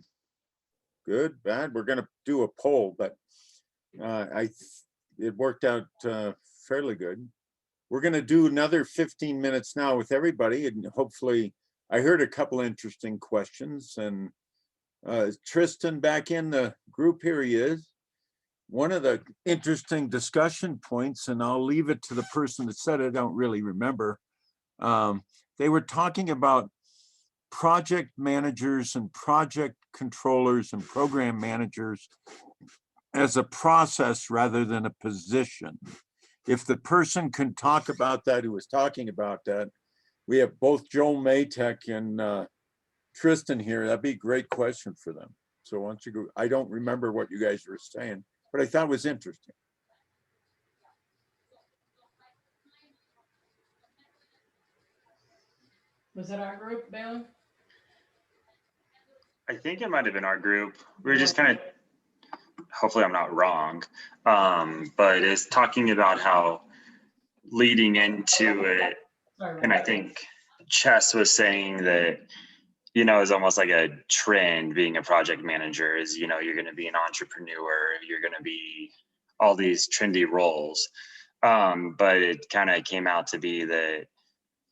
Good, bad? We're gonna do a poll, but it worked out fairly good. We're gonna do another 15 minutes now with everybody, and hopefully, I heard a couple interesting questions, and Tristan back in the group, here he is. One of the interesting discussion points, and I'll leave it to the person that said it, I don't really remember. They were talking about project managers and project controllers and program managers as a process rather than a position. If the person can talk about that, who was talking about that, we have both Joel Maytek and Tristan here. That'd be a great question for them. So why don't you go? I don't remember what you guys were saying, but I thought it was interesting. Was that our group, Balin? I think it might have been our group. We were just kind of, hopefully I'm not wrong, but it's talking about how leading into it, and I think Chess was saying that, you know, it's almost like a trend being a project manager is, you know, you're going to be an entrepreneur, you're going to be all these trendy roles. But it kind of came out to be that,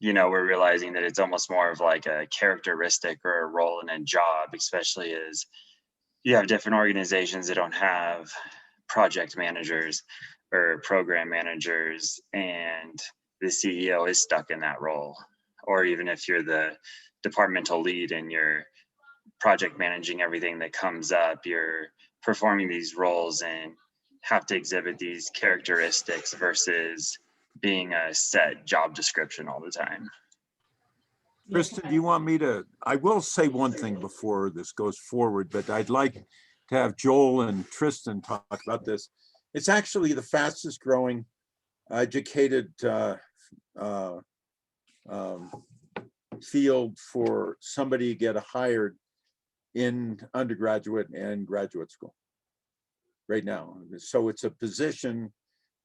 you know, we're realizing that it's almost more of like a characteristic or a role in a job, especially as you have different organizations that don't have project managers or program managers, and the CEO is stuck in that role. Or even if you're the departmental lead and you're project managing everything that comes up, you're performing these roles and have to exhibit these characteristics versus being a set job description all the time. Kristen, do you want me to, I will say one thing before this goes forward, but I'd like to have Joel and Tristan talk about this. It's actually the fastest growing educated field for somebody to get hired in undergraduate and graduate school right now. So it's a position,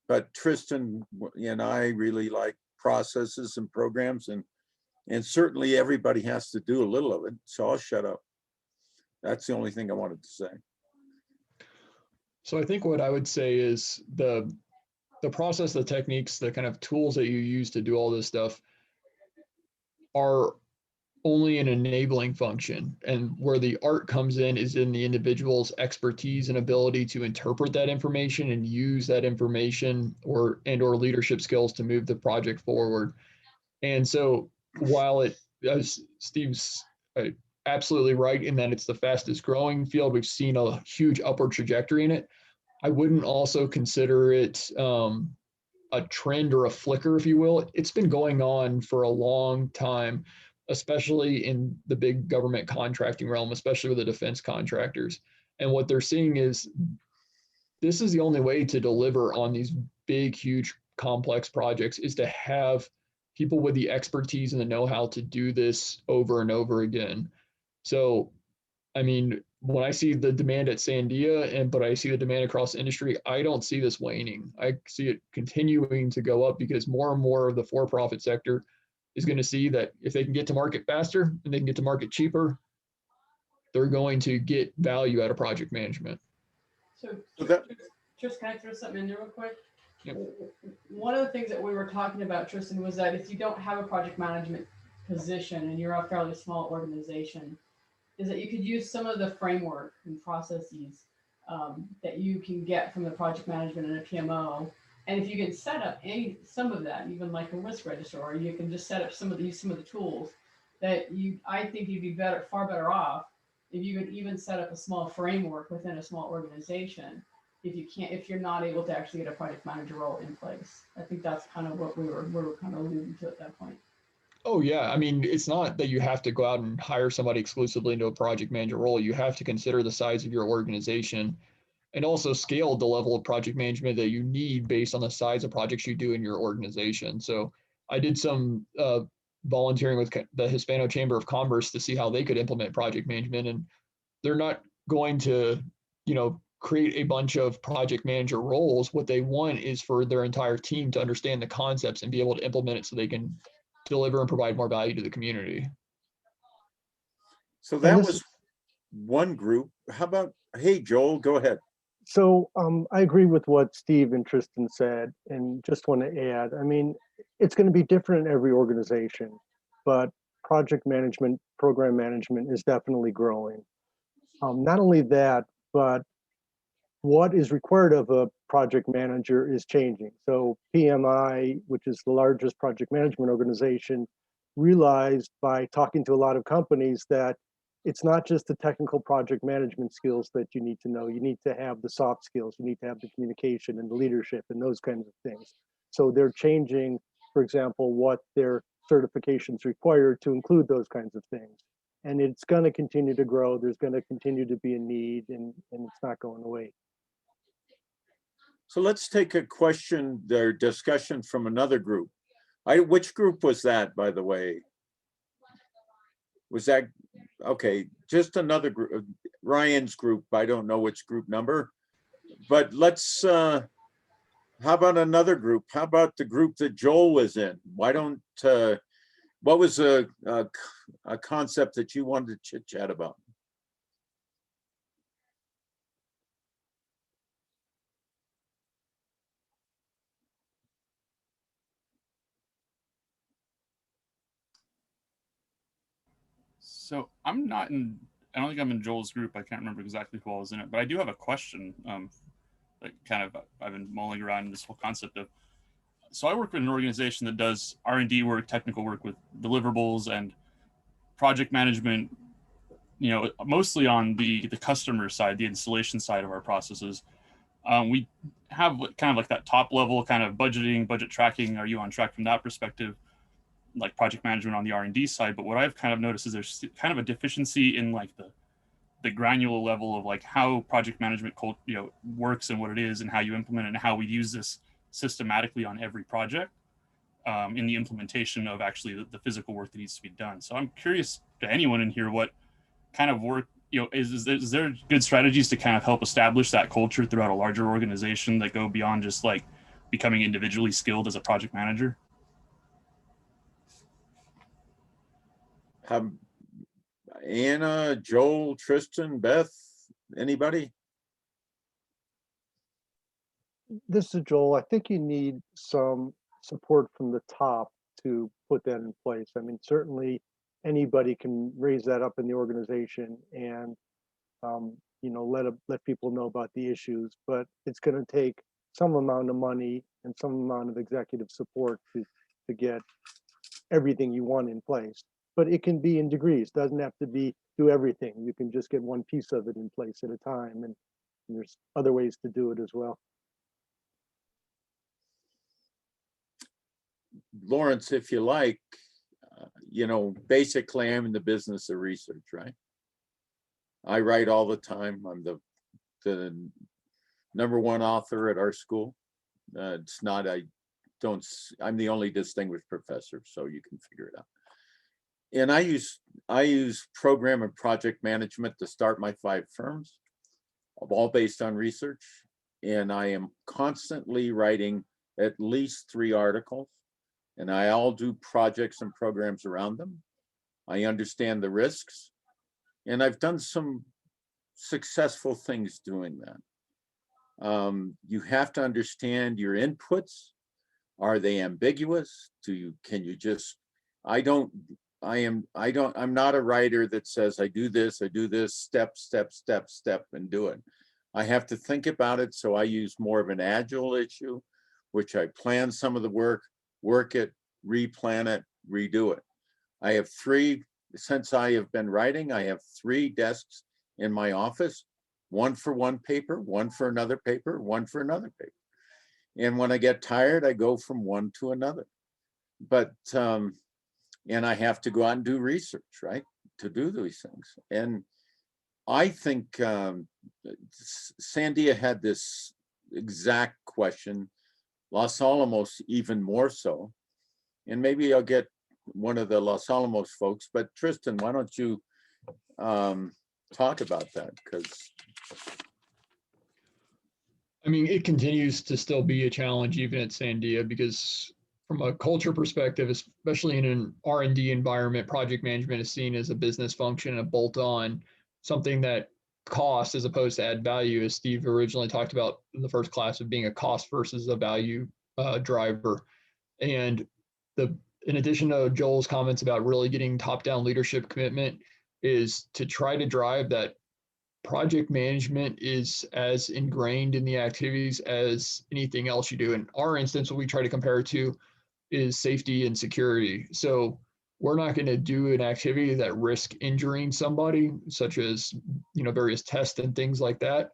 but Tristan and I really like processes and programs, and certainly everybody has to do a little of it. So I'll shut up. That's the only thing I wanted to say. So I think what I would say is the process, the techniques, the kind of tools that you use to do all this stuff are only an enabling function. And where the art comes in is in the individual's expertise and ability to interpret that information and use that information or leadership skills to move the project forward. And so while it, as Steve's absolutely right in that it's the fastest growing field, we've seen a huge upward trajectory in it. I wouldn't also consider it a trend or a flicker, if you will. It's been going on for a long time, especially in the big government contracting realm, especially with the defense contractors. And what they're seeing is this is the only way to deliver on these big, huge, complex projects is to have people with the expertise and the know-how to do this over and over again. So, I mean, when I see the demand at Sandia, but I see the demand across the industry, I don't see this waning. I see it continuing to go up because more and more of the for-profit sector is going to see that if they can get to market faster and they can get to market cheaper, they're going to get value out of project management. So just can I throw something in there real quick? Yep. One of the things that we were talking about, Tristan, was that if you don't have a project management position and you're a fairly small organization, is that you could use some of the framework and processes that you can get from the project management and a PMO. And if you can set up some of that, even like a risk register, or you can just set up some of the tools that I think you'd be far better off if you could even set up a small framework within a small organization. If you're not able to actually get a project manager role in place. I think that's kind of what we were kind of alluding to at that point. Oh yeah, I mean, it's not that you have to go out and hire somebody exclusively into a project manager role. You have to consider the size of your organization and also scale the level of project management that you need based on the size of projects you do in your organization. So I did some volunteering with the Hispano Chamber of Commerce to see how they could implement project management, and they're not going to, create a bunch of project manager roles. What they want is for their entire team to understand the concepts and be able to implement it so they can deliver and provide more value to the community. So that was one group. How about, hey, Joel, go ahead. So I agree with what Steve and Tristan said, and just want to add, I mean, it's going to be different in every organization, but project management, program management is definitely growing. Not only that, but what is required of a project manager is changing. So PMI, which is the largest project management organization, realized by talking to a lot of companies that it's not just the technical project management skills that you need to know. You need to have the soft skills. You need to have the communication and the leadership and those kinds of things. So they're changing, for example, what their certifications require to include those kinds of things. And it's going to continue to grow. There's going to continue to be a need, and it's not going away. So let's take a question or discussion from another group. Which group was that, by the way? Was that, okay, just another group, Ryan's group. I don't know which group number, but let's, how about another group? How about the group that Joel was in? Why don't, what was a concept that you wanted to chit chat about? So I don't think I'm in Joel's group. I can't remember exactly who I was in it, but I do have a question. Like kind of, I've been mulling around in this whole concept of, so I work with an organization that does R&D work, technical work with deliverables and project management, you know, mostly on the customer side, the installation side of our processes. We have kind of like that top level kind of budgeting, budget tracking. Are you on track from that perspective? Like project management on the R&D side. But what I've kind of noticed is there's kind of a deficiency in like the granular level of like how project management works and what it is and how you implement it and how we use this systematically on every project in the implementation of actually the physical work that needs to be done. So I'm curious to anyone in here, what kind of work, is there good strategies to kind of help establish that culture throughout a larger organization that go beyond just like becoming individually skilled as a project manager? Anna, Joel, Tristan, Beth, anybody? This is Joel. I think you need some support from the top to put that in place. I mean, certainly anybody can raise that up in the organization and let people know about the issues, but it's going to take some amount of money and some amount of executive support to get everything you want in place. But it can be in degrees. Doesn't have to do everything. You can just get one piece of it in place at a time, and there's other ways to do it as well. Lawrence, if you like, basically I'm in the business of research, right? I write all the time. I'm the #1 author at our school. I'm the only distinguished professor, so you can figure it out. And I use program and project management to start my 5 firms, all based on research. And I am constantly writing at least 3 articles, and I all do projects and programs around them. I understand the risks, and I've done some successful things doing that. You have to understand your inputs. Are they ambiguous? I'm not a writer that says I do this, step, and do it. I have to think about it, so I use more of an agile issue, which I plan some of the work it, replan it, redo it. I have 3, since I have been writing, I have 3 desks in my office, 1 for one paper, 1 for another paper, 1 for another paper. And when I get tired, I go from one to another. But, and I have to go out and do research, right, to do these things. And I think Sandia had this exact question, Los Alamos even more so. And maybe I'll get one of the Los Alamos folks, but Tristan, why don't you talk about that? Because I mean, it continues to still be a challenge even at Sandia, because from a culture perspective, especially in an R&D environment, project management is seen as a business function, a bolt-on, something that costs as opposed to add value, as Steve originally talked about in the first class of being a cost versus a value driver. And in addition to Joel's comments about really getting top-down leadership commitment, is to try to drive that project management is as ingrained in the activities as anything else you do. In our instance, what we try to compare it to is safety and security. So we're not going to do an activity that risk injuring somebody, such as, you know, various tests and things like that,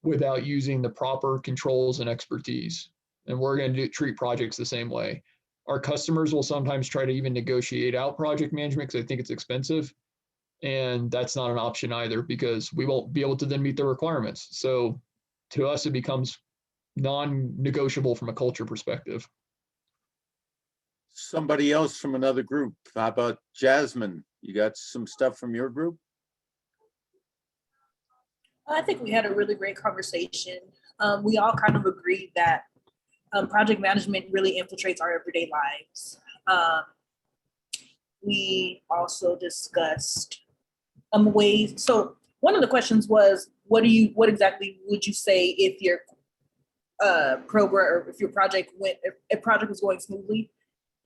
without using the proper controls and expertise. And we're going to treat projects the same way. Our customers will sometimes try to even negotiate out project management because they think it's expensive. And that's not an option either, because we won't be able to then meet the requirements. So to us, it becomes non-negotiable from a culture perspective. Somebody else from another group. How about Jasmine? You got some stuff from your group? I think we had a really great conversation. We all kind of agreed that project management really infiltrates our everyday lives. We also discussed ways. So one of the questions was, what exactly would you say if your program or if your project was going smoothly?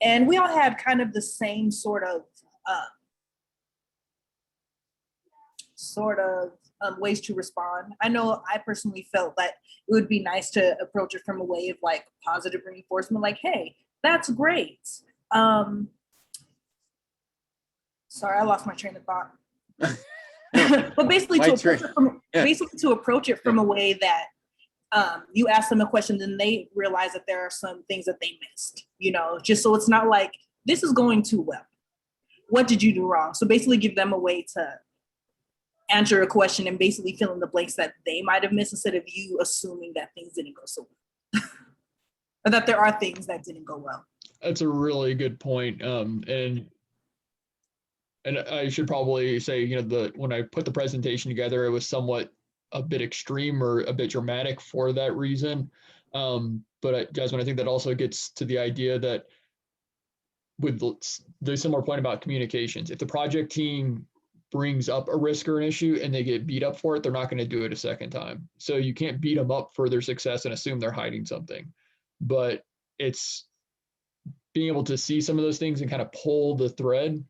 And we all had kind of the same sort of ways to respond. I know I personally felt that it would be nice to approach it from a way of like positive reinforcement, like, hey, that's great. Sorry, I lost my train of thought. But basically to approach it from a way that you ask them a question, then they realize that there are some things that they missed, you know, just so it's not like, this is going too well. What did you do wrong? So basically give them a way to answer a question and basically fill in the blanks that they might have missed, instead of you assuming that things didn't go so well. Or that there are things that didn't go well. That's a really good point. And I should probably say, you know, when I put the presentation together, it was somewhat a bit extreme or a bit dramatic for that reason. But Jasmine, I think that also gets to the idea that with the similar point about communications, if the project team brings up a risk or an issue and they get beat up for it, they're not going to do it a second time. So you can't beat them up for their success and assume they're hiding something. But it's being able to see some of those things and kind of pull the thread.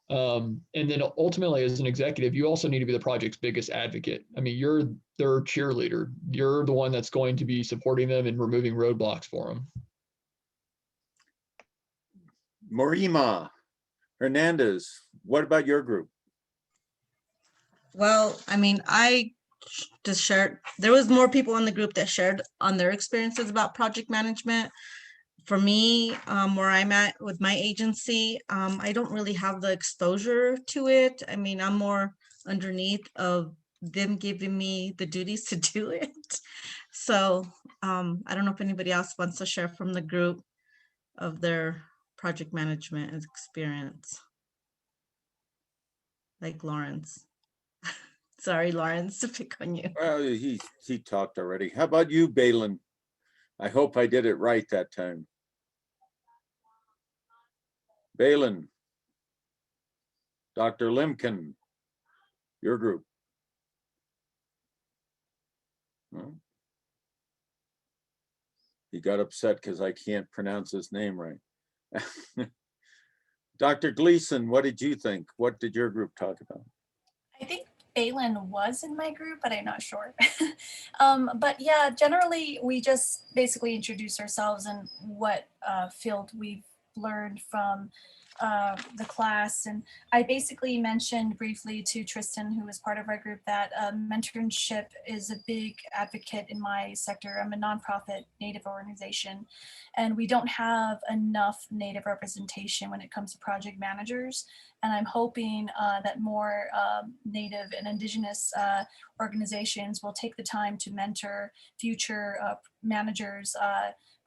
And then ultimately, as an executive, you also need to be the project's biggest advocate. I mean, you're their cheerleader. You're the one that's going to be supporting them and removing roadblocks for them. Morima Hernandez, what about your group? Well, I mean, I just shared, there was more people in the group that shared on their experiences about project management. For me, where I'm at with my agency, I don't really have the exposure to it. I mean, I'm more underneath of them giving me the duties to do it. So I don't know if anybody else wants to share from the group of their project management experience. Like Lawrence. Sorry, Lawrence, to pick on you. Well, he talked already. How about you, Balin? I hope I did it right that time. Balin, Dr. Limkin, your group. Well, he got upset because I can't pronounce his name right. Dr. Gleason, what did you think? What did your group talk about? I think Balin was in my group, but I'm not sure. But yeah, generally we just basically introduce ourselves and what field we've learned from the class. And I basically mentioned briefly to Tristan, who was part of our group, that mentorship is a big advocate in my sector. I'm a nonprofit Native organization, and we don't have enough Native representation when it comes to project managers. And I'm hoping that more Native and Indigenous organizations will take the time to mentor future managers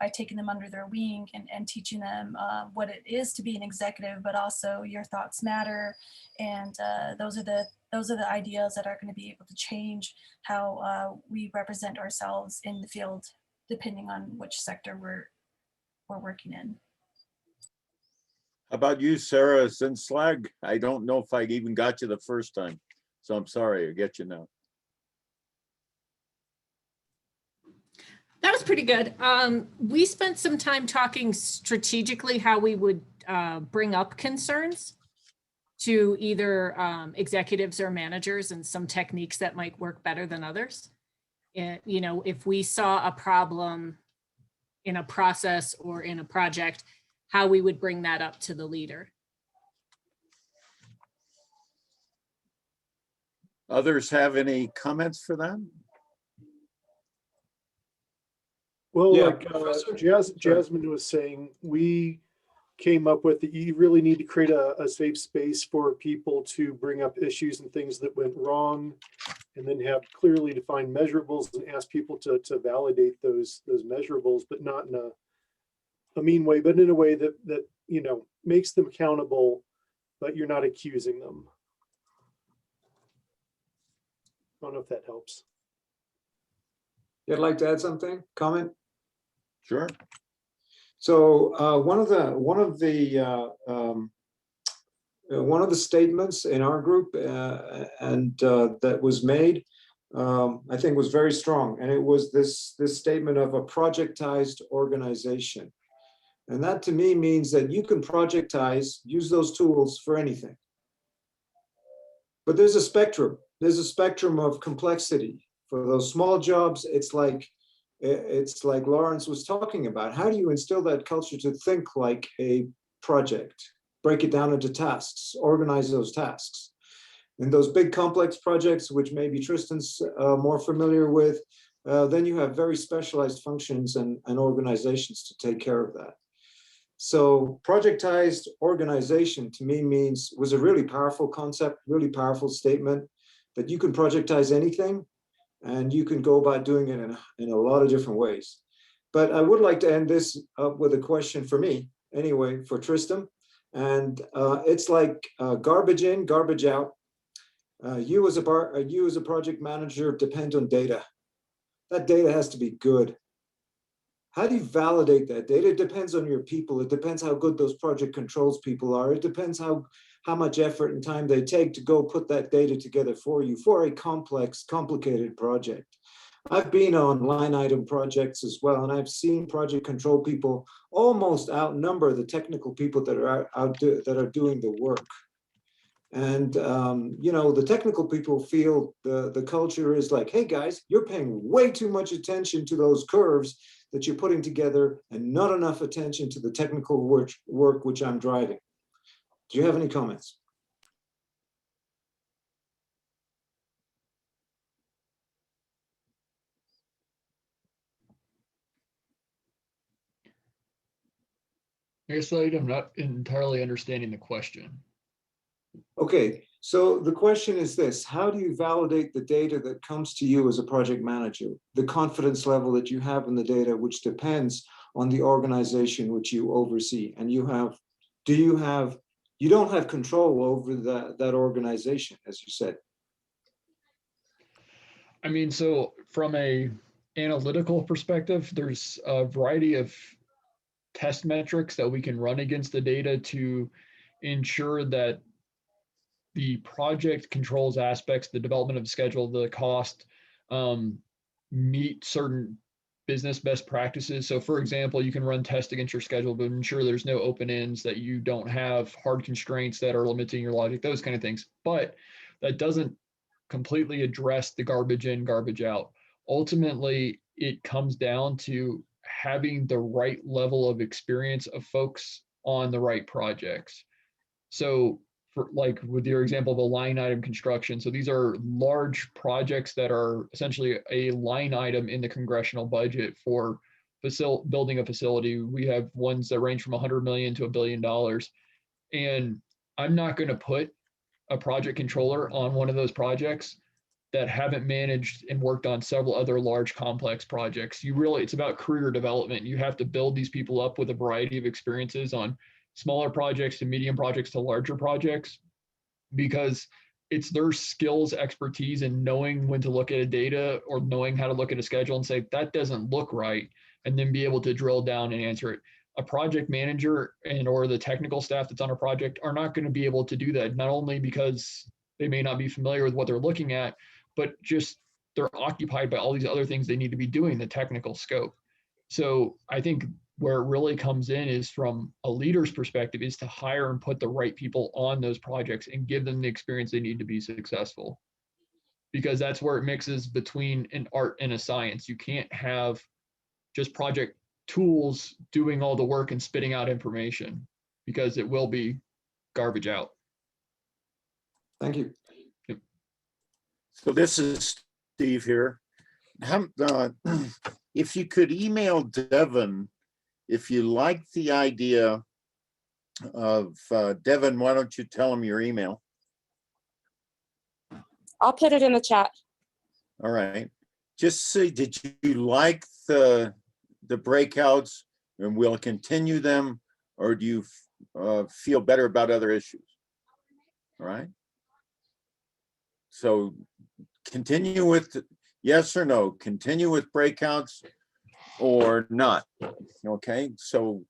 by taking them under their wing and teaching them what it is to be an executive, but also your thoughts matter. And those are the ideas that are going to be able to change how we represent ourselves in the field, depending on which sector we're working in. How about you, Sarah Slag? I don't know if I even got you the first time, so I'm sorry. I get you now. That was pretty good. We spent some time talking strategically how we would bring up concerns to either executives or managers, and some techniques that might work better than others. And, you know, if we saw a problem in a process or in a project, how we would bring that up to the leader. Others have any comments for that? Well, Yeah, like Jasmine was saying, we came up with that you really need to create a safe space for people to bring up issues and things that went wrong, and then have clearly defined measurables and ask people to validate those measurables, but not in a mean way, but in a way that you know, makes them accountable, but you're not accusing them. I don't know if that helps. You'd like to add something? Comment? Sure. So one of the statements in our group that was made, I think was very strong, and it was this statement of a projectized organization. And that to me means that you can projectize, use those tools for anything. But there's a spectrum. There's a spectrum of complexity. For those small jobs, it's like Lawrence was talking about. How do you instill that culture to think like a project, break it down into tasks, organize those tasks? In those big complex projects, which maybe Tristan's more familiar with, then you have very specialized functions and organizations to take care of that. So projectized organization to me was a really powerful concept, really powerful statement, that you can projectize anything and you can go about doing it in a lot of different ways. But I would like to end this up with a question for me, anyway, for Tristan. And it's like garbage in, garbage out. You as a project manager depend on data. That data has to be good. How do you validate that data? It depends on your people. It depends how good those project controls people are. It depends how much effort and time they take to go put that data together for you for a complex, complicated project. I've been on line item projects as well, and I've seen project control people almost outnumber the technical people that are doing the work. And you know, the technical people feel the culture is like, hey guys, you're paying way too much attention to those curves that you're putting together and not enough attention to the technical work which I'm driving. Do you have any comments? I guess I'm not entirely understanding the question. Okay, so the question is this: how do you validate the data that comes to you as a project manager? The confidence level that you have in the data, which depends on the organization which you oversee, and you don't have control over that organization, as you said. I mean, so from a analytical perspective, there's a variety of test metrics that we can run against the data to ensure that the project controls aspects, the development of the schedule, the cost, meet certain business best practices. So for example, you can run tests against your schedule, but ensure there's no open ends, that you don't have hard constraints that are limiting your logic, those kind of things. But that doesn't completely address the garbage in, garbage out. Ultimately, it comes down to having the right level of experience of folks on the right projects. So for, like with your example of a line item construction, so these are large projects that are essentially a line item in the congressional budget for building a facility. We have ones that range from 100 million to $1 billion. And I'm not going to put a project controller on one of those projects that haven't managed and worked on several other large complex projects. It's about career development. You have to build these people up with a variety of experiences on smaller projects to medium projects to larger projects, because it's their skills, expertise, and knowing when to look at a data or knowing how to look at a schedule and say, that doesn't look right, and then be able to drill down and answer it. a project manager and or the technical staff that's on a project are not going to be able to do that, not only because they may not be familiar with what they're looking at, but just they're occupied by all these other things they need to be doing, the technical scope. So I think where it really comes in is from a leader's perspective is to hire and put the right people on those projects and give them the experience they need to be successful. Because that's where it mixes between an art and a science. You can't have just project tools doing all the work and spitting out information, because it will be garbage out. Thank you. Yep. So this is Steve here. If you could email Devin, if you like the idea of, Devin, why don't you tell him your email? I'll put it in the chat. All right. Just say, did you like the breakouts and we'll continue them, or do you feel better about other issues? All right. So continue with, yes or no, continue with breakouts or not. Okay. So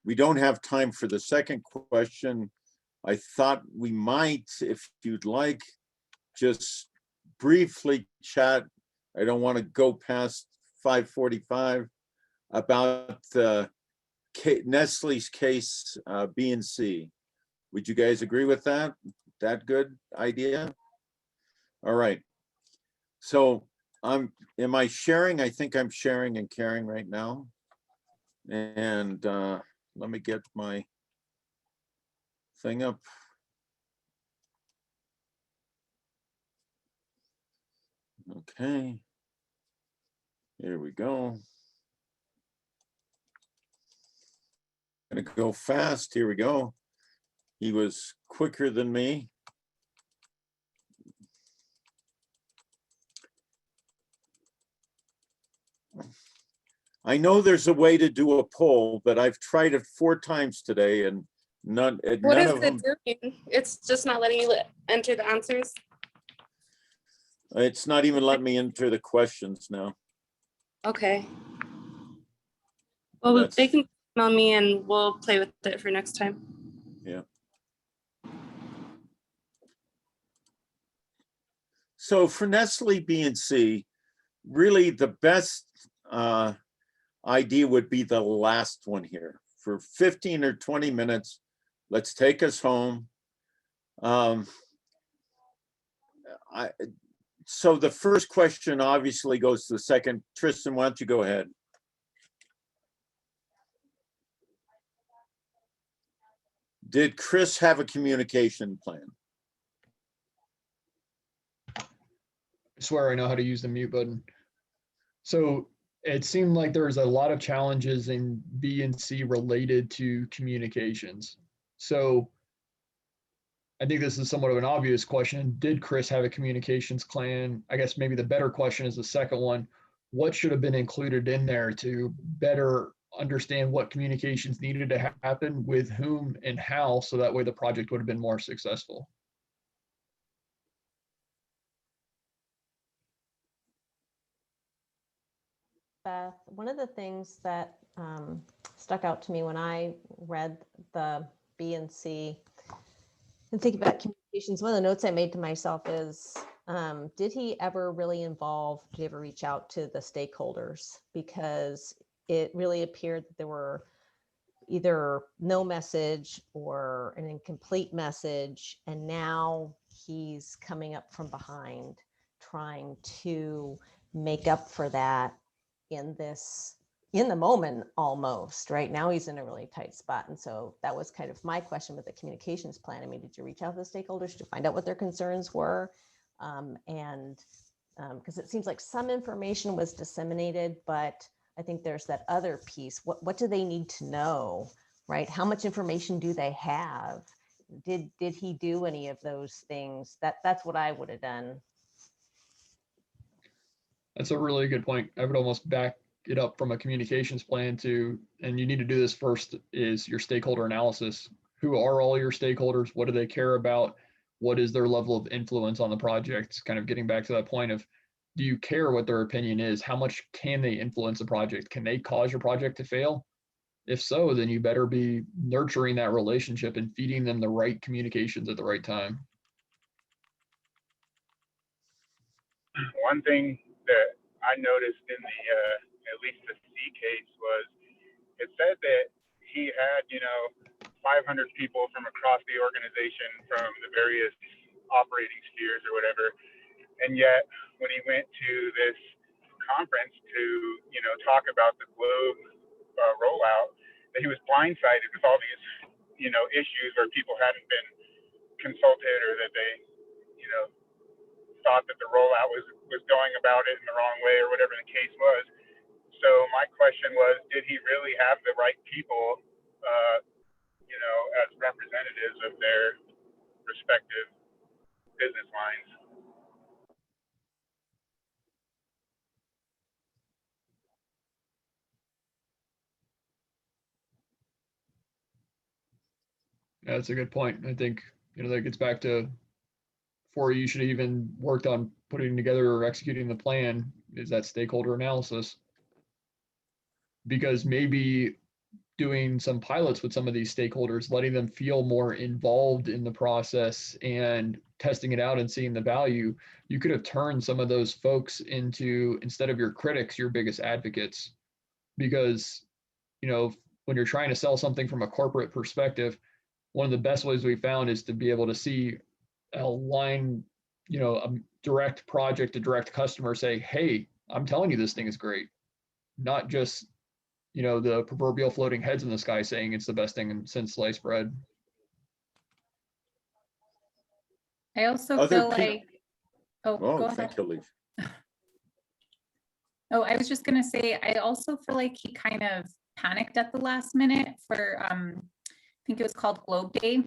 we don't have time for the second question. I thought we might, if you'd like, just briefly chat. I don't want to go past 5:45 about Nestle's case, B and C. Would you guys agree with that? That good idea? All right. So am I sharing? I think I'm sharing and caring right now. And let me get my thing up. Okay. Here we go. Gonna go fast. Here we go. He was quicker than me. I know there's a way to do a poll, but I've tried it 4 times today and none What none is of them. it doing? It's just not letting you enter the answers. It's not even letting me enter the questions now. Okay. Well, That's- they can email me and we'll play with it for next time. Yeah. So for Nestle B and C, really the best idea would be the last one here. For 15 or 20 minutes, let's take us home. So the first question obviously goes to the second. Tristan, why don't you go ahead? Did Chris have a communication plan? I swear I know how to use the mute button. So it seemed like there was a lot of challenges in B and C related to communications. So I think this is somewhat of an obvious question. Did Chris have a communications plan? I guess maybe the better question is the second one. What should have been included in there to better understand what communications needed to happen with whom and how, so that way the project would have been more successful? Beth, one of the things that stuck out to me when I read the B and C and think about communications, one of the notes I made to myself is, did he ever really did he ever reach out to the stakeholders? Because it really appeared that there were either no message or an incomplete message. And now he's coming up from behind, trying to make up for that in the moment almost. Right now he's in a really tight spot. And so that was kind of my question with the communications plan. I mean, did you reach out to the stakeholders to find out what their concerns were? Because it seems like some information was disseminated, but I think there's that other piece. What do they need to know, right? How much information do they have? Did he do any of those things? That's what I would have done. That's a really good point. I would almost back it up from a communications plan to, and you need to do this first, is your stakeholder analysis. Who are all your stakeholders? What do they care about? What is their level of influence on the project? Kind of getting back to that point of, do you care what their opinion is? How much can they influence the project? Can they cause your project to fail? If so, then you better be nurturing that relationship and feeding them the right communications at the right time. One thing that I noticed in the at least the C case was it said that he had 500 people from across the organization from the various operating spheres or whatever, and yet when he went to this conference to talk about the globe rollout, that he was blindsided with all these issues where people hadn't been consulted, or that they thought that the rollout was going about it in the wrong way, or whatever the case was. So my question was, did he really have the right people as representatives of their respective business lines? Yeah, that's a good point. I think, that gets back to before you should even worked on putting together or executing the plan is that stakeholder analysis. Because maybe doing some pilots with some of these stakeholders, letting them feel more involved in the process and testing it out and seeing the value, you could have turned some of those folks into, instead of your critics, your biggest advocates. Because, when you're trying to sell something from a corporate perspective, one of the best ways we found is to be able to see a line, a direct project to direct customer say, hey, I'm telling you this thing is great. Not just, the proverbial floating heads in the sky saying it's the best thing since sliced bread. I also Other feel people- like, oh, go ahead. thank you, Elise. Oh, I was just gonna say, I also feel like he kind of panicked at the last minute for, I think it was called Globe Day,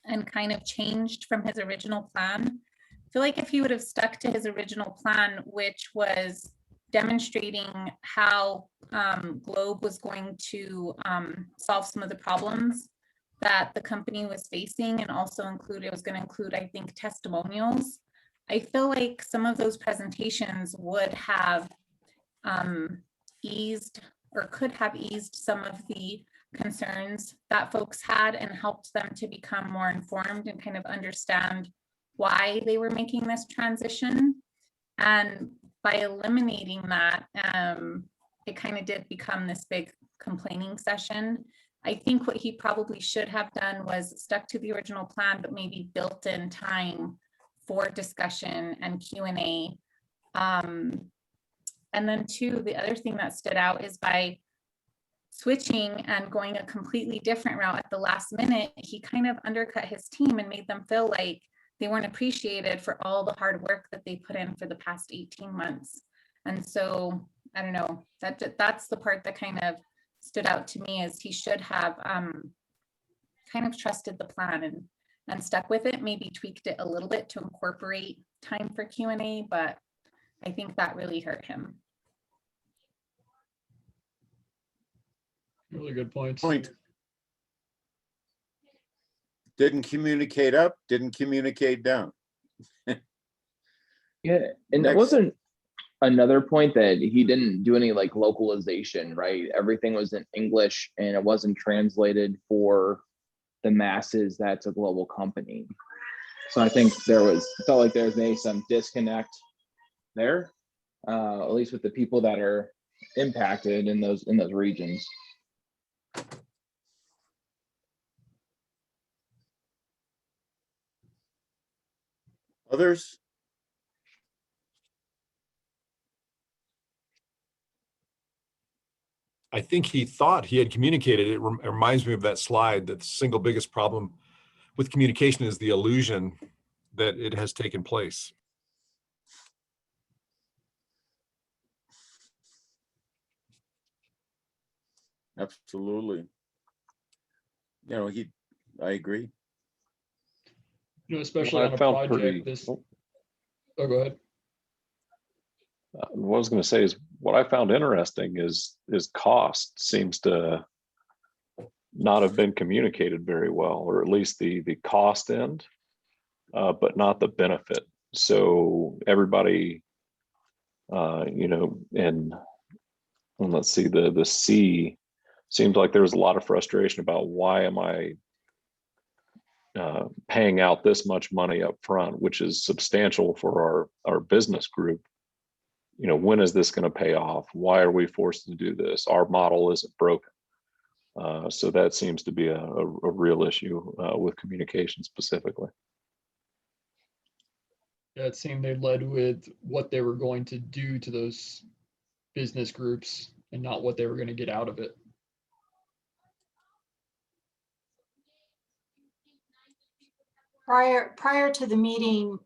and kind of changed from his original plan. I feel like if he would have stuck to his original plan, which was demonstrating how Globe was going to solve some of the problems that the company was facing, and also it was going to include, I think, testimonials. I feel like some of those presentations would have eased, or could have eased, some of the concerns that folks had and helped them to become more informed and kind of understand why they were making this transition. And by eliminating that, it kind of did become this big complaining session. I think what he probably should have done was stuck to the original plan, but maybe built in time for discussion and Q&A. And then two, the other thing that stood out is by switching and going a completely different route at the last minute, he kind of undercut his team and made them feel like they weren't appreciated for all the hard work that they put in for the past 18 months. And so, I don't know, that's the part that kind of stood out to me, is he should have kind of trusted the plan and stuck with it, maybe tweaked it a little bit to incorporate time for Q&A, but I think that really hurt him. Really good points. Didn't communicate up, didn't communicate down. Yeah, and Next. it wasn't another point that he didn't do any like localization, right? Everything was in English and it wasn't translated for the masses. That's a global company. So I think felt like there was maybe some disconnect there, at least with the people that are impacted in those regions. Others? I think he thought he had communicated. It reminds me of that slide that the single biggest problem with communication is the illusion that it has taken place. Absolutely. I agree. Especially Well, on a found project Oh, go ahead. What I was going to say is what I found interesting is cost seems to not have been communicated very well, or at least the cost end, but not the benefit. So everybody, and let's see, the C seems like there was a lot of frustration about why am I paying out this much money up front, which is substantial for our business group. You know, when is this going to pay off? Why are we forced to do this? Our model isn't broken. So that seems to be a real issue with communication specifically. Yeah, it seemed they led with what they were going to do to those business groups and not what they were going to get out of it. Prior to the meeting,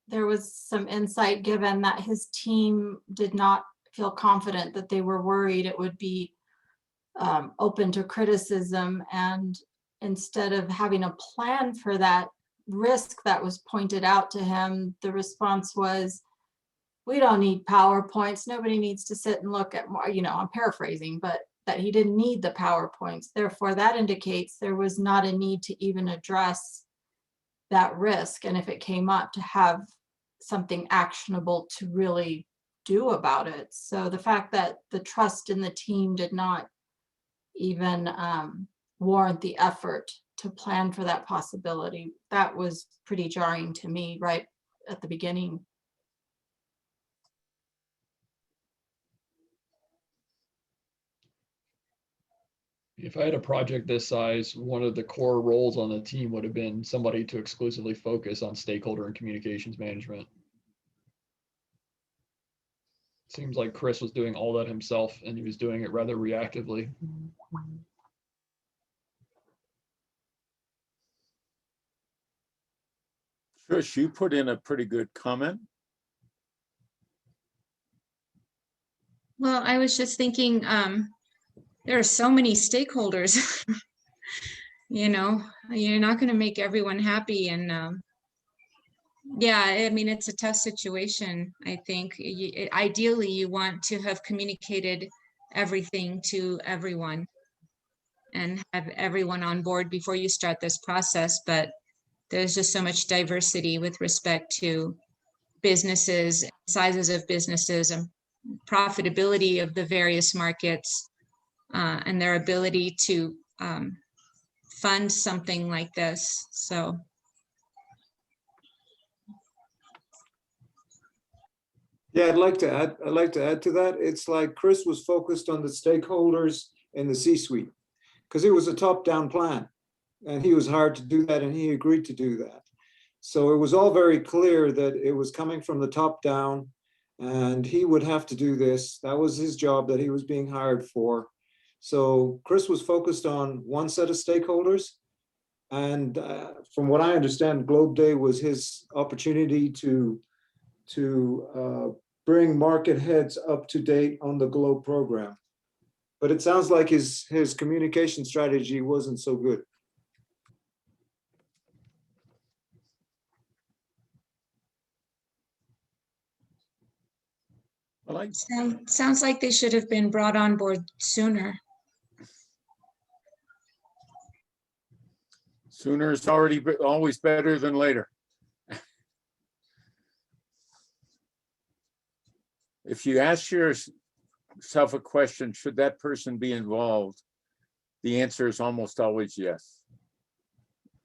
there was some insight given that his team did not feel confident, that they were worried it would be open to criticism. And instead of having a plan for that risk that was pointed out to him, the response was, we don't need PowerPoints. Nobody needs to sit and look at more, you know, I'm paraphrasing, but that he didn't need the PowerPoints. Therefore, that indicates there was not a need to even address that risk. And if it came up, to have something actionable to really do about it. So the fact that the trust in the team did not even warrant the effort to plan for that possibility, that was pretty jarring to me right at the beginning. If I had a project this size, one of the core roles on the team would have been somebody to exclusively focus on stakeholder and communications management. Seems like Chris was doing all that himself, and he was doing it rather reactively. Trish, you put in a pretty good comment. Well, I was just thinking, there are so many stakeholders. You know, you're not going to make everyone happy. And yeah, I mean, it's a tough situation. I think ideally you want to have communicated everything to everyone and have everyone on board before you start this process. But there's just so much diversity with respect to businesses, sizes of businesses, and profitability of the various markets, and their ability to fund something like this. So Yeah, I'd like to add to that. It's like Chris was focused on the stakeholders in the C-suite because it was a top-down plan, and he was hired to do that, and he agreed to do that. So it was all very clear that it was coming from the top down, and he would have to do this. That was his job that he was being hired for. So Chris was focused on one set of stakeholders, and from what I understand, Globe Day was his opportunity to bring market heads up to date on the Globe program. But it sounds like his communication strategy wasn't so good. Well, sounds like they should have been brought on board sooner. Sooner is always better than later. If you ask yourself a question, should that person be involved? The answer is almost always yes.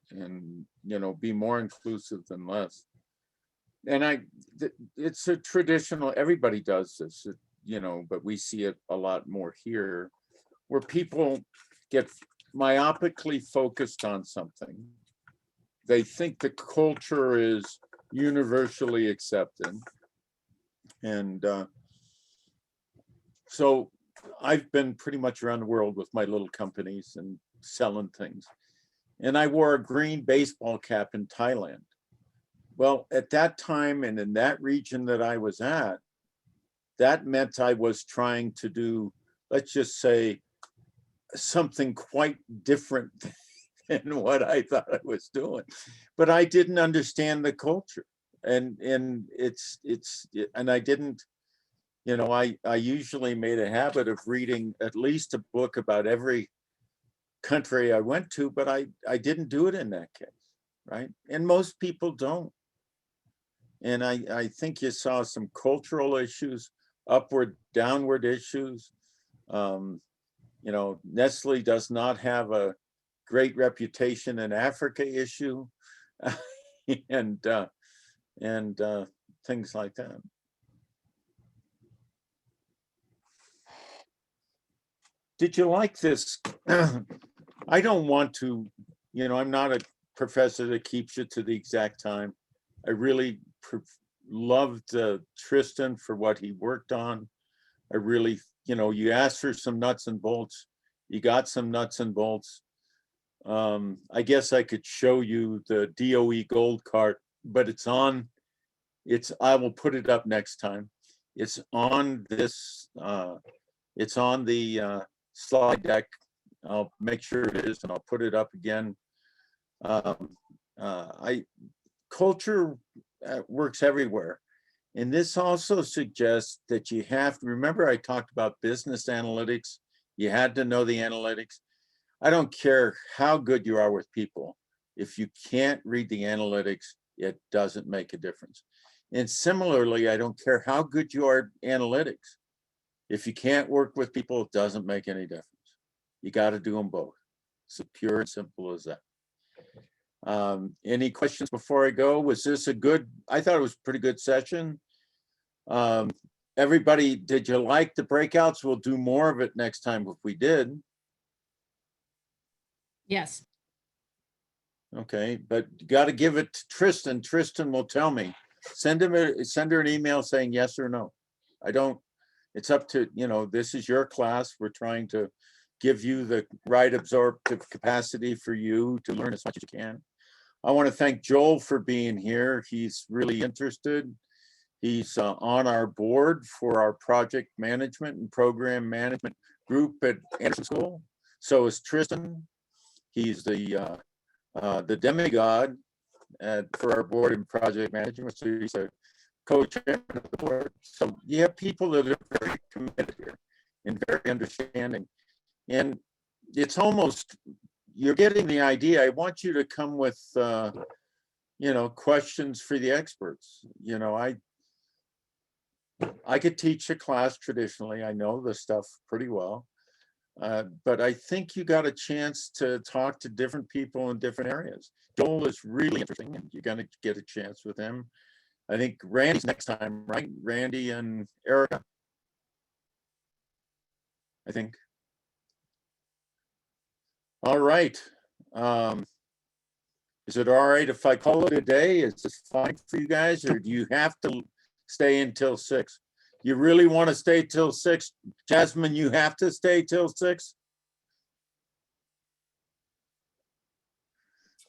And, you know, be more inclusive than less. And it's a traditional, everybody does this, you know, but we see it a lot more here, where people get myopically focused on something. They think the culture is universally accepted. And so I've been pretty much around the world with my little companies and selling things. And I wore a green baseball cap in Thailand. Well, at that time and in that region that I was at, that meant I was trying to do, let's just say, something quite different than what I thought I was doing. But I didn't understand the culture. And I didn't, you know, I usually made a habit of reading at least a book about every country I went to, but I didn't do it in that case, right? And most people don't. And I think you saw some cultural issues, upward, downward issues. You You know, Nestle does not have a great reputation in Africa issue, and things like that. Did you like this? I don't want to, you know, I'm not a professor that keeps you to the exact time. I really loved Tristan for what he worked on. I really, you know, you asked for some nuts and bolts. You got some nuts and bolts. I guess I could show you the DOE gold cart, but it's on, I will put it up next time. It's on this, it's on the slide deck. I'll make sure it is, and I'll put it up again. Culture works everywhere. And this also suggests that you have to, remember I talked about business analytics, you had to know the analytics. I don't care how good you are with people. If you can't read the analytics, it doesn't make a difference. And similarly, I don't care how good you are at analytics. If you can't work with people, it doesn't make any difference. You got to do them both. It's pure and simple as that. Any questions before I go? Was this a good, I thought it was a pretty good session. Everybody, did you like the breakouts? We'll do more of it next time if we did. Yes. Okay, but you got to give it to Tristan. Tristan will tell me. Send her an email saying yes or no. I don't, it's up to, you know, this is your class. We're trying to give you the right absorptive capacity for you to learn as much as you can. I want to thank Joel for being here. He's really interested. He's on our board for our project management and program management group at Anderson School. So is Tristan. He's the demigod for our board in project management. So he's a co-chairman of the board. So you have people that are very committed here and very understanding. And it's almost, you're getting the idea. I want you to come with, you know, questions for the experts. You know, I could teach a class traditionally. I know the stuff pretty well. But I think you got a chance to talk to different people in different areas. Joel is really interesting, and you're going to get a chance with him. I think Randy's next time, right? Randy and Erica, I think. All right. Is it all right if I call it a day? Is this fine for you guys, or do you have to stay until 6? You really want to stay till 6? Jasmine, you have to stay till 6?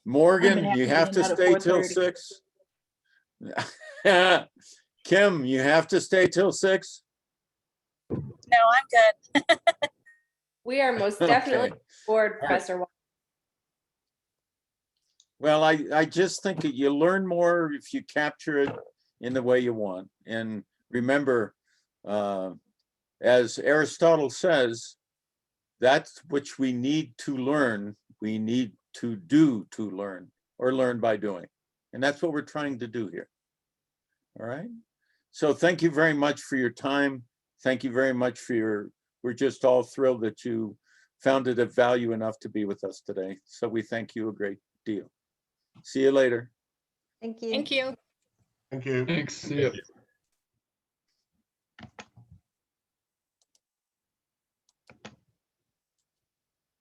Morgan, you have to stay till 6? Kim, you have to stay till 6? No, I'm good. We are most definitely Okay. bored, Professor. Well, I just think that you learn more if you capture it in the way you want. And remember, as Aristotle says, that's which we need to learn, we need to do to learn, or learn by doing. And that's what we're trying to do here. All right. So thank you very much for your time. Thank you very much for your, we're just all thrilled that you found it of value enough to be with us today. So we thank you a great deal. See you later. Thank you. Thank you. Thank you. Thanks. See you.